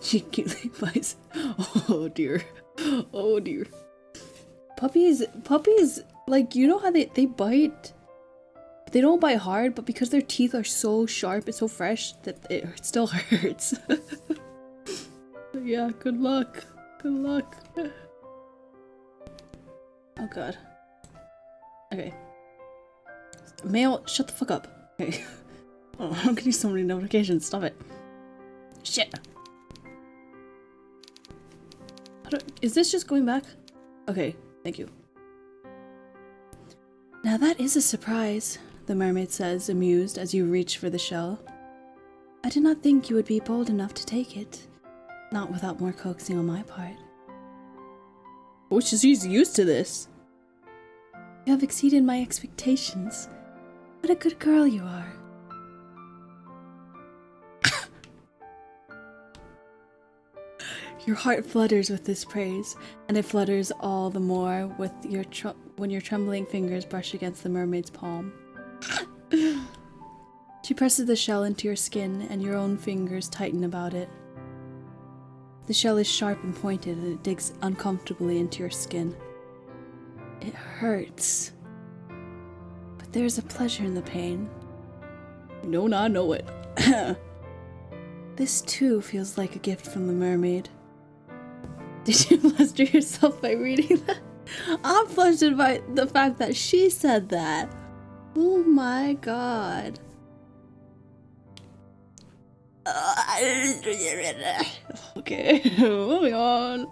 she cutely bites. Oh dear. Oh dear. Puppies, like, you know how they bite? They don't bite hard, but because their teeth are so sharp and so fresh that it still hurts. Yeah, good luck. Good luck. Oh god. Okay. Mail, shut the fuck up. Okay. Oh, I'm getting so many notifications, stop it. Shit. Is this just going back? Okay, thank you. Now that is a surprise, the mermaid says, amused as you reach for the shell. I did not think you would be bold enough to take it. Not without more coaxing on my part. Oh, she's used to this. You have exceeded my expectations. What a good girl you are. Your heart flutters with this praise, and it flutters all the more with when your trembling fingers brush against the mermaid's palm. She presses the shell into your skin, and your own fingers tighten about it. The shell is sharp and pointed, and it digs uncomfortably into your skin. It hurts. But there's a pleasure in the pain. You don't know it. This too feels like a gift from the mermaid. Did you fluster yourself by reading that? I'm flustered by the fact that she said that. Oh my god. Okay, moving on.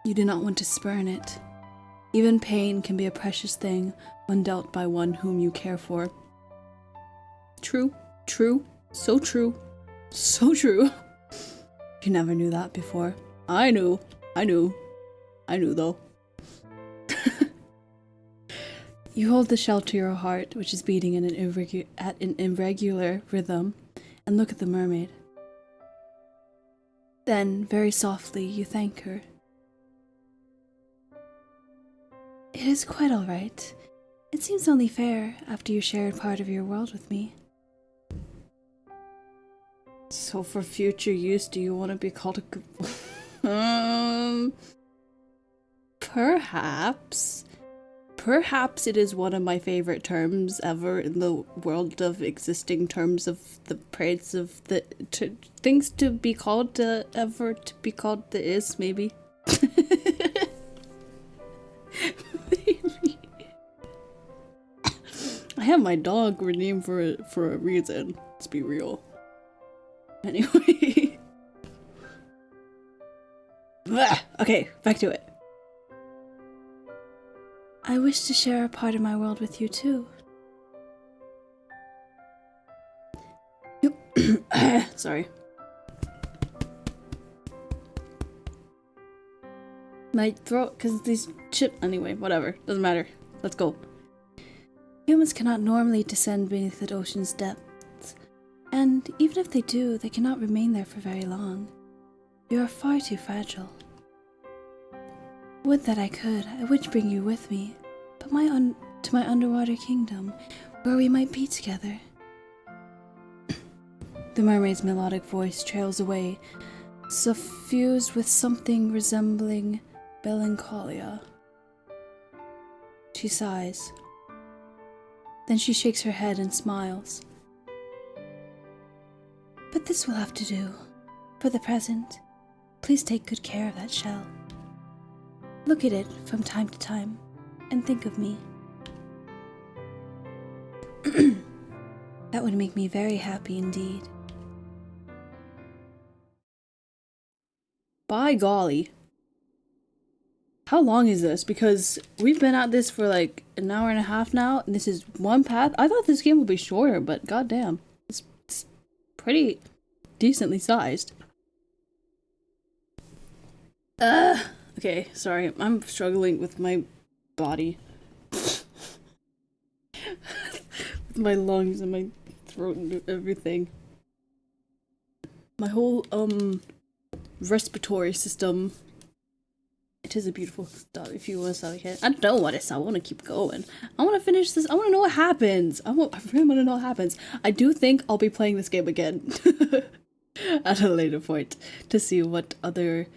You do not want to spurn it. Even pain can be a precious thing when dealt by one whom you care for. True, true, so true, so true. You never knew that before. I knew though. You hold the shell to your heart, which is beating in at an irregular rhythm, and look at the mermaid. Then, very softly, you thank her. It is quite all right. It seems only fair after you shared part of your world with me. So for future use, do you want to be called a good... Perhaps. Perhaps it is one of my favorite terms ever in the world of existing terms of the praise of the... things to be called ever to be called the is, maybe. Maybe. I have my dog renamed for a reason. Let's be real. Anyway. Okay, back to it. I wish to share a part of my world with you too. Sorry. My throat, because these anyway, whatever, doesn't matter. Let's go. Humans cannot normally descend beneath the ocean's depths, And even if they do, they cannot remain there for very long. You are far too fragile. Would that I could, I would bring you with me, but to my underwater kingdom, where we might be together. The mermaid's melodic voice trails away, suffused with something resembling melancholia. She sighs. Then she shakes her head and smiles. But this will have to do. For the present, please take good care of that shell. Look at it from time to time, and think of me. That would make me very happy indeed. By golly. How long is this? Because we've been at this for like an hour and a half now, and this is one path. I thought this game would be shorter, but goddamn. It's pretty decently sized. Okay, sorry. I'm struggling with my body. With my lungs and my throat and everything. My whole, respiratory system. It is a beautiful stuff if you want to stop it. I don't want to stop. I want to keep going. I want to finish this. I want to know what happens. I really want to know what happens. I do think I'll be playing this game again at a later point to see what other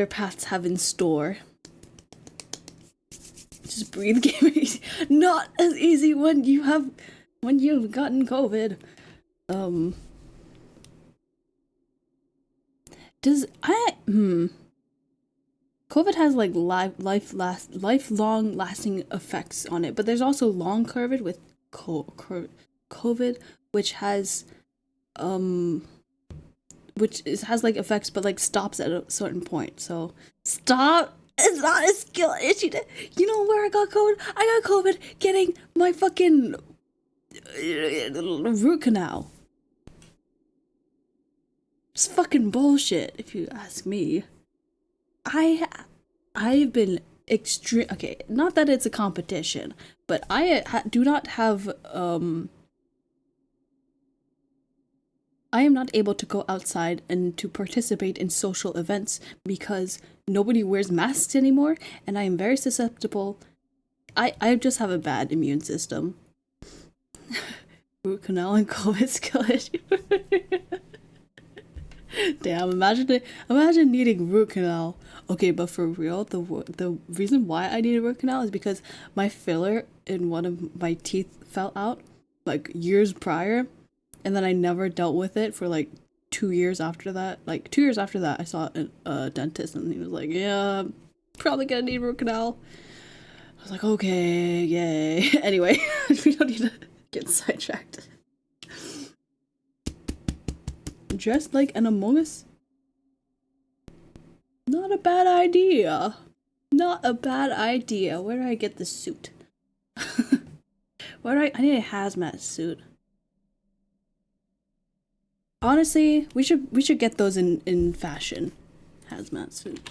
paths have in store. Just breathe, game. Not as easy when you've gotten COVID. COVID has like lifelong lasting effects on it, but there's also long COVID with COVID, which has has like effects, but like stops at a certain point. So stop. It's not a skill issue. You know where I got COVID? I got COVID getting my fucking root canal. It's fucking bullshit, if you ask me. I've been extreme. Okay, not that it's a competition, but I do not have I am not able to go outside and to participate in social events because nobody wears masks anymore, and I am very susceptible. I just have a bad immune system. Root canal and COVID skill issue. Damn, imagine needing root canal. Okay, but for real, the reason why I need a root canal is because my filler in one of my teeth fell out like years prior, and then I never dealt with it for like 2 years after that. Like 2 years after that, I saw a dentist, and he was like, "Yeah, probably gonna need a root canal." I was like, "Okay, yay." Anyway, we don't need to get sidetracked. Dressed like an Among Us? Not a bad idea. Not a bad idea. Where do I get the suit? I need a hazmat suit. Honestly, we should get those in fashion. Hazmat suit.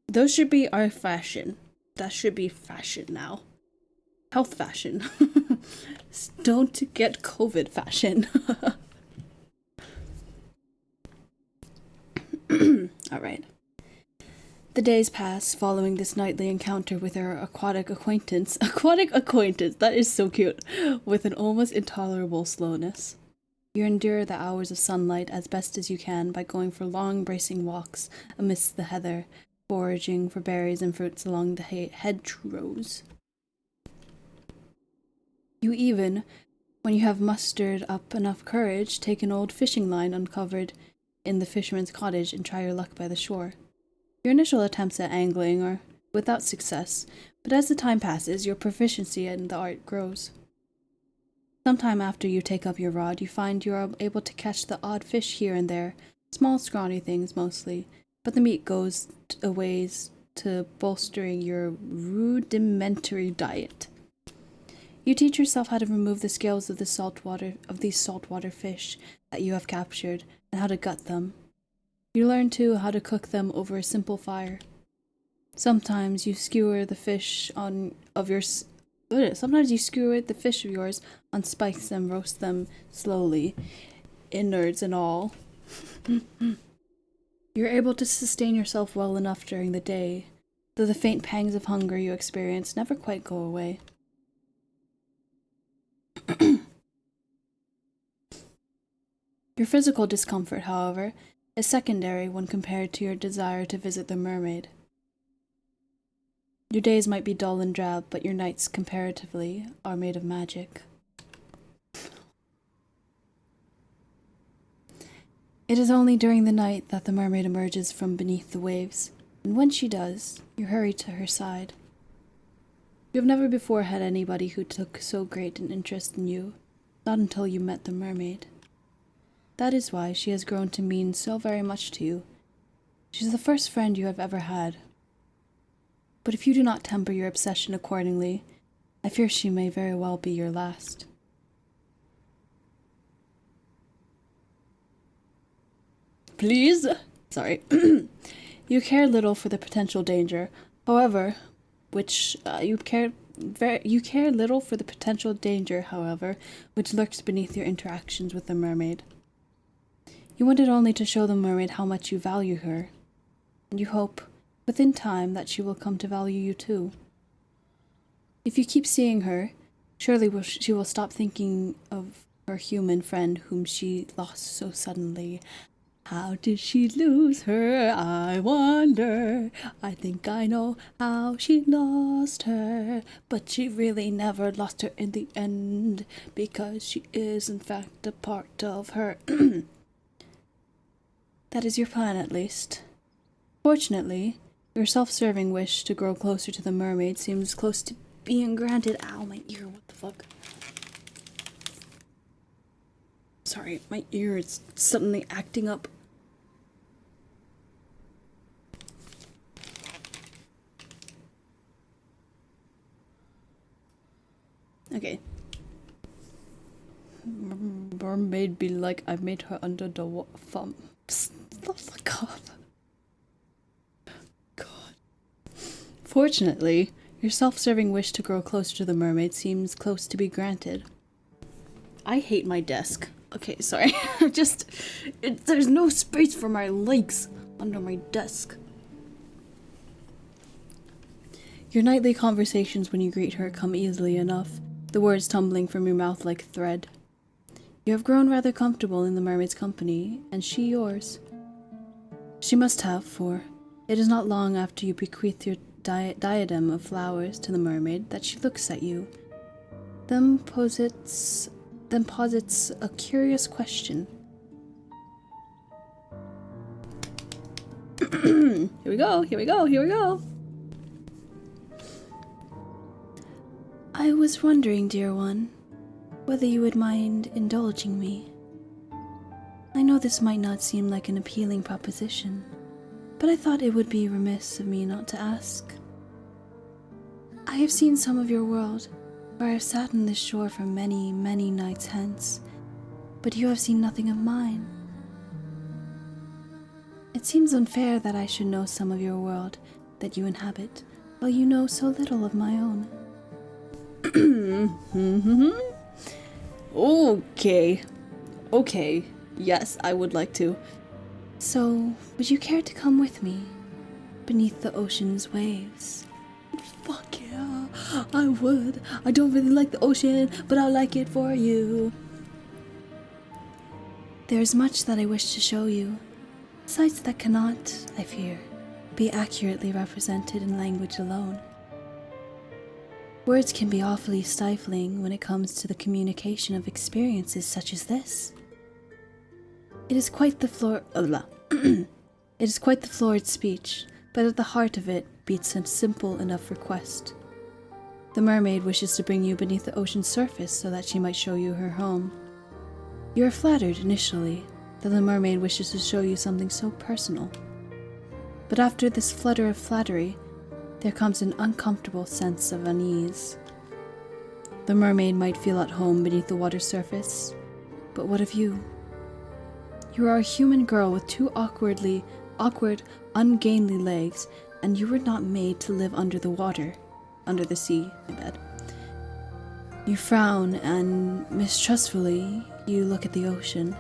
Those should be our fashion. That should be fashion now. Health fashion. Don't get COVID fashion. Alright. The days pass following this nightly encounter with our aquatic acquaintance. Aquatic acquaintance, that is so cute. With an almost intolerable slowness. You endure the hours of sunlight as best as you can by going for long, bracing walks amidst the heather, foraging for berries and fruits along the hedgerows. You even, when you have mustered up enough courage, take an old fishing line uncovered in the fisherman's cottage and try your luck by the shore. Your initial attempts at angling are without success, but as the time passes, your proficiency in the art grows. Sometime after you take up your rod, you find you are able to catch the odd fish here and there, small scrawny things mostly, but the meat goes a ways to bolstering your rudimentary diet. You teach yourself how to remove the scales of these saltwater fish that you have captured, and how to gut them. You learn too how to cook them over a simple fire. Sometimes you skewer the fish of your Look at it. Sometimes you skewer the fish of yours on spikes and roast them slowly, innards and all. You're able to sustain yourself well enough during the day, though the faint pangs of hunger you experience never quite go away. Your physical discomfort, however, is secondary when compared to your desire to visit the mermaid. Your days might be dull and drab, but your nights, comparatively, are made of magic. It is only during the night that the mermaid emerges from beneath the waves, and when she does, you hurry to her side. You have never before had anybody who took so great an interest in you, not until you met the mermaid. That is why she has grown to mean so very much to you. She's the first friend you have ever had. But if you do not temper your obsession accordingly, I fear she may very well be your last. Please? Sorry. You care little for the potential danger, however, which lurks beneath your interactions with the mermaid. You want it only to show the mermaid how much you value her, and you hope, within time, that she will come to value you too. If you keep seeing her, surely she will stop thinking of her human friend whom she lost so suddenly. How did she lose her, I wonder? I think I know how she lost her, but she really never lost her in the end, because she is in fact a part of her. That is your plan, at least. Fortunately, your self-serving wish to grow closer to the mermaid seems close to being granted. Ow, my ear, what the fuck? Sorry, my ear is suddenly acting up. Okay. Mermaid be like, I made her under the thumb. Fuck off. God. Fortunately, your self-serving wish to grow closer to the mermaid seems close to be granted. I hate my desk. Okay, sorry. There's no space for my legs under my desk. Your nightly conversations when you greet her come easily enough, the words tumbling from your mouth like thread. You have grown rather comfortable in the mermaid's company, and she yours. She must have, for it is not long after you bequeath your diadem of flowers to the mermaid that she looks at you, then posits a curious question. Here we go. I was wondering, dear one, whether you would mind indulging me. I know this might not seem like an appealing proposition, but I thought it would be remiss of me not to ask. I have seen some of your world, for I have sat on this shore for many, many nights hence, but you have seen nothing of mine. It seems unfair that I should know some of your world that you inhabit, while you know so little of my own. Okay. Yes, I would like to. So, would you care to come with me beneath the ocean's waves? Fuck yeah, I would. I don't really like the ocean, but I like it for you. There is much that I wish to show you, sights that cannot, I fear, be accurately represented in language alone. Words can be awfully stifling when it comes to the communication of experiences such as this. It is quite the florid speech, but at the heart of it beats a simple enough request. The mermaid wishes to bring you beneath the ocean's surface so that she might show you her home. You are flattered initially that the mermaid wishes to show you something so personal. But after this flutter of flattery, there comes an uncomfortable sense of unease. The mermaid might feel at home beneath the water's surface, but what of you? You are a human girl with two awkward, ungainly legs, and you were not made to live under the sea, You frown and mistrustfully you look at the ocean.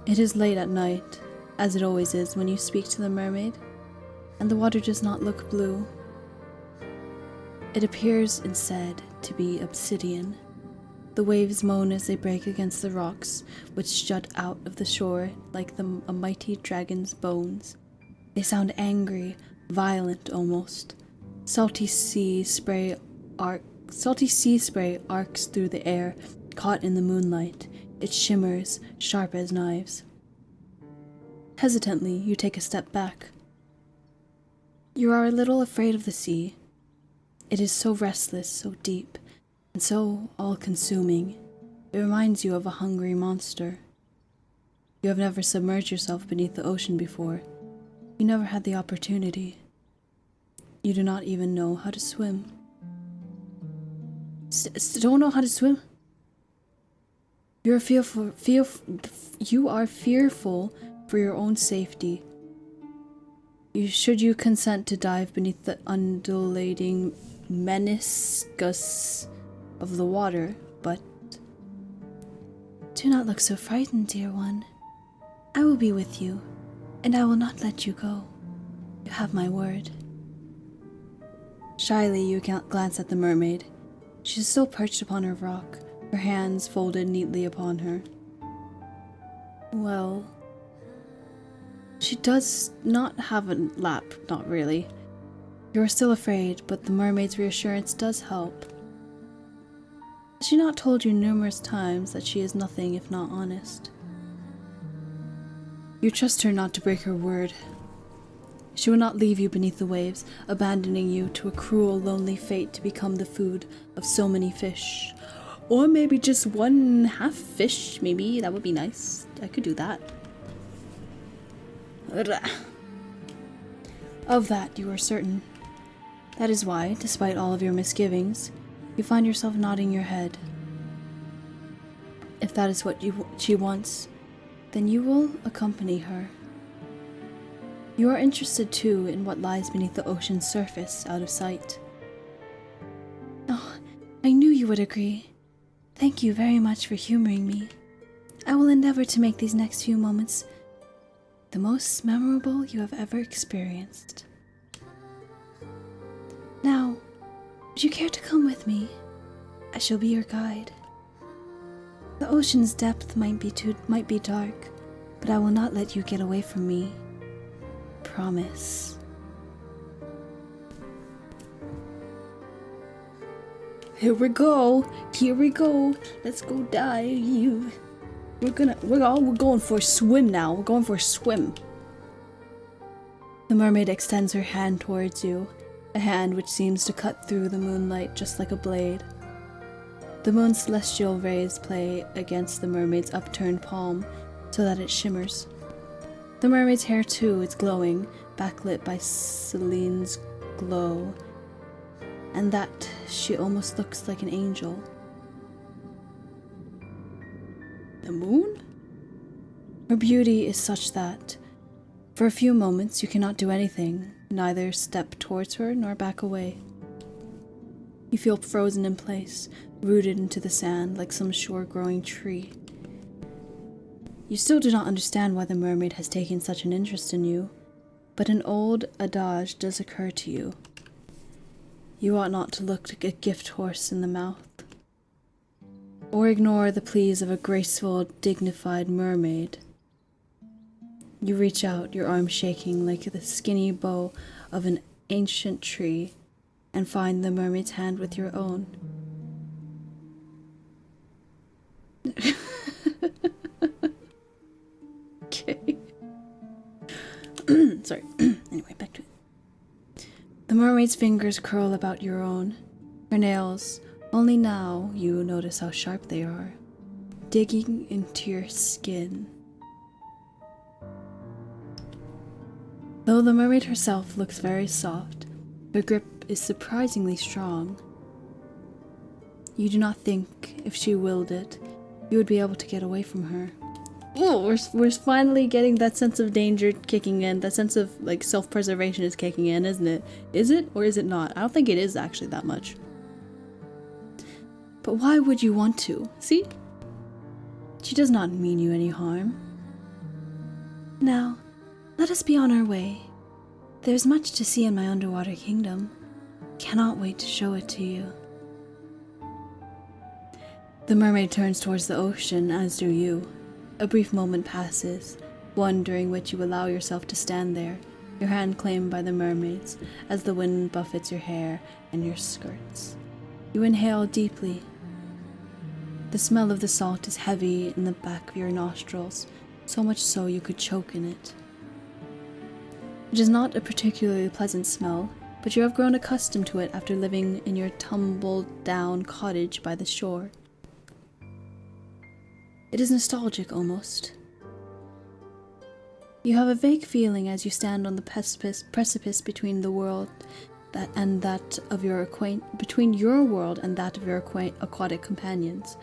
It is late at night, as it always is when you speak to the mermaid, and the water does not look blue. It appears instead to be obsidian. The waves moan as they break against the rocks, which jut out of the shore like a mighty dragon's bones. They sound angry, violent almost. Salty sea spray arcs through the air, caught in the moonlight. It shimmers, sharp as knives. Hesitantly, you take a step back. You are a little afraid of the sea. It is so restless, so deep, and so all-consuming. It reminds you of a hungry monster. You have never submerged yourself beneath the ocean before. You never had the opportunity. You do not even know how to swim. Don't know how to swim? You are fearful for your own safety. Should you consent to dive beneath the undulating meniscus of the water, but... Do not look so frightened, dear one. I will be with you, and I will not let you go. You have my word. Shyly, you glance at the mermaid. She is still perched upon her rock, her hands folded neatly upon her. Well, she does not have a lap, not really. You are still afraid, but the mermaid's reassurance does help. Has she not told you numerous times that she is nothing if not honest? You trust her not to break her word. She will not leave you beneath the waves, abandoning you to a cruel, lonely fate to become the food of so many fish. Or maybe just one half fish, maybe. That would be nice. I could do that. Of that you are certain. That is why, despite all of your misgivings, you find yourself nodding your head. If that is what she wants, then you will accompany her. You are interested too in what lies beneath the ocean's surface, out of sight. Oh, I knew you would agree. Thank you very much for humoring me. I will endeavor to make these next few moments the most memorable you have ever experienced. Now, would you care to come with me? I shall be your guide. The ocean's depth might be dark, but I will not let you get away from me. Promise. Here we go. Let's go dive. We're going for a swim now. We're going for a swim. The mermaid extends her hand towards you, a hand which seems to cut through the moonlight just like a blade. The moon's celestial rays play against the mermaid's upturned palm so that it shimmers. The mermaid's hair too is glowing, backlit by Celine's glow, and that she almost looks like an angel. The moon? Her beauty is such that, for a few moments, you cannot do anything, neither step towards her nor back away. You feel frozen in place, rooted into the sand like some shore-growing tree. You still do not understand why the mermaid has taken such an interest in you, but an old adage does occur to you. You ought not to look a gift horse in the mouth, or ignore the pleas of a graceful, dignified mermaid. You reach out, your arm shaking like the skinny bough of an ancient tree, and find the mermaid's hand with your own. Okay. Sorry. Anyway, back to it. The mermaid's fingers curl about your own. Her nails, only now you notice how sharp they are, digging into your skin. Though the mermaid herself looks very soft, her grip is surprisingly strong. You do not think, if she willed it, you would be able to get away from her. Oh, we're finally getting that sense of danger kicking in. That sense of, like, self-preservation is kicking in, isn't it? Is it or is it not? I don't think it is actually that much. But why would you want to? See? She does not mean you any harm. Now, let us be on our way. There's much to see in my underwater kingdom. Cannot wait to show it to you. The mermaid turns towards the ocean, as do you. A brief moment passes, one during which you allow yourself to stand there, your hand claimed by the mermaids, as the wind buffets your hair and your skirts. You inhale deeply. The smell of the salt is heavy in the back of your nostrils, so much so you could choke in it. It is not a particularly pleasant smell, but you have grown accustomed to it after living in your tumbled-down cottage by the shore. It is nostalgic almost. You have a vague feeling as you stand on the precipice between the world and that of your between your world and that of your aquatic companions,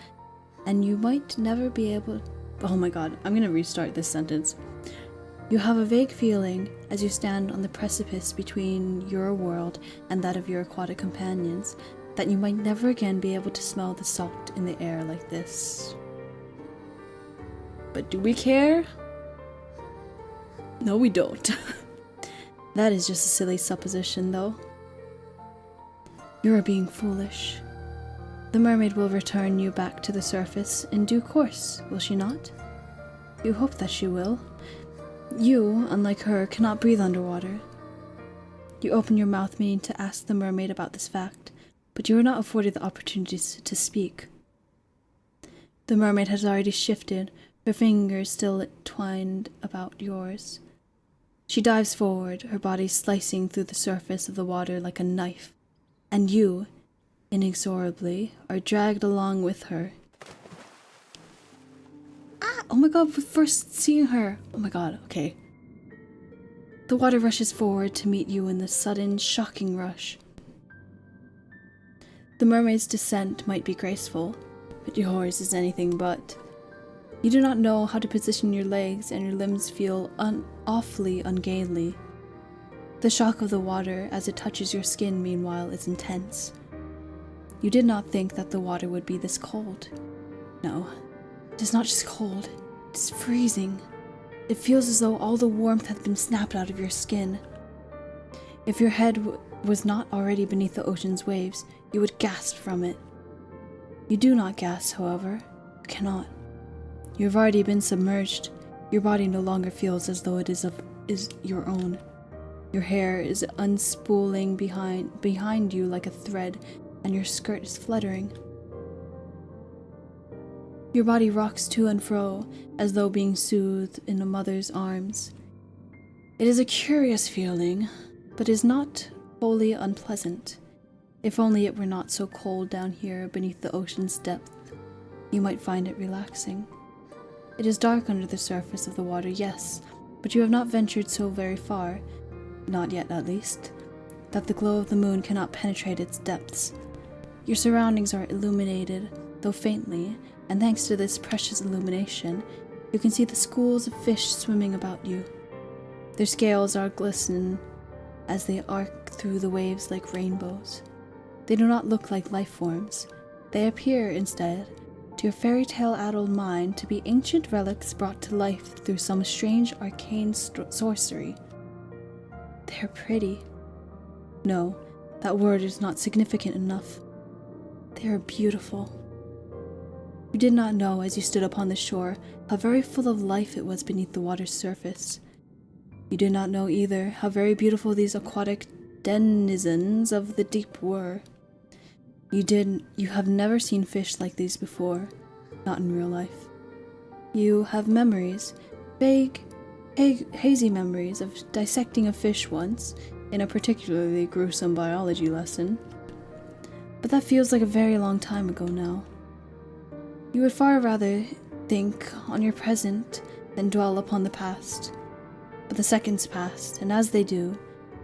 and you might never be able. Oh my god, I'm gonna restart this sentence. You have a vague feeling as you stand on the precipice between your world and that of your aquatic companions that you might never again be able to smell the salt in the air like this. But do we care? No, we don't. That is just a silly supposition, though. You are being foolish. The mermaid will return you back to the surface in due course, will she not? You hope that she will. You, unlike her, cannot breathe underwater. You open your mouth meaning to ask the mermaid about this fact, but you are not afforded the opportunity to speak. The mermaid has already shifted, her fingers still twined about yours. She dives forward, her body slicing through the surface of the water like a knife, and you, inexorably, are dragged along with her. Ah! Oh my god, first seeing her! Oh my god, okay. The water rushes forward to meet you in the sudden, shocking rush. The mermaid's descent might be graceful, but yours is anything but. You do not know how to position your legs, and your limbs feel awfully ungainly. The shock of the water as it touches your skin, meanwhile, is intense. You did not think that the water would be this cold. No, it is not just cold, it is freezing. It feels as though all the warmth had been snapped out of your skin. If your head was not already beneath the ocean's waves, you would gasp from it. You do not gasp, however. You cannot. You have already been submerged. Your body no longer feels as though it is your own. Your hair is unspooling behind you like a thread, and your skirt is fluttering. Your body rocks to and fro, as though being soothed in a mother's arms. It is a curious feeling, but is not wholly unpleasant. If only it were not so cold down here beneath the ocean's depth, you might find it relaxing. It is dark under the surface of the water, yes, but you have not ventured so very far, not yet at least, that the glow of the moon cannot penetrate its depths. Your surroundings are illuminated, though faintly, and thanks to this precious illumination, you can see the schools of fish swimming about you. Their scales are glisten as they arc through the waves like rainbows. They do not look like life forms. They appear, instead, to your fairy tale-addled mind to be ancient relics brought to life through some strange arcane sorcery. They are pretty. No, that word is not significant enough. They are beautiful. You did not know, as you stood upon the shore, how very full of life it was beneath the water's surface. You did not know either how very beautiful these aquatic denizens of the deep were. You have never seen fish like these before, not in real life. You have memories, vague, hazy memories of dissecting a fish once, in a particularly gruesome biology lesson. But that feels like a very long time ago now. You would far rather think on your present than dwell upon the past. But the seconds passed, and as they do,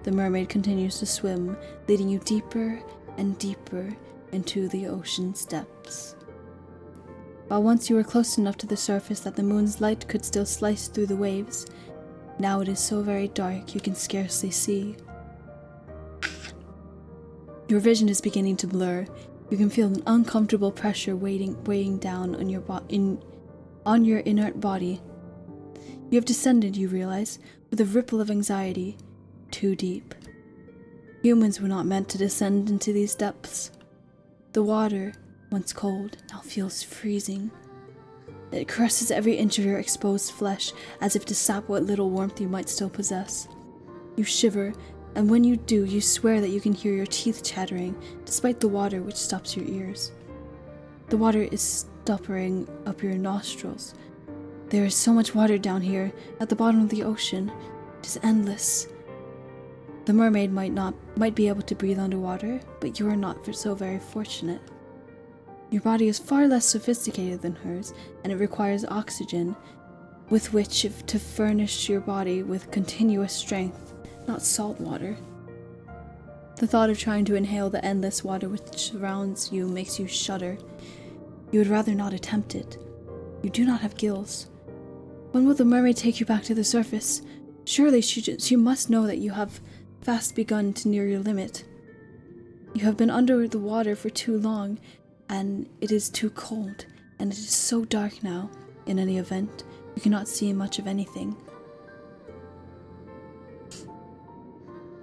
the mermaid continues to swim, leading you deeper and deeper into the ocean's depths. While once you were close enough to the surface that the moon's light could still slice through the waves, now it is so very dark you can scarcely see. Your vision is beginning to blur, You can feel an uncomfortable pressure weighing down on on your inert body. You have descended, you realize, with a ripple of anxiety, too deep. Humans were not meant to descend into these depths. The water, once cold, now feels freezing. It caresses every inch of your exposed flesh as if to sap what little warmth you might still possess. You shiver, and when you do, you swear that you can hear your teeth chattering, despite the water which stops your ears. The water is stopping up your nostrils. There is so much water down here, at the bottom of the ocean. It is endless. The mermaid might be able to breathe underwater, but you are not so very fortunate. Your body is far less sophisticated than hers, and it requires oxygen with which to furnish your body with continuous strength, not salt water. The thought of trying to inhale the endless water which surrounds you makes you shudder. You would rather not attempt it. You do not have gills. When will the mermaid take you back to the surface? Surely she must know that you have fast begun to near your limit. You have been under the water for too long, and it is too cold, and it is so dark now. In any event, you cannot see much of anything.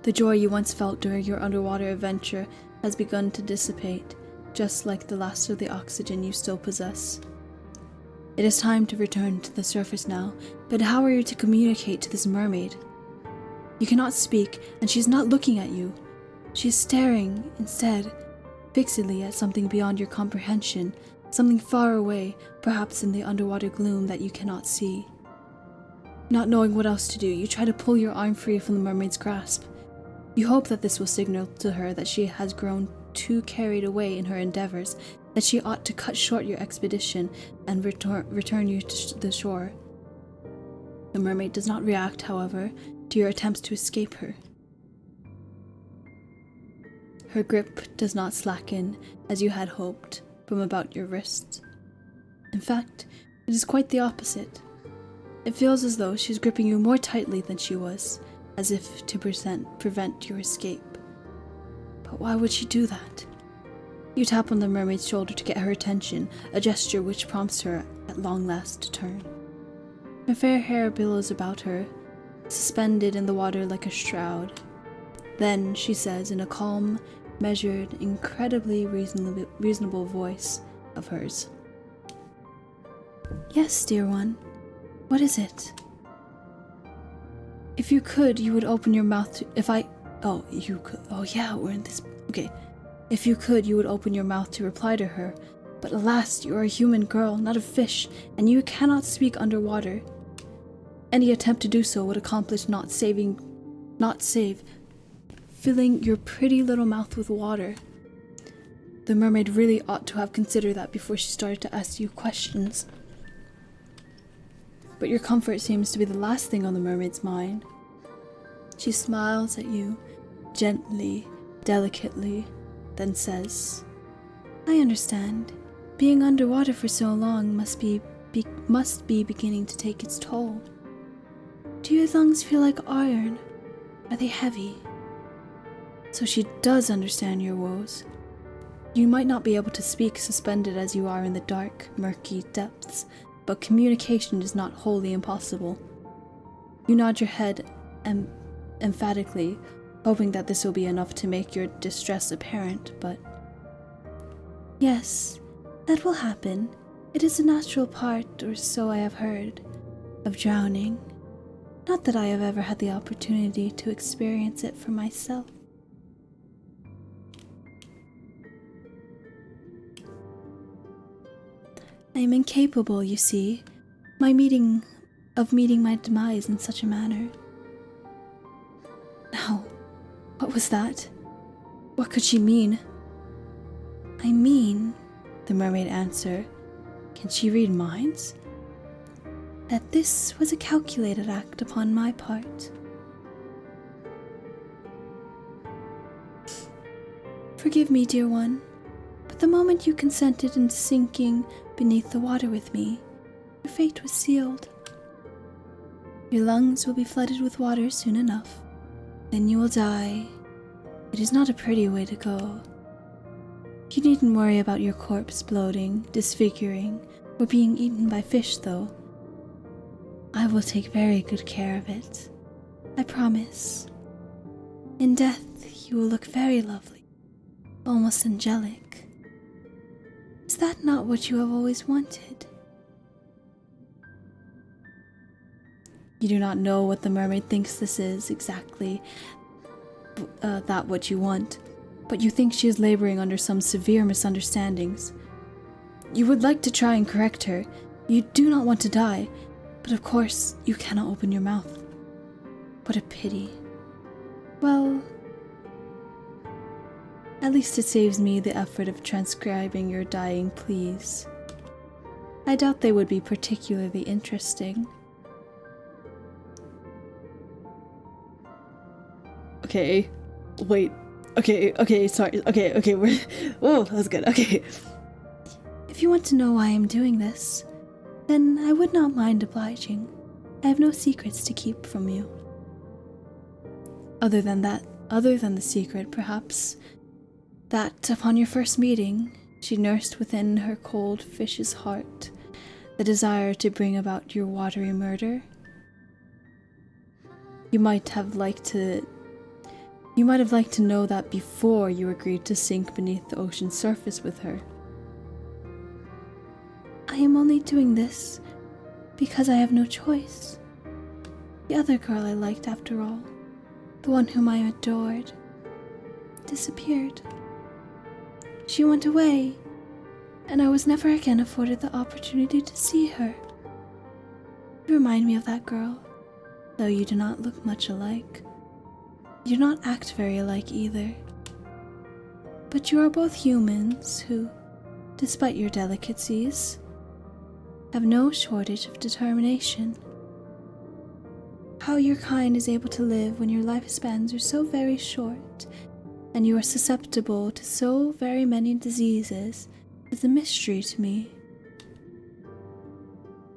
The joy you once felt during your underwater adventure has begun to dissipate, just like the last of the oxygen you still possess. It is time to return to the surface now, but how are you to communicate to this mermaid? You cannot speak, and she is not looking at you. She is staring, instead, fixedly at something beyond your comprehension, something far away, perhaps in the underwater gloom that you cannot see. Not knowing what else to do, you try to pull your arm free from the mermaid's grasp. You hope that this will signal to her that she has grown too carried away in her endeavors, that she ought to cut short your expedition and return you to the shore. The mermaid does not react, however, to your attempts to escape her. Her grip does not slacken, as you had hoped, from about your wrists. In fact, it is quite the opposite. It feels as though she is gripping you more tightly than she was, as if to prevent your escape. But why would she do that? You tap on the mermaid's shoulder to get her attention, a gesture which prompts her at long last to turn. Her fair hair billows about her, suspended in the water like a shroud. Then she says in a calm, measured, incredibly reasonable voice of hers, "Yes, dear one. What is it? If you could, you would open your mouth to... If you could, you would open your mouth to reply to her. But alas, you are a human girl, not a fish, and you cannot speak underwater. Any attempt to do so would accomplish filling your pretty little mouth with water. The mermaid really ought to have considered that before she started to ask you questions. But your comfort seems to be the last thing on the mermaid's mind. She smiles at you, gently, delicately, then says, I understand. Being underwater for so long must be beginning to take its toll. Do your lungs feel like iron? Are they heavy? So she does understand your woes. You might not be able to speak suspended as you are in the dark, murky depths, but communication is not wholly impossible. You nod your head emphatically, hoping that this will be enough to make your distress apparent, but... Yes, that will happen. It is a natural part, or so I have heard, of drowning. Not that I have ever had the opportunity to experience it for myself. I am incapable, you see, of meeting my demise in such a manner. Now, what was that? What could she mean? I mean, the mermaid answered, can she read minds? That this was a calculated act upon my part. Forgive me, dear one, but the moment you consented in sinking beneath the water with me, your fate was sealed. Your lungs will be flooded with water soon enough. Then you will die. It is not a pretty way to go. You needn't worry about your corpse bloating, disfiguring, or being eaten by fish, though. I will take very good care of it. I promise. In death, you will look very lovely, almost angelic. Is that not what you have always wanted? You do not know what the mermaid thinks this is exactly that what you want, but you think she is laboring under some severe misunderstandings. You would like to try and correct her. You do not want to die, but of course you cannot open your mouth. What a pity. Well, at least it saves me the effort of transcribing your dying pleas. I doubt they would be particularly interesting. Okay, wait. Okay, sorry. Okay, we're... Oh, that was good. Okay. If you want to know why I'm doing this, then I would not mind obliging. I have no secrets to keep from you. Other than the secret, perhaps, that upon your first meeting, she nursed within her cold fish's heart the desire to bring about your watery murder. You might have liked to know that before you agreed to sink beneath the ocean's surface with her. I am only doing this because I have no choice. The other girl I liked, after all, the one whom I adored, disappeared. She went away, and I was never again afforded the opportunity to see her. You remind me of that girl, though you do not look much alike. You do not act very alike either. But you are both humans who, despite your delicacies, have no shortage of determination. How your kind is able to live when your lifespans are so very short, and you are susceptible to so very many diseases, is a mystery to me.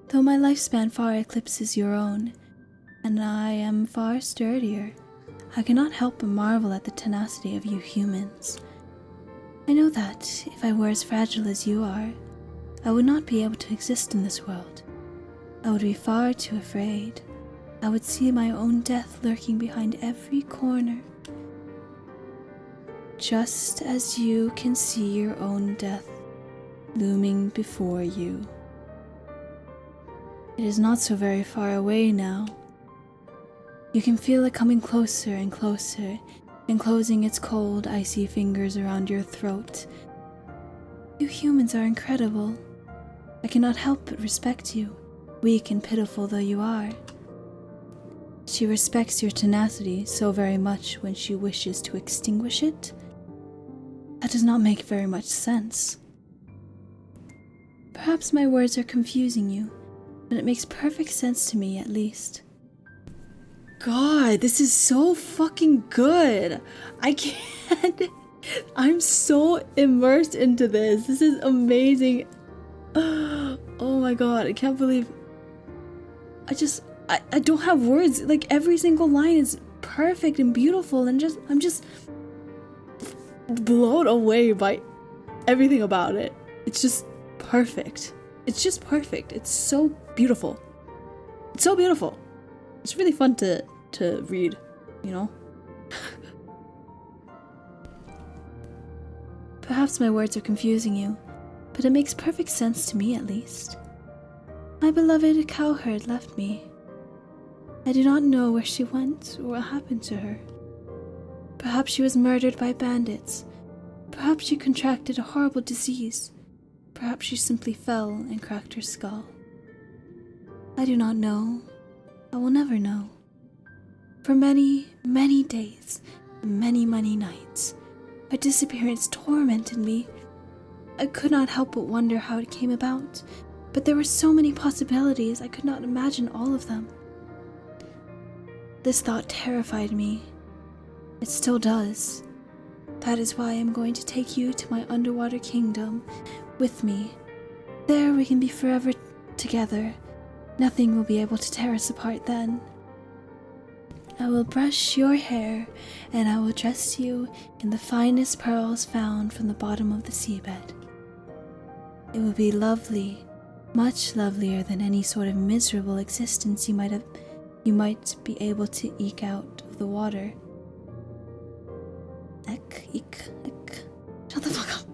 Though my lifespan far eclipses your own, and I am far sturdier, I cannot help but marvel at the tenacity of you humans. I know that if I were as fragile as you are, I would not be able to exist in this world. I would be far too afraid. I would see my own death lurking behind every corner. Just as you can see your own death looming before you. It is not so very far away now. You can feel it coming closer and closer, enclosing its cold, icy fingers around your throat. You humans are incredible. I cannot help but respect you, weak and pitiful though you are. She respects your tenacity so very much when she wishes to extinguish it. That does not make very much sense. Perhaps my words are confusing you, but it makes perfect sense to me at least. God, this is so fucking good. I can't. I'm so immersed into this. This is amazing. Oh my god, I can't believe. I don't have words. Like, every single line is perfect and beautiful, and I'm just blown away by everything about it. It's just perfect. It's just perfect. It's so beautiful. It's so beautiful. It's really fun to read, you know? Perhaps my words are confusing you, but it makes perfect sense to me at least. My beloved cowherd left me. I do not know where she went or what happened to her. Perhaps she was murdered by bandits. Perhaps she contracted a horrible disease. Perhaps she simply fell and cracked her skull. I do not know. I will never know. For many, many days, many, many nights, her disappearance tormented me. I could not help but wonder how it came about, but there were so many possibilities I could not imagine all of them. This thought terrified me. It still does. That is why I'm going to take you to my underwater kingdom with me. There we can be forever together. Nothing will be able to tear us apart then. I will brush your hair, and I will dress you in the finest pearls found from the bottom of the seabed. It will be lovely, much lovelier than any sort of miserable existence you might be able to eke out of the water. Eek. Shut the fuck up.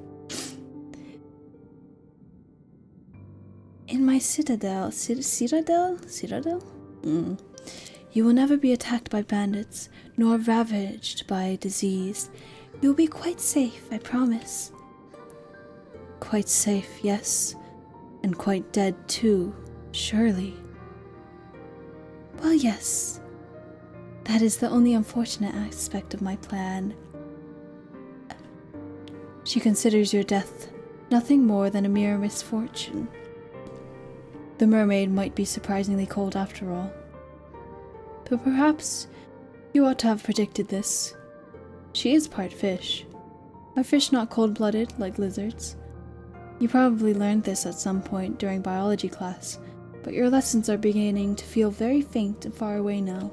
In my citadel, citadel? You will never be attacked by bandits, nor ravaged by disease. You will be quite safe, I promise. Quite safe, yes, and quite dead too, surely. Well, yes. That is the only unfortunate aspect of my plan. She considers your death nothing more than a mere misfortune. The mermaid might be surprisingly cold after all. But perhaps you ought to have predicted this. She is part fish. Are fish not cold-blooded like lizards? You probably learned this at some point during biology class, but your lessons are beginning to feel very faint and far away now.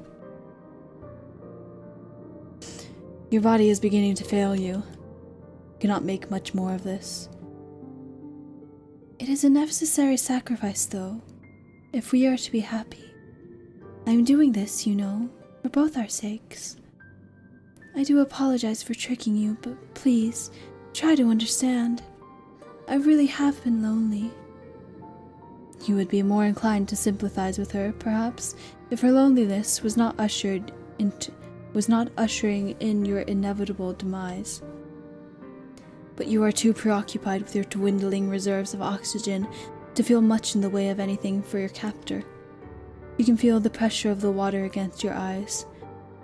Your body is beginning to fail you. You cannot make much more of this. It is a necessary sacrifice, though, if we are to be happy. I am doing this, you know, for both our sakes. I do apologize for tricking you, but please, try to understand. I really have been lonely. You would be more inclined to sympathize with her, perhaps, if her loneliness was not ushering in your inevitable demise. But you are too preoccupied with your dwindling reserves of oxygen to feel much in the way of anything for your captor. You can feel the pressure of the water against your eyes.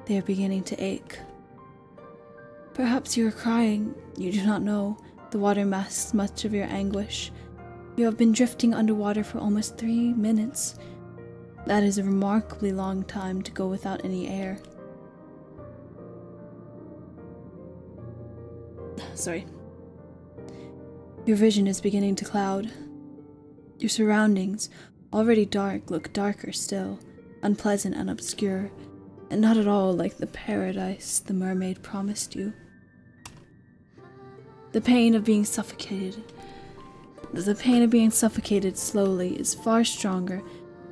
They are beginning to ache. Perhaps you are crying. You do not know. The water masks much of your anguish. You have been drifting underwater for almost 3 minutes. That is a remarkably long time to go without any air. Sorry. Your vision is beginning to cloud. Your surroundings, already dark, look darker still, unpleasant and obscure, and not at all like the paradise the mermaid promised you. The pain of being suffocated slowly is far stronger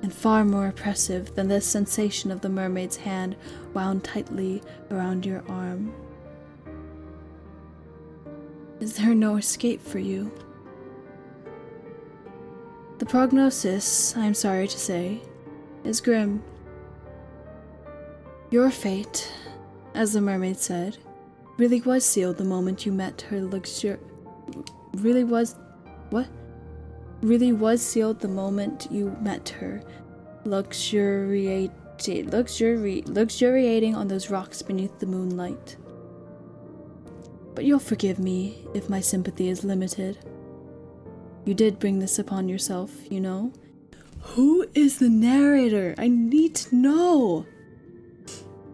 and far more oppressive than the sensation of the mermaid's hand wound tightly around your arm. Is there no escape for you? The prognosis, I am sorry to say, is grim. Your fate, as the mermaid said, really was sealed the moment you met her luxuriating on those rocks beneath the moonlight. But you'll forgive me if my sympathy is limited. You did bring this upon yourself, you know. Who is the narrator? I need to know.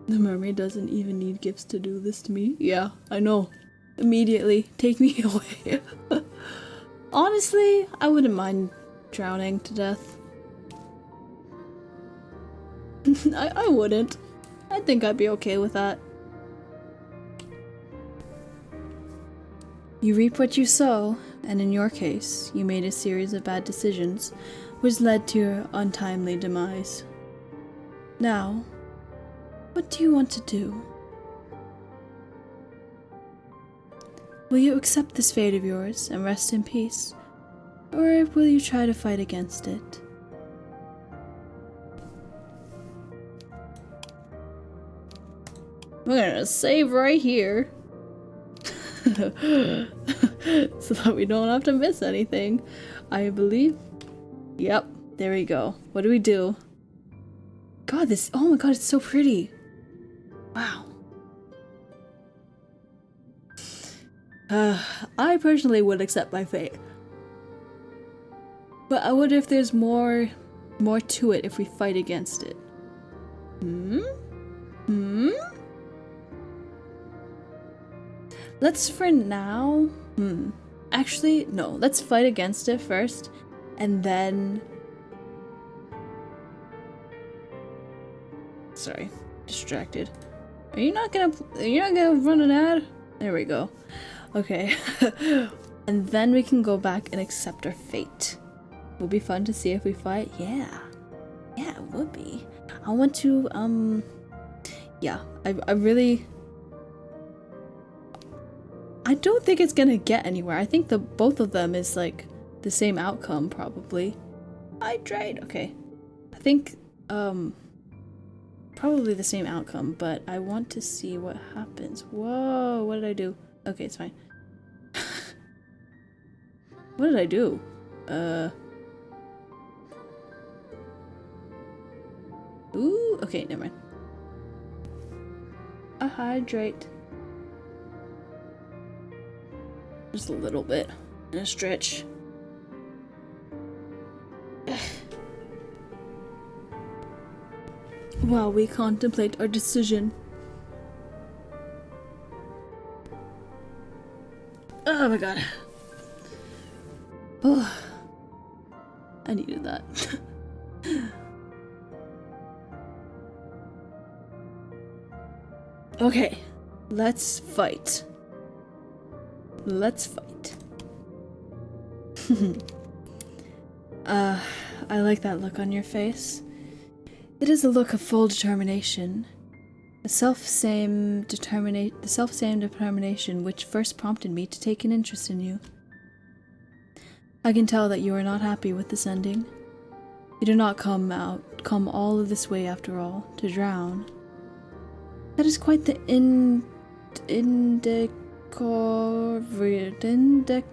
The mermaid doesn't even need gifts to do this to me. Yeah, I know. Immediately, take me away. Honestly, I wouldn't mind drowning to death. I wouldn't. I think I'd be okay with that. You reap what you sow, and in your case, you made a series of bad decisions, which led to your untimely demise. Now, what do you want to do? Will you accept this fate of yours and rest in peace, or will you try to fight against it? We're gonna save right here. So that we don't have to miss anything. I believe. Yep, there we go. What do we do? God, oh my god, it's so pretty. Wow. I personally would accept my fate. But I wonder if there's more to it if we fight against it. Let's for now. Actually, no. Let's fight against it first, and then. Sorry. distracted. You're not gonna run an ad? There we go. Okay. And then we can go back and accept our fate. Would be fun to see if we fight. Yeah. Yeah, it would be. I want to, yeah, I really, I don't think it's gonna get anywhere. I think the both of them is like the same outcome, probably. I tried. Okay. I think, probably the same outcome, but I want to see what happens. Whoa, what did I do? Okay, it's fine. What did I do? Ooh, okay, never mind. A hydrate. Just a little bit. And a stretch. While we contemplate our decision. Oh my god. Oh, I needed that. Okay, let's fight. Let's fight. I like that look on your face. It is a look of full determination. The self-same determination which first prompted me to take an interest in you. I can tell that you are not happy with this ending. You did not come all of this way after all, to drown. That is quite the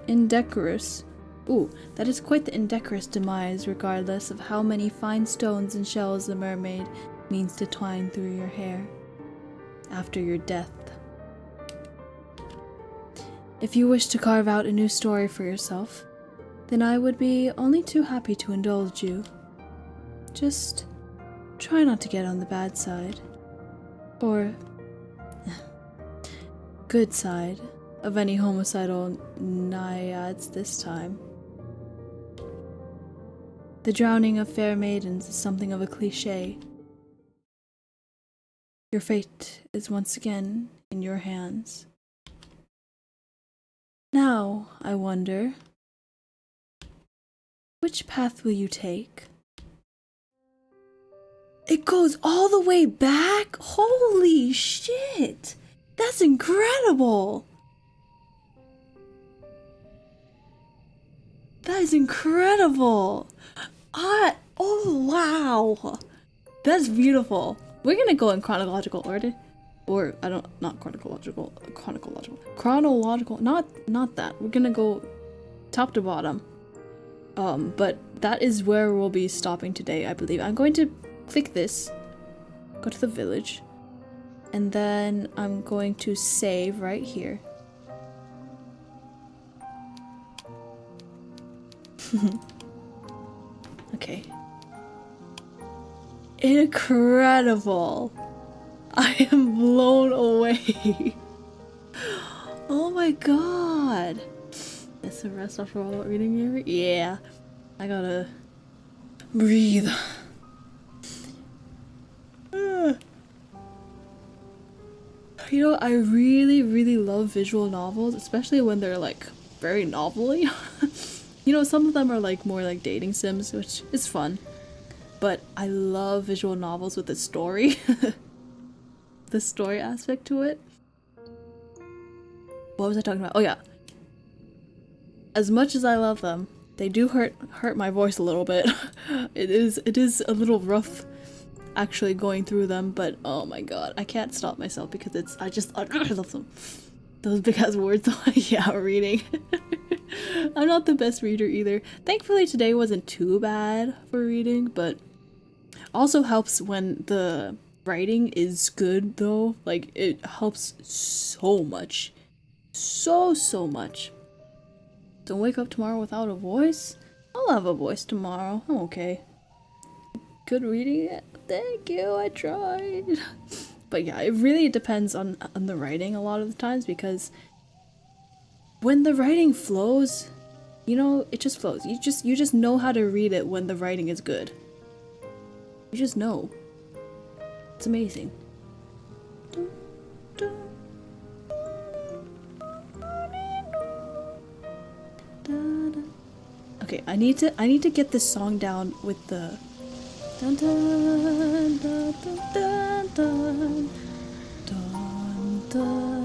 indecorous. Ooh, that is quite the indecorous demise, regardless of how many fine stones and shells the mermaid means to twine through your hair after your death. If you wish to carve out a new story for yourself, then I would be only too happy to indulge you. Just try not to get on the bad side, or good side, of any homicidal naiads this time. The drowning of fair maidens is something of a cliché. Your fate is once again in your hands. Now, I wonder, which path will you take? It goes all the way back? Holy shit! That's incredible! That is incredible! Oh wow! That's beautiful. We're gonna go in chronological order. Or, not chronological, not that. We're gonna go top to bottom. But that is where we'll be stopping today, I believe. I'm going to click this, go to the village, and then I'm going to save right here. Okay. Incredible! I am blown away. Oh my god. Is the rest after all reading here? Yeah. I gotta breathe. You know, I really love visual novels, especially when they're like very novel-y. You know, some of them are like more like dating sims, which is fun. But I love visual novels with a story. The story aspect to it. What was I talking about? Oh yeah. As much as I love them, they do hurt my voice a little bit. It is a little rough actually going through them, but oh my god, I can't stop myself because I love them. Those big ass words. Yeah, reading. I'm not the best reader either. Thankfully today wasn't too bad for reading, but also helps when the writing is good though. Like, it helps so much. So much. Don't wake up tomorrow without a voice? I'll have a voice tomorrow. I'm okay. Good reading? Thank you, I tried. But yeah, it really depends on the writing a lot of the times, because when the writing flows, you know, it just flows. You just know how to read it when the writing is good. You just know. It's amazing. Okay, I need to get this song down with the dun dun dun dun dun dun dun dun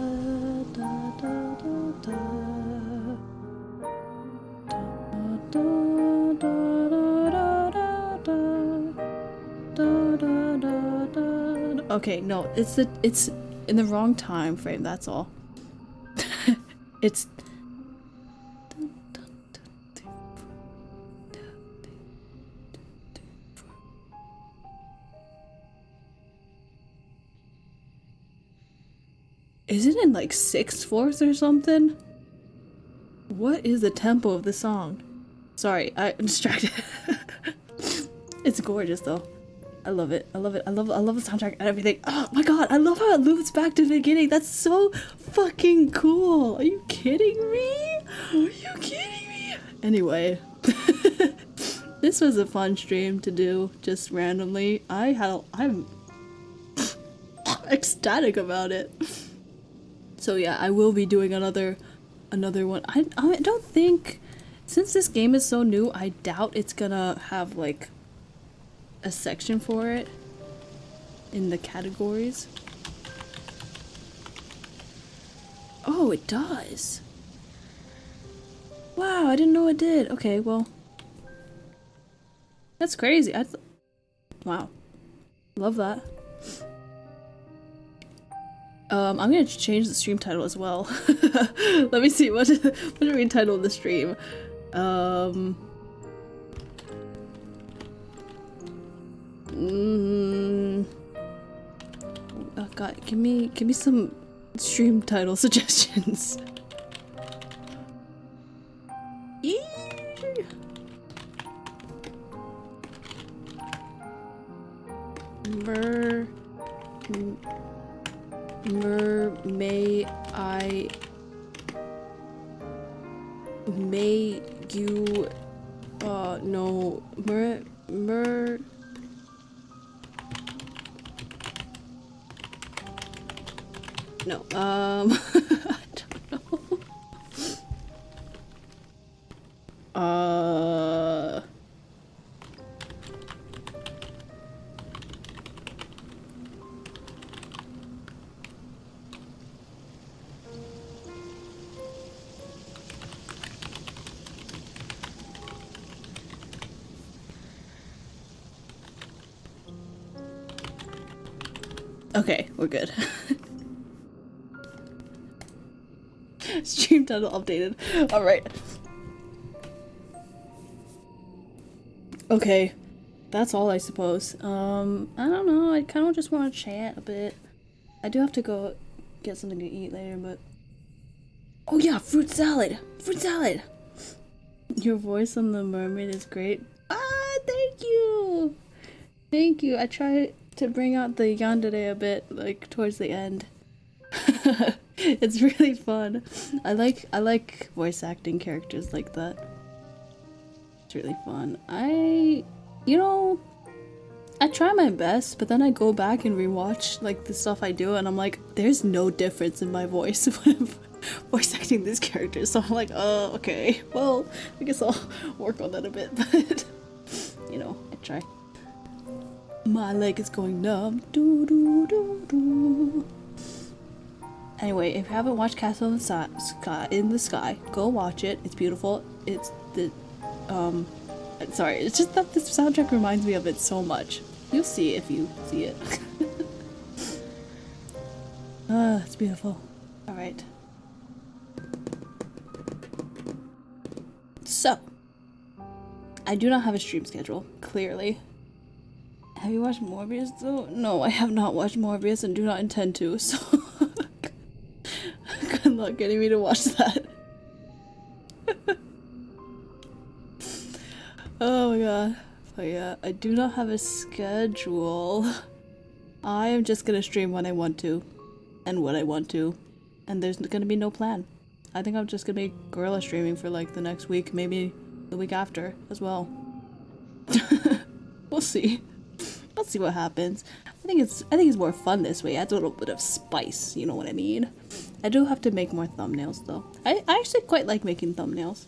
dun dun dun. Okay, no, it's in the wrong time frame, that's all. It's is it in like 6/4 or something? What is the tempo of the song? Sorry, I'm distracted. It's gorgeous though. I love it. I love it. I love the soundtrack and everything. Oh my god, I love how it loops back to the beginning. That's so fucking cool. Are you kidding me? Are you kidding me? Anyway. This was a fun stream to do just randomly. I'm ecstatic about it. So yeah, I will be doing another one. I don't think, since this game is so new, I doubt it's gonna have like a section for it in the categories. Oh, it does. Wow, I didn't know it did. Okay, well, that's crazy. Wow, love that. I'm gonna change the stream title as well. Let me see, what do we title the stream? Oh god, give me some stream title suggestions. I don't know. Okay, we're good. Stream title updated. Alright. Okay. That's all, I suppose. I don't know. I kind of just want to chat a bit. I do have to go get something to eat later, but... Oh yeah, fruit salad! Fruit salad! Your voice on the mermaid is great. Ah, thank you! Thank you. I try to bring out the yandere a bit, like, towards the end. It's really fun. I like voice acting characters like that. It's really fun. You know, I try my best, but then I go back and rewatch like the stuff I do, and I'm like, there's no difference in my voice when I'm voice acting these characters. So I'm like, oh, okay. Well, I guess I'll work on that a bit, but you know, I try. My leg is going numb. Doo doo doo doo. Anyway, if you haven't watched Castle in the Sky, go watch it. It's beautiful. It's the sorry, it's just that this soundtrack reminds me of it so much. You'll see if you see it. It's beautiful. Alright. So, I do not have a stream schedule, clearly. Have you watched Morbius though? No, I have not watched Morbius and do not intend to, so good luck getting me to watch that. Oh my god. But yeah, I do not have a schedule. I am just gonna stream when I want to, and what I want to, and there's gonna be no plan. I think I'm just gonna be guerrilla streaming for like the next week, maybe the week after as well. We'll see. Let's see what happens. I I think it's more fun this way. Adds a little bit of spice, you know what I mean? I do have to make more thumbnails though. I actually quite like making thumbnails.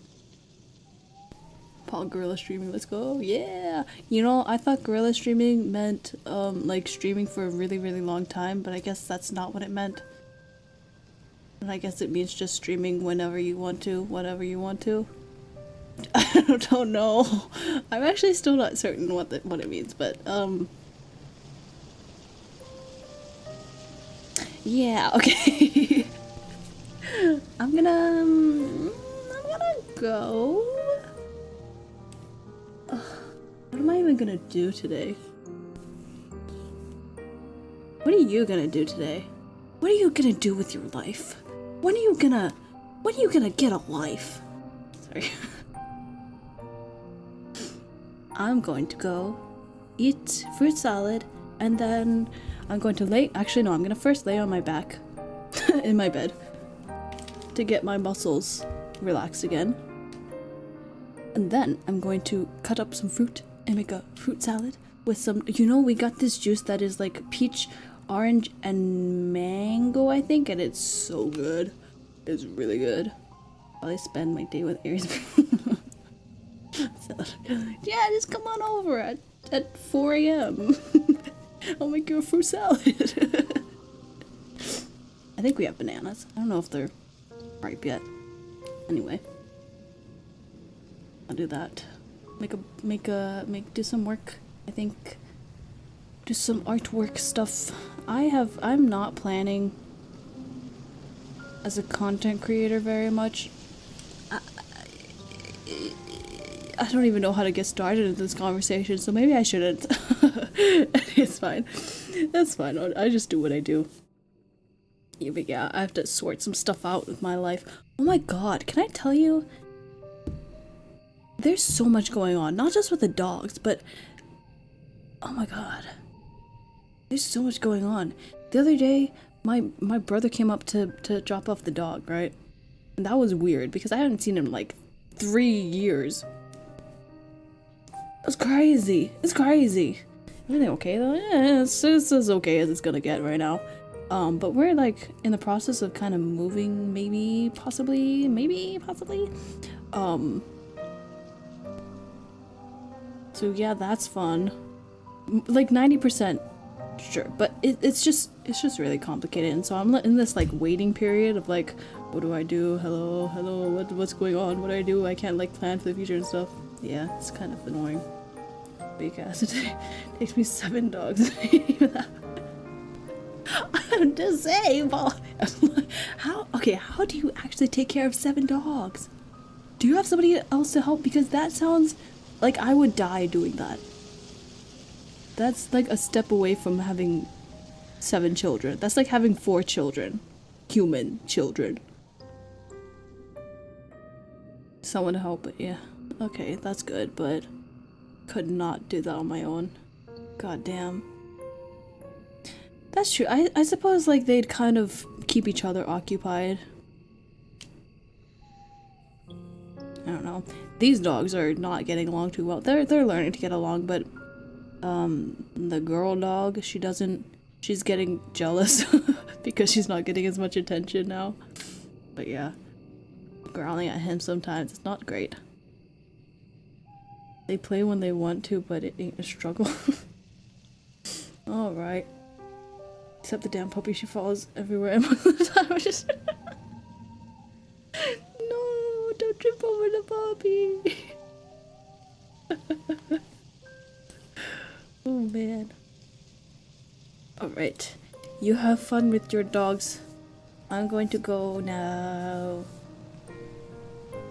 Paul Gorilla streaming, let's go. Yeah. You know, I thought gorilla streaming meant like streaming for a really, really long time, but I guess that's not what it meant. And I guess it means just streaming whenever you want to, whatever you want to. I don't know. I'm actually still not certain what it means, but yeah, okay. I'm gonna go. What am I even gonna do today? What are you gonna do today? What are you gonna do with your life? When are you gonna get a life? Sorry. I'm going to go eat fruit salad, and then I'm going to actually no, I'm gonna first lay on my back in my bed to get my muscles relaxed again. And then I'm going to cut up some fruit and make a fruit salad with some, you know, we got this juice that is like peach, orange, and mango, I think, and it's so good. It's really good. I spend my day with Aries. So, yeah, just come on over at 4 a.m. I'll make you a fruit salad. I think we have bananas. I don't know if they're ripe yet. Anyway, I'll do that. Do some work. I think do some artwork stuff. I'm not planning as a content creator very much. I don't even know how to get started in this conversation, so maybe I shouldn't. It's fine. That's fine. I just do what I do. Yeah, but yeah, I have to sort some stuff out with my life. Oh my god, can I tell you? There's so much going on. Not just with the dogs, but... Oh my god. There's so much going on. The other day, my brother came up to drop off the dog, right? And that was weird, because I hadn't seen him in like 3 years. It's crazy. It's crazy. Everything okay though? Yeah, it's as okay as it's gonna get right now. But we're like in the process of kind of moving, maybe, possibly. So yeah, that's fun. Like 90% sure, but it's just really complicated, and so I'm in this like waiting period of like, what do I do? Hello, what's going on? What do I do? I can't like plan for the future and stuff. Yeah, it's kind of annoying. Because it takes me 7 dogs. I'm disabled. How do you actually take care of 7 dogs? Do you have somebody else to help? Because that sounds like I would die doing that. That's like a step away from having 7 children. That's like having 4 children. Human children. Someone to help it, yeah. Okay, that's good, but could not do that on my own. God damn. That's true. I suppose like they'd kind of keep each other occupied. I don't know. These dogs are not getting along too well. They're learning to get along, but the girl dog, she's getting jealous because she's not getting as much attention now. But yeah, growling at him sometimes, it's not great. They play when they want to, but it ain't a struggle. Alright. Except the damn puppy, she follows everywhere most of the time. I just... No, don't trip over the puppy. Oh man. Alright. You have fun with your dogs. I'm going to go now.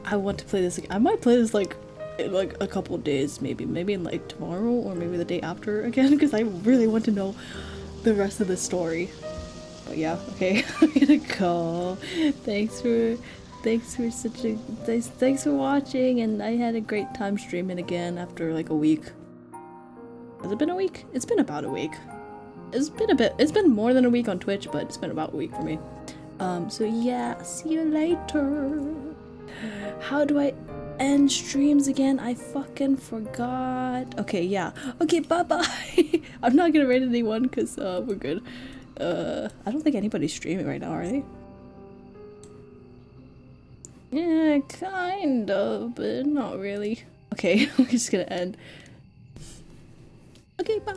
I want to play this again. I might play this like in like a couple of days, maybe in like tomorrow or maybe the day after again, because I really want to know the rest of the story. But yeah, okay. I'm gonna go. Thanks for watching, and I had a great time streaming again after like a week. Has it been a week? It's been about a week. It's been more than a week on Twitch, but it's been about a week for me. So yeah, see you later. How do I end streams again. I fucking forgot. Okay, yeah. Okay, bye-bye. I'm not gonna rate anyone because we're good. I don't think anybody's streaming right now, are they? Yeah, kind of, but not really. Okay, we're just gonna end. Okay, bye.